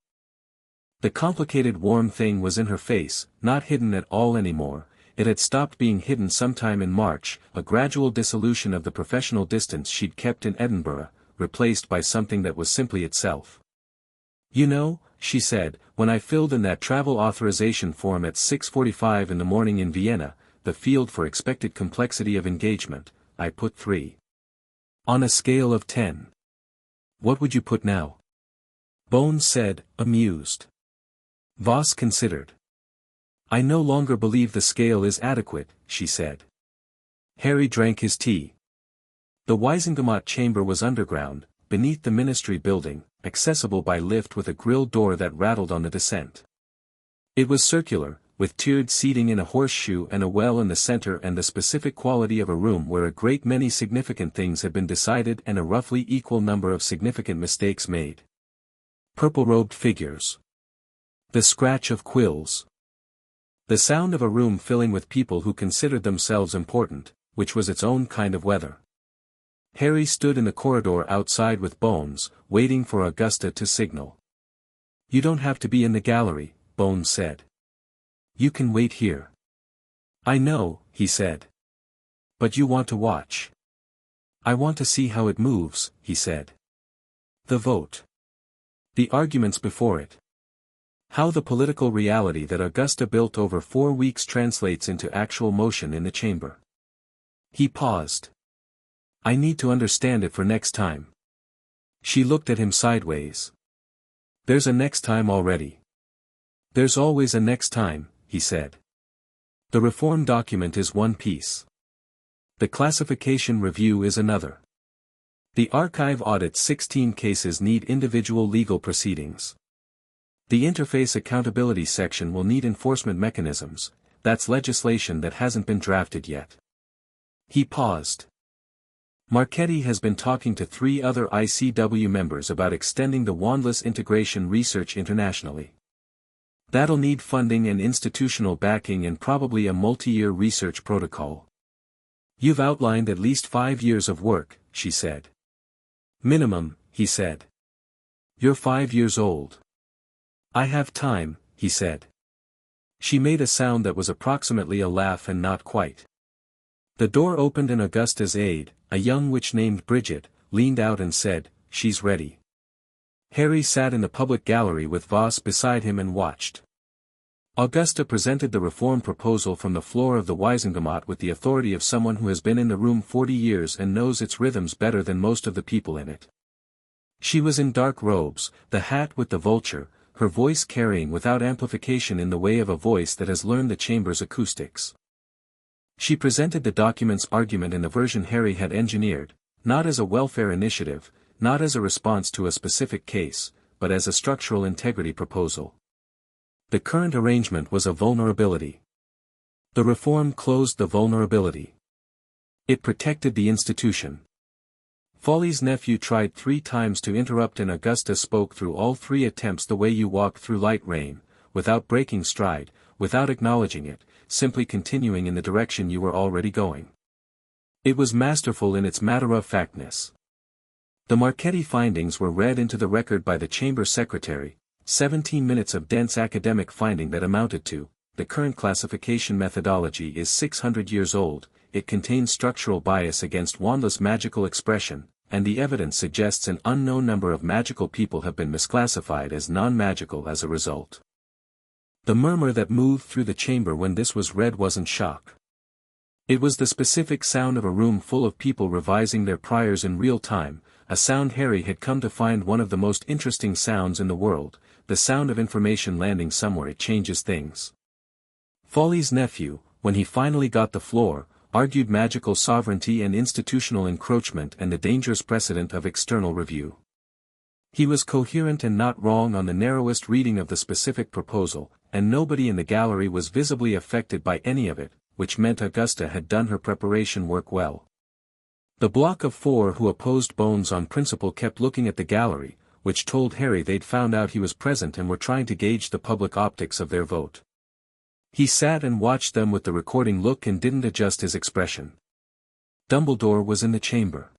The complicated warm thing was in her face, not hidden at all anymore. It had stopped being hidden sometime in March, a gradual dissolution of the professional distance she'd kept in Edinburgh, replaced by something that was simply itself. You know, she said, when I filled in that travel authorization form at 6:45 in the morning in Vienna, the field for expected complexity of engagement, I put 3. On a scale of 10. What would you put now? Bones said, amused. Voss considered. I no longer believe the scale is adequate, she said. Harry drank his tea. The Wisengamot chamber was underground, beneath the ministry building, accessible by lift with a grille door that rattled on the descent. It was circular, with tiered seating in a horseshoe and a well in the center and the specific quality of a room where a great many significant things had been decided and a roughly equal number of significant mistakes made. Purple-robed figures. The scratch of quills. The sound of a room filling with people who considered themselves important, which was its own kind of weather. Harry stood in the corridor outside with Bones, waiting for Augusta to signal. "You don't have to be in the gallery," Bones said. "You can wait here." "I know," he said. "But you want to watch." "I want to see how it moves," he said. "The vote. The arguments before it. How the political reality that Augusta built over 4 weeks translates into actual motion in the chamber." He paused. "I need to understand it for next time." She looked at him sideways. "There's a next time already." "There's always a next time," he said. "The reform document is one piece. The classification review is another. The archive audit 16 cases need individual legal proceedings. The interface accountability section will need enforcement mechanisms, that's legislation that hasn't been drafted yet." He paused. "Marchetti has been talking to 3 other ICW members about extending the Wandless integration research internationally. That'll need funding and institutional backing and probably a multi-year research protocol." "You've outlined at least 5 years of work," she said. "Minimum," he said. "You're 5 years old." "I have time," he said. She made a sound that was approximately a laugh and not quite. The door opened and Augusta's aide, a young witch named Bridget, leaned out and said, "She's ready." Harry sat in the public gallery with Voss beside him and watched. Augusta presented the reform proposal from the floor of the Waisengamot with the authority of someone who has been in the room 40 years and knows its rhythms better than most of the people in it. She was in dark robes, the hat with the vulture, her voice carrying without amplification in the way of a voice that has learned the chamber's acoustics. She presented the document's argument in the version Harry had engineered, not as a welfare initiative, not as a response to a specific case, but as a structural integrity proposal. The current arrangement was a vulnerability. The reform closed the vulnerability. It protected the institution. Folly's nephew tried 3 times to interrupt and Augusta spoke through all 3 attempts the way you walk through light rain, without breaking stride, without acknowledging it, simply continuing in the direction you were already going. It was masterful in its matter-of-factness. The Marchetti findings were read into the record by the chamber secretary, 17 minutes of dense academic finding that amounted to, the current classification methodology is 600 years old, it contains structural bias against Wandless magical expression, and the evidence suggests an unknown number of magical people have been misclassified as non-magical as a result. The murmur that moved through the chamber when this was read wasn't shock. It was the specific sound of a room full of people revising their priors in real time, a sound Harry had come to find one of the most interesting sounds in the world, the sound of information landing somewhere it changes things. Folly's nephew, when he finally got the floor, argued magical sovereignty and institutional encroachment and the dangerous precedent of external review. He was coherent and not wrong on the narrowest reading of the specific proposal, and nobody in the gallery was visibly affected by any of it, which meant Augusta had done her preparation work well. The block of 4 who opposed Bones on principle kept looking at the gallery, which told Harry they'd found out he was present and were trying to gauge the public optics of their vote. He sat and watched them with the recording look and didn't adjust his expression. Dumbledore was in the chamber.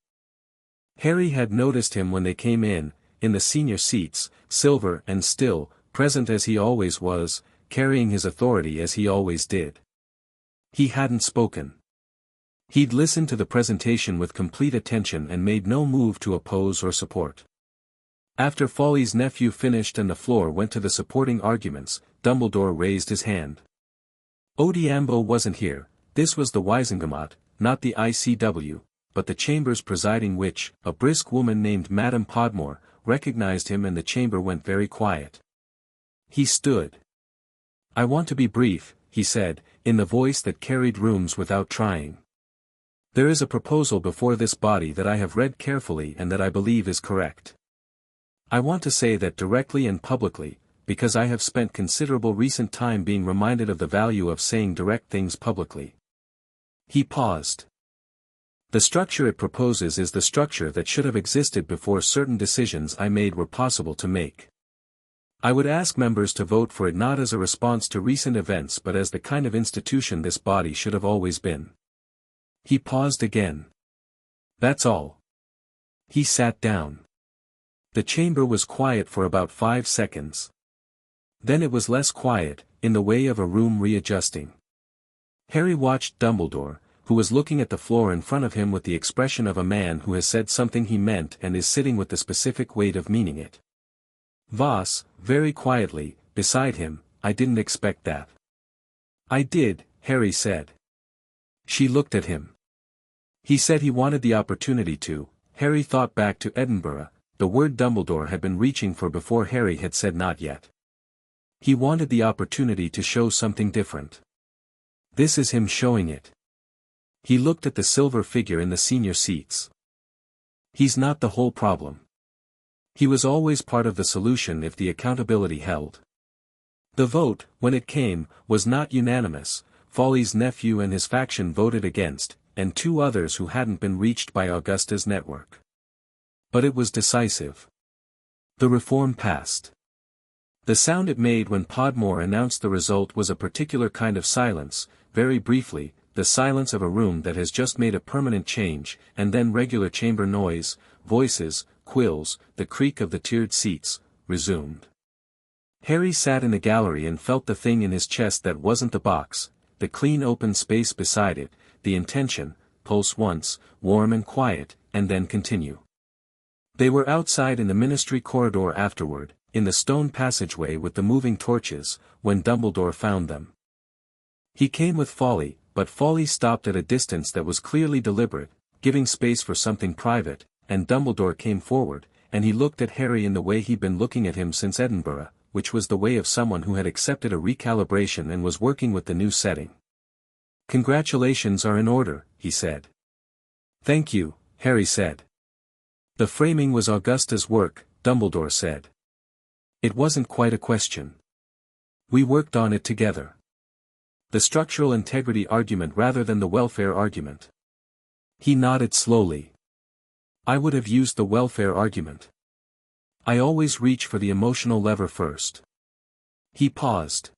Harry had noticed him when they came in the senior seats, silver and still, present as he always was, carrying his authority as he always did. He hadn't spoken. He'd listened to the presentation with complete attention and made no move to oppose or support. After Folly's nephew finished and the floor went to the supporting arguments, Dumbledore raised his hand. Odiambo wasn't here, this was the Waisengamot, not the ICW, but the chamber's presiding witch, a brisk woman named Madame Podmore, recognized him and the chamber went very quiet. He stood. "I want to be brief," he said, in the voice that carried rooms without trying. "There is a proposal before this body that I have read carefully and that I believe is correct. I want to say that directly and publicly, because I have spent considerable recent time being reminded of the value of saying direct things publicly." He paused. "The structure it proposes is the structure that should have existed before certain decisions I made were possible to make. I would ask members to vote for it not as a response to recent events but as the kind of institution this body should have always been. He paused again. That's all. He sat down. The chamber was quiet for about 5 seconds. Then it was less quiet, in the way of a room readjusting. Harry watched Dumbledore, who was looking at the floor in front of him with the expression of a man who has said something he meant and is sitting with the specific weight of meaning it. Voss, very quietly, beside him, I didn't expect that. I did, Harry said. She looked at him. He said he wanted the opportunity to. Harry thought back to Edinburgh, the word Dumbledore had been reaching for before Harry had said not yet. He wanted the opportunity to show something different. This is him showing it. He looked at the silver figure in the senior seats. He's not the whole problem. He was always part of the solution if the accountability held. The vote, when it came, was not unanimous. Folly's nephew and his faction voted against, and 2 others who hadn't been reached by Augusta's network. But it was decisive. The reform passed. The sound it made when Podmore announced the result was a particular kind of silence, very briefly, the silence of a room that has just made a permanent change, and then regular chamber noise, voices, quills, the creak of the tiered seats, resumed. Harry sat in the gallery and felt the thing in his chest that wasn't the box, the clean open space beside it, the intention, pulse once, warm and quiet, and then continue. They were outside in the ministry corridor afterward, in the stone passageway with the moving torches, when Dumbledore found them. He came with Folly, but Folly stopped at a distance that was clearly deliberate, giving space for something private, and Dumbledore came forward, and he looked at Harry in the way he'd been looking at him since Edinburgh, which was the way of someone who had accepted a recalibration and was working with the new setting. Congratulations are in order, he said. Thank you, Harry said. The framing was Augusta's work, Dumbledore said. It wasn't quite a question. We worked on it together. The structural integrity argument rather than the welfare argument. He nodded slowly. I would have used the welfare argument. I always reach for the emotional lever first. He paused.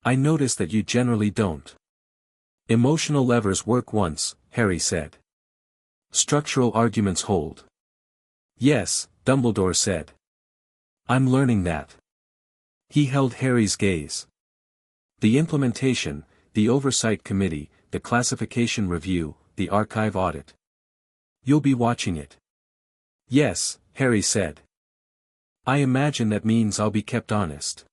I notice that you generally don't. Emotional levers work once, Harry said. Structural arguments hold. Yes, Dumbledore said. I'm learning that. He held Harry's gaze. The implementation, the oversight committee, the classification review, the archive audit. You'll be watching it. Yes, Harry said. I imagine that means I'll be kept honest.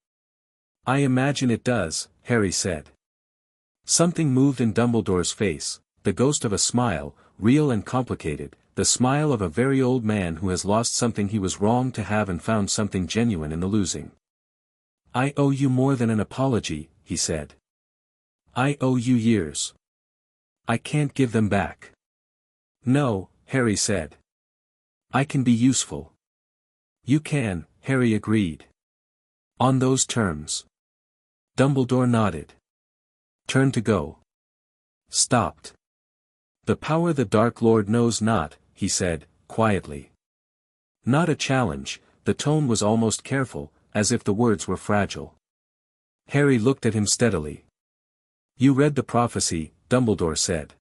I imagine it does, Harry said. Something moved in Dumbledore's face, the ghost of a smile, real and complicated, the smile of a very old man who has lost something he was wrong to have and found something genuine in the losing. I owe you more than an apology, he said. I owe you years. I can't give them back. No, Harry said. I can be useful. You can, Harry agreed. On those terms. Dumbledore nodded. Turn to go. Stopped. The power the Dark Lord knows not, he said, quietly. Not a challenge, the tone was almost careful, as if the words were fragile. Harry looked at him steadily. You read the prophecy, Dumbledore said.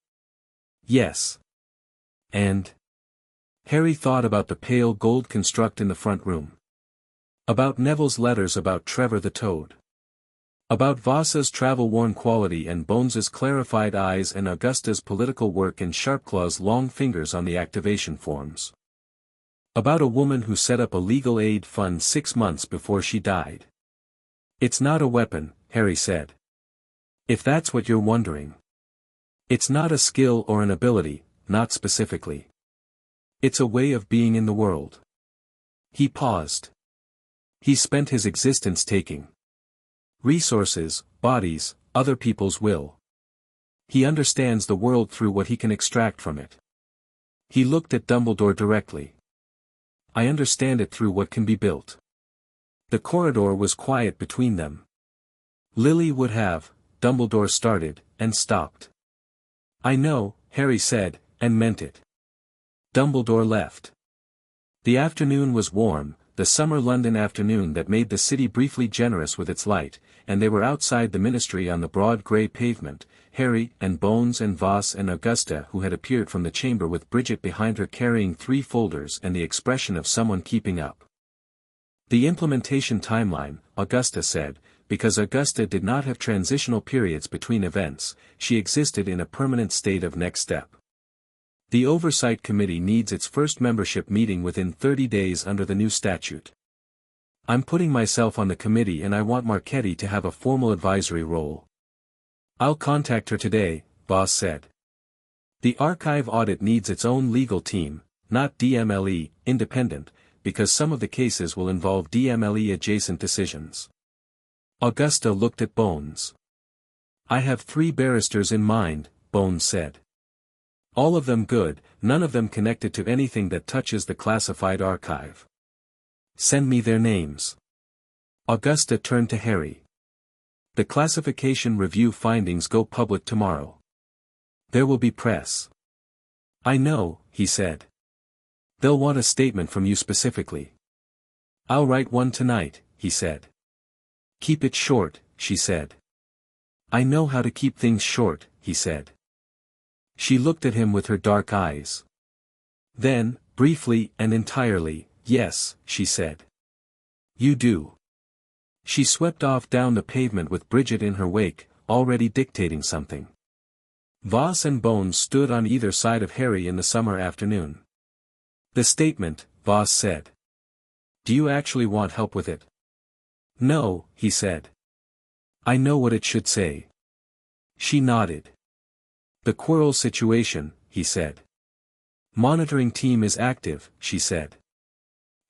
Yes. And? Harry thought about the pale gold construct in the front room. About Neville's letters about Trevor the Toad. About Voss's travel-worn quality and Bones's clarified eyes and Augusta's political work and Sharpclaw's long fingers on the activation forms. About a woman who set up a legal aid fund 6 months before she died. It's not a weapon, Harry said. If that's what you're wondering. It's not a skill or an ability, not specifically. It's a way of being in the world. He paused. He spent his existence taking resources, bodies, other people's will. He understands the world through what he can extract from it. He looked at Dumbledore directly. I understand it through what can be built. The corridor was quiet between them. Lily would have, Dumbledore started, and stopped. I know, Harry said, and meant it. Dumbledore left. The afternoon was warm, the summer London afternoon that made the city briefly generous with its light, and they were outside the ministry on the broad grey pavement, Harry and Bones and Voss and Augusta, who had appeared from the chamber with Bridget behind her carrying 3 folders and the expression of someone keeping up. The implementation timeline, Augusta said, because Augusta did not have transitional periods between events, she existed in a permanent state of next step. The Oversight Committee needs its first membership meeting within 30 days under the new statute. I'm putting myself on the committee and I want Marchetti to have a formal advisory role. I'll contact her today, Voss said. The archive audit needs its own legal team, not DMLE, independent, because some of the cases will involve DMLE-adjacent decisions. Augusta looked at Bones. I have 3 barristers in mind, Bones said. All of them good, none of them connected to anything that touches the classified archive. Send me their names. Augusta turned to Harry. The classification review findings go public tomorrow. There will be press. I know, he said. They'll want a statement from you specifically. I'll write one tonight, he said. Keep it short, she said. I know how to keep things short, he said. She looked at him with her dark eyes. Then, briefly and entirely, yes, she said. You do. She swept off down the pavement with Bridget in her wake, already dictating something. Voss and Bones stood on either side of Harry in the summer afternoon. The statement, Voss said. Do you actually want help with it? No, he said. I know what it should say. She nodded. The Quirrell situation, he said. Monitoring team is active, she said.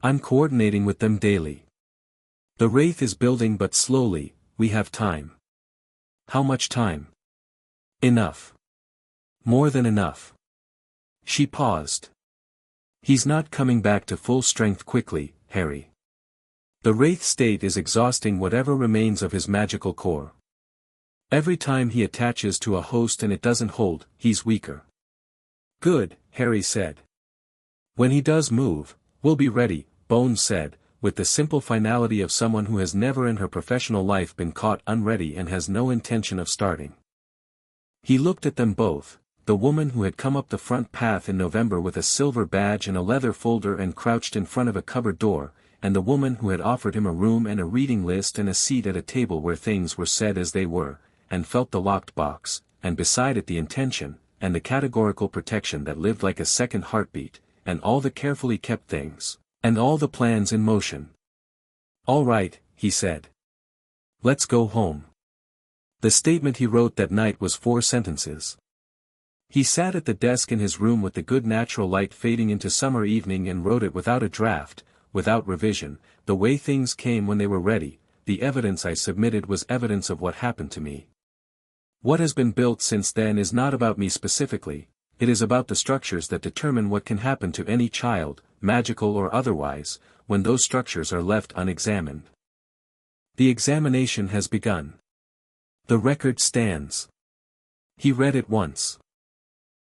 I'm coordinating with them daily. The Wraith is building but slowly, we have time. How much time? Enough. More than enough. She paused. He's not coming back to full strength quickly, Harry. The Wraith state is exhausting whatever remains of his magical core. Every time he attaches to a host and it doesn't hold, he's weaker. Good, Harry said. When he does move, we'll be ready, Bones said, with the simple finality of someone who has never in her professional life been caught unready and has no intention of starting. He looked at them both, the woman who had come up the front path in November with a silver badge and a leather folder and crouched in front of a cupboard door, and the woman who had offered him a room and a reading list and a seat at a table where things were said as they were, and felt the locked box, and beside it the intention, and the categorical protection that lived like a second heartbeat, and all the carefully kept things, and all the plans in motion. All right, he said. Let's go home. The statement he wrote that night was 4 sentences. He sat at the desk in his room with the good natural light fading into summer evening and wrote it without a draft, without revision, the way things came when they were ready. The evidence I submitted was evidence of what happened to me. What has been built since then is not about me specifically, it is about the structures that determine what can happen to any child, magical or otherwise, when those structures are left unexamined. The examination has begun. The record stands. He read it once.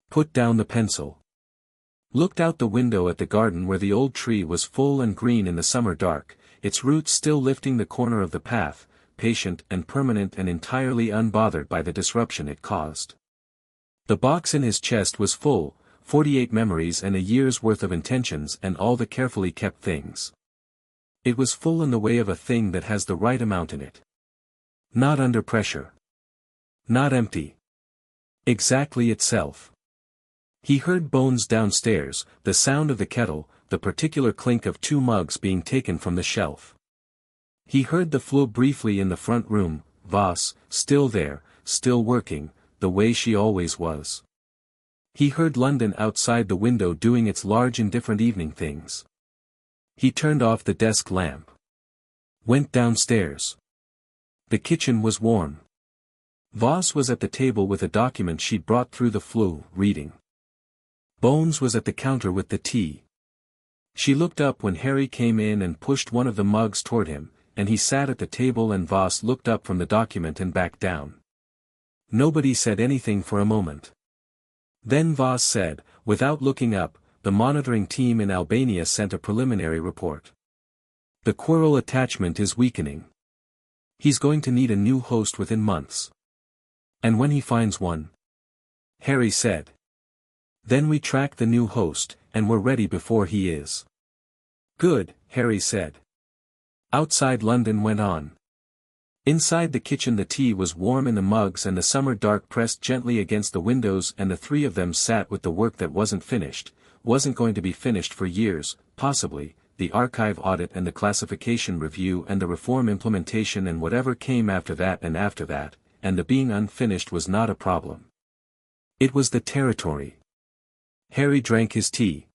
Put down the pencil. Looked out the window at the garden where the old tree was full and green in the summer dark, its roots still lifting the corner of the path, patient and permanent and entirely unbothered by the disruption it caused. The box in his chest was full, 48 memories and a year's worth of intentions and all the carefully kept things. It was full in the way of a thing that has the right amount in it. Not under pressure. Not empty. Exactly itself. He heard Bones downstairs, the sound of the kettle, the particular clink of 2 mugs being taken from the shelf. He heard the flow briefly in the front room, Voss, still there, still working, the way she always was. He heard London outside the window doing its large indifferent evening things. He turned off the desk lamp. Went downstairs. The kitchen was warm. Voss was at the table with a document she'd brought through the flue, reading. Bones was at the counter with the tea. She looked up when Harry came in and pushed one of the mugs toward him, and he sat at the table and Voss looked up from the document and back down. Nobody said anything for a moment. Then Voss said, without looking up, the monitoring team in Albania sent a preliminary report. The Quirrell attachment is weakening. He's going to need a new host within months. And when he finds one? Harry said. Then we track the new host, and we're ready before he is. Good, Harry said. Outside London went on. Inside the kitchen the tea was warm in the mugs and the summer dark pressed gently against the windows, and the three of them sat with the work that wasn't going to be finished for years, possibly, the archive audit and the classification review and the reform implementation and whatever came after that, and the being unfinished was not a problem. It was the territory. Harry drank his tea.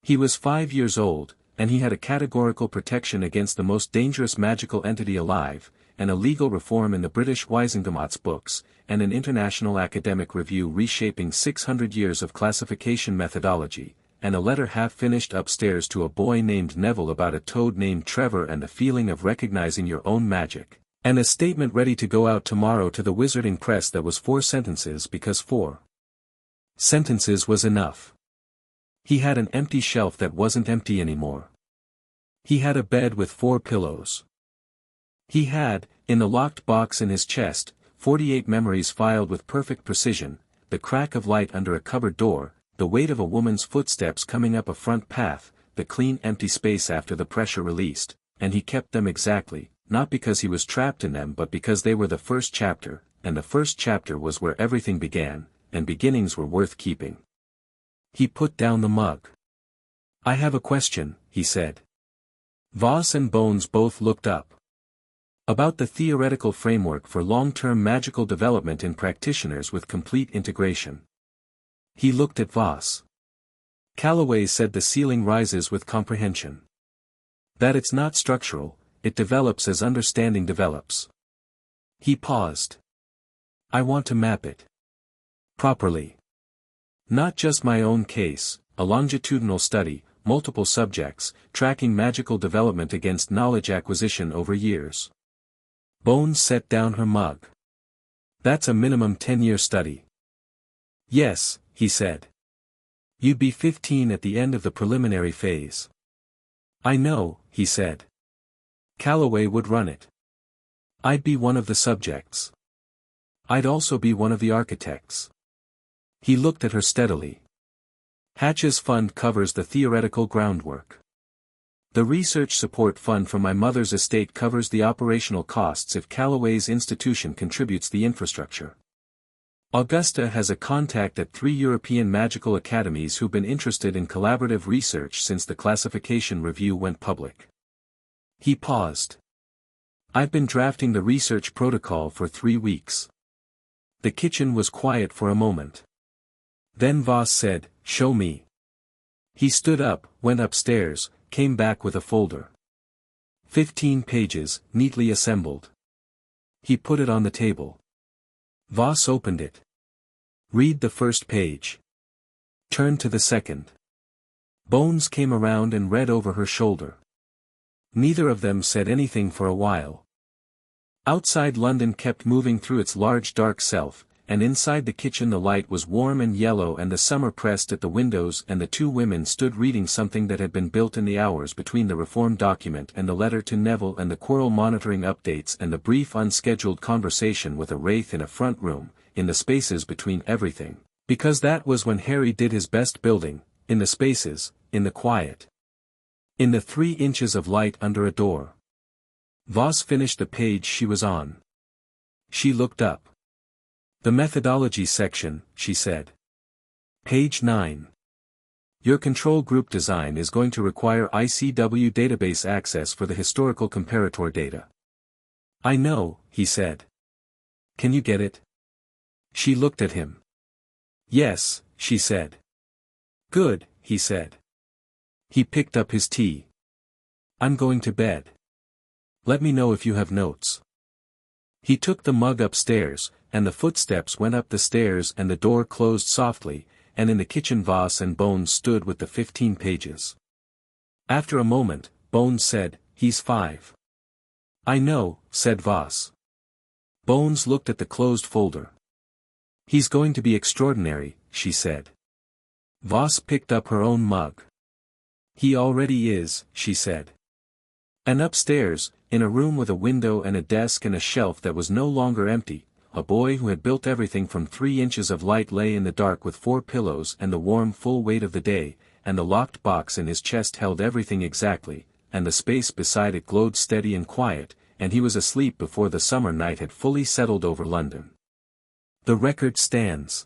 He was 5 years old, and he had a categorical protection against the most dangerous magical entity alive, and a legal reform in the British Wisingamots books, and an international academic review reshaping 600 years of classification methodology, and a letter half-finished upstairs to a boy named Neville about a toad named Trevor and the feeling of recognizing your own magic, and a statement ready to go out tomorrow to the wizarding press that was 4 sentences because 4 sentences was enough. He had an empty shelf that wasn't empty anymore. He had a bed with 4 pillows. He had, in the locked box in his chest, 48 memories filed with perfect precision, the crack of light under a cupboard door, the weight of a woman's footsteps coming up a front path, the clean empty space after the pressure released, and he kept them exactly, not because he was trapped in them but because they were the first chapter, and the first chapter was where everything began, and beginnings were worth keeping. He put down the mug. I have a question, he said. Voss and Bones both looked up. About the theoretical framework for long-term magical development in practitioners with complete integration. He looked at Voss. Calloway said the ceiling rises with comprehension. That it's not structural, it develops as understanding develops. He paused. I want to map it properly. Not just my own case, a longitudinal study, multiple subjects, tracking magical development against knowledge acquisition over years. Bones set down her mug. That's a minimum 10-year study. Yes, he said. You'd be 15 at the end of the preliminary phase. I know, he said. Calloway would run it. I'd be one of the subjects. I'd also be one of the architects. He looked at her steadily. Hatch's fund covers the theoretical groundwork. The research support fund from my mother's estate covers the operational costs if Calloway's institution contributes the infrastructure. Augusta has a contact at 3 European magical academies who've been interested in collaborative research since the classification review went public. He paused. I've been drafting the research protocol for 3 weeks. The kitchen was quiet for a moment. Then Voss said, Show me. He stood up, went upstairs, came back with a folder. 15 pages, neatly assembled. He put it on the table. Voss opened it. Read the first page. Turn to the second. Bones came around and read over her shoulder. Neither of them said anything for a while. Outside London kept moving through its large dark self, and inside the kitchen the light was warm and yellow and the summer pressed at the windows and the 2 women stood reading something that had been built in the hours between the reform document and the letter to Neville and the Quirrell monitoring updates and the brief unscheduled conversation with a wraith in a front room, in the spaces between everything, because that was when Harry did his best building, in the spaces, in the quiet. In the 3 inches of light under a door. Voss finished the page she was on. She looked up. The methodology section, she said. Page 9. Your control group design is going to require ICW database access for the historical comparator data. I know, he said. Can you get it? She looked at him. Yes, she said. Good, he said. He picked up his tea. I'm going to bed. Let me know if you have notes. He took the mug upstairs, and the footsteps went up the stairs and the door closed softly, and in the kitchen Voss and Bones stood with the 15 pages. After a moment, Bones said, He's 5. I know, said Voss. Bones looked at the closed folder. He's going to be extraordinary, she said. Voss picked up her own mug. He already is, she said. And upstairs, in a room with a window and a desk and a shelf that was no longer empty, a boy who had built everything from 3 inches of light lay in the dark with 4 pillows and the warm full weight of the day, and the locked box in his chest held everything exactly, and the space beside it glowed steady and quiet, and he was asleep before the summer night had fully settled over London. The record stands.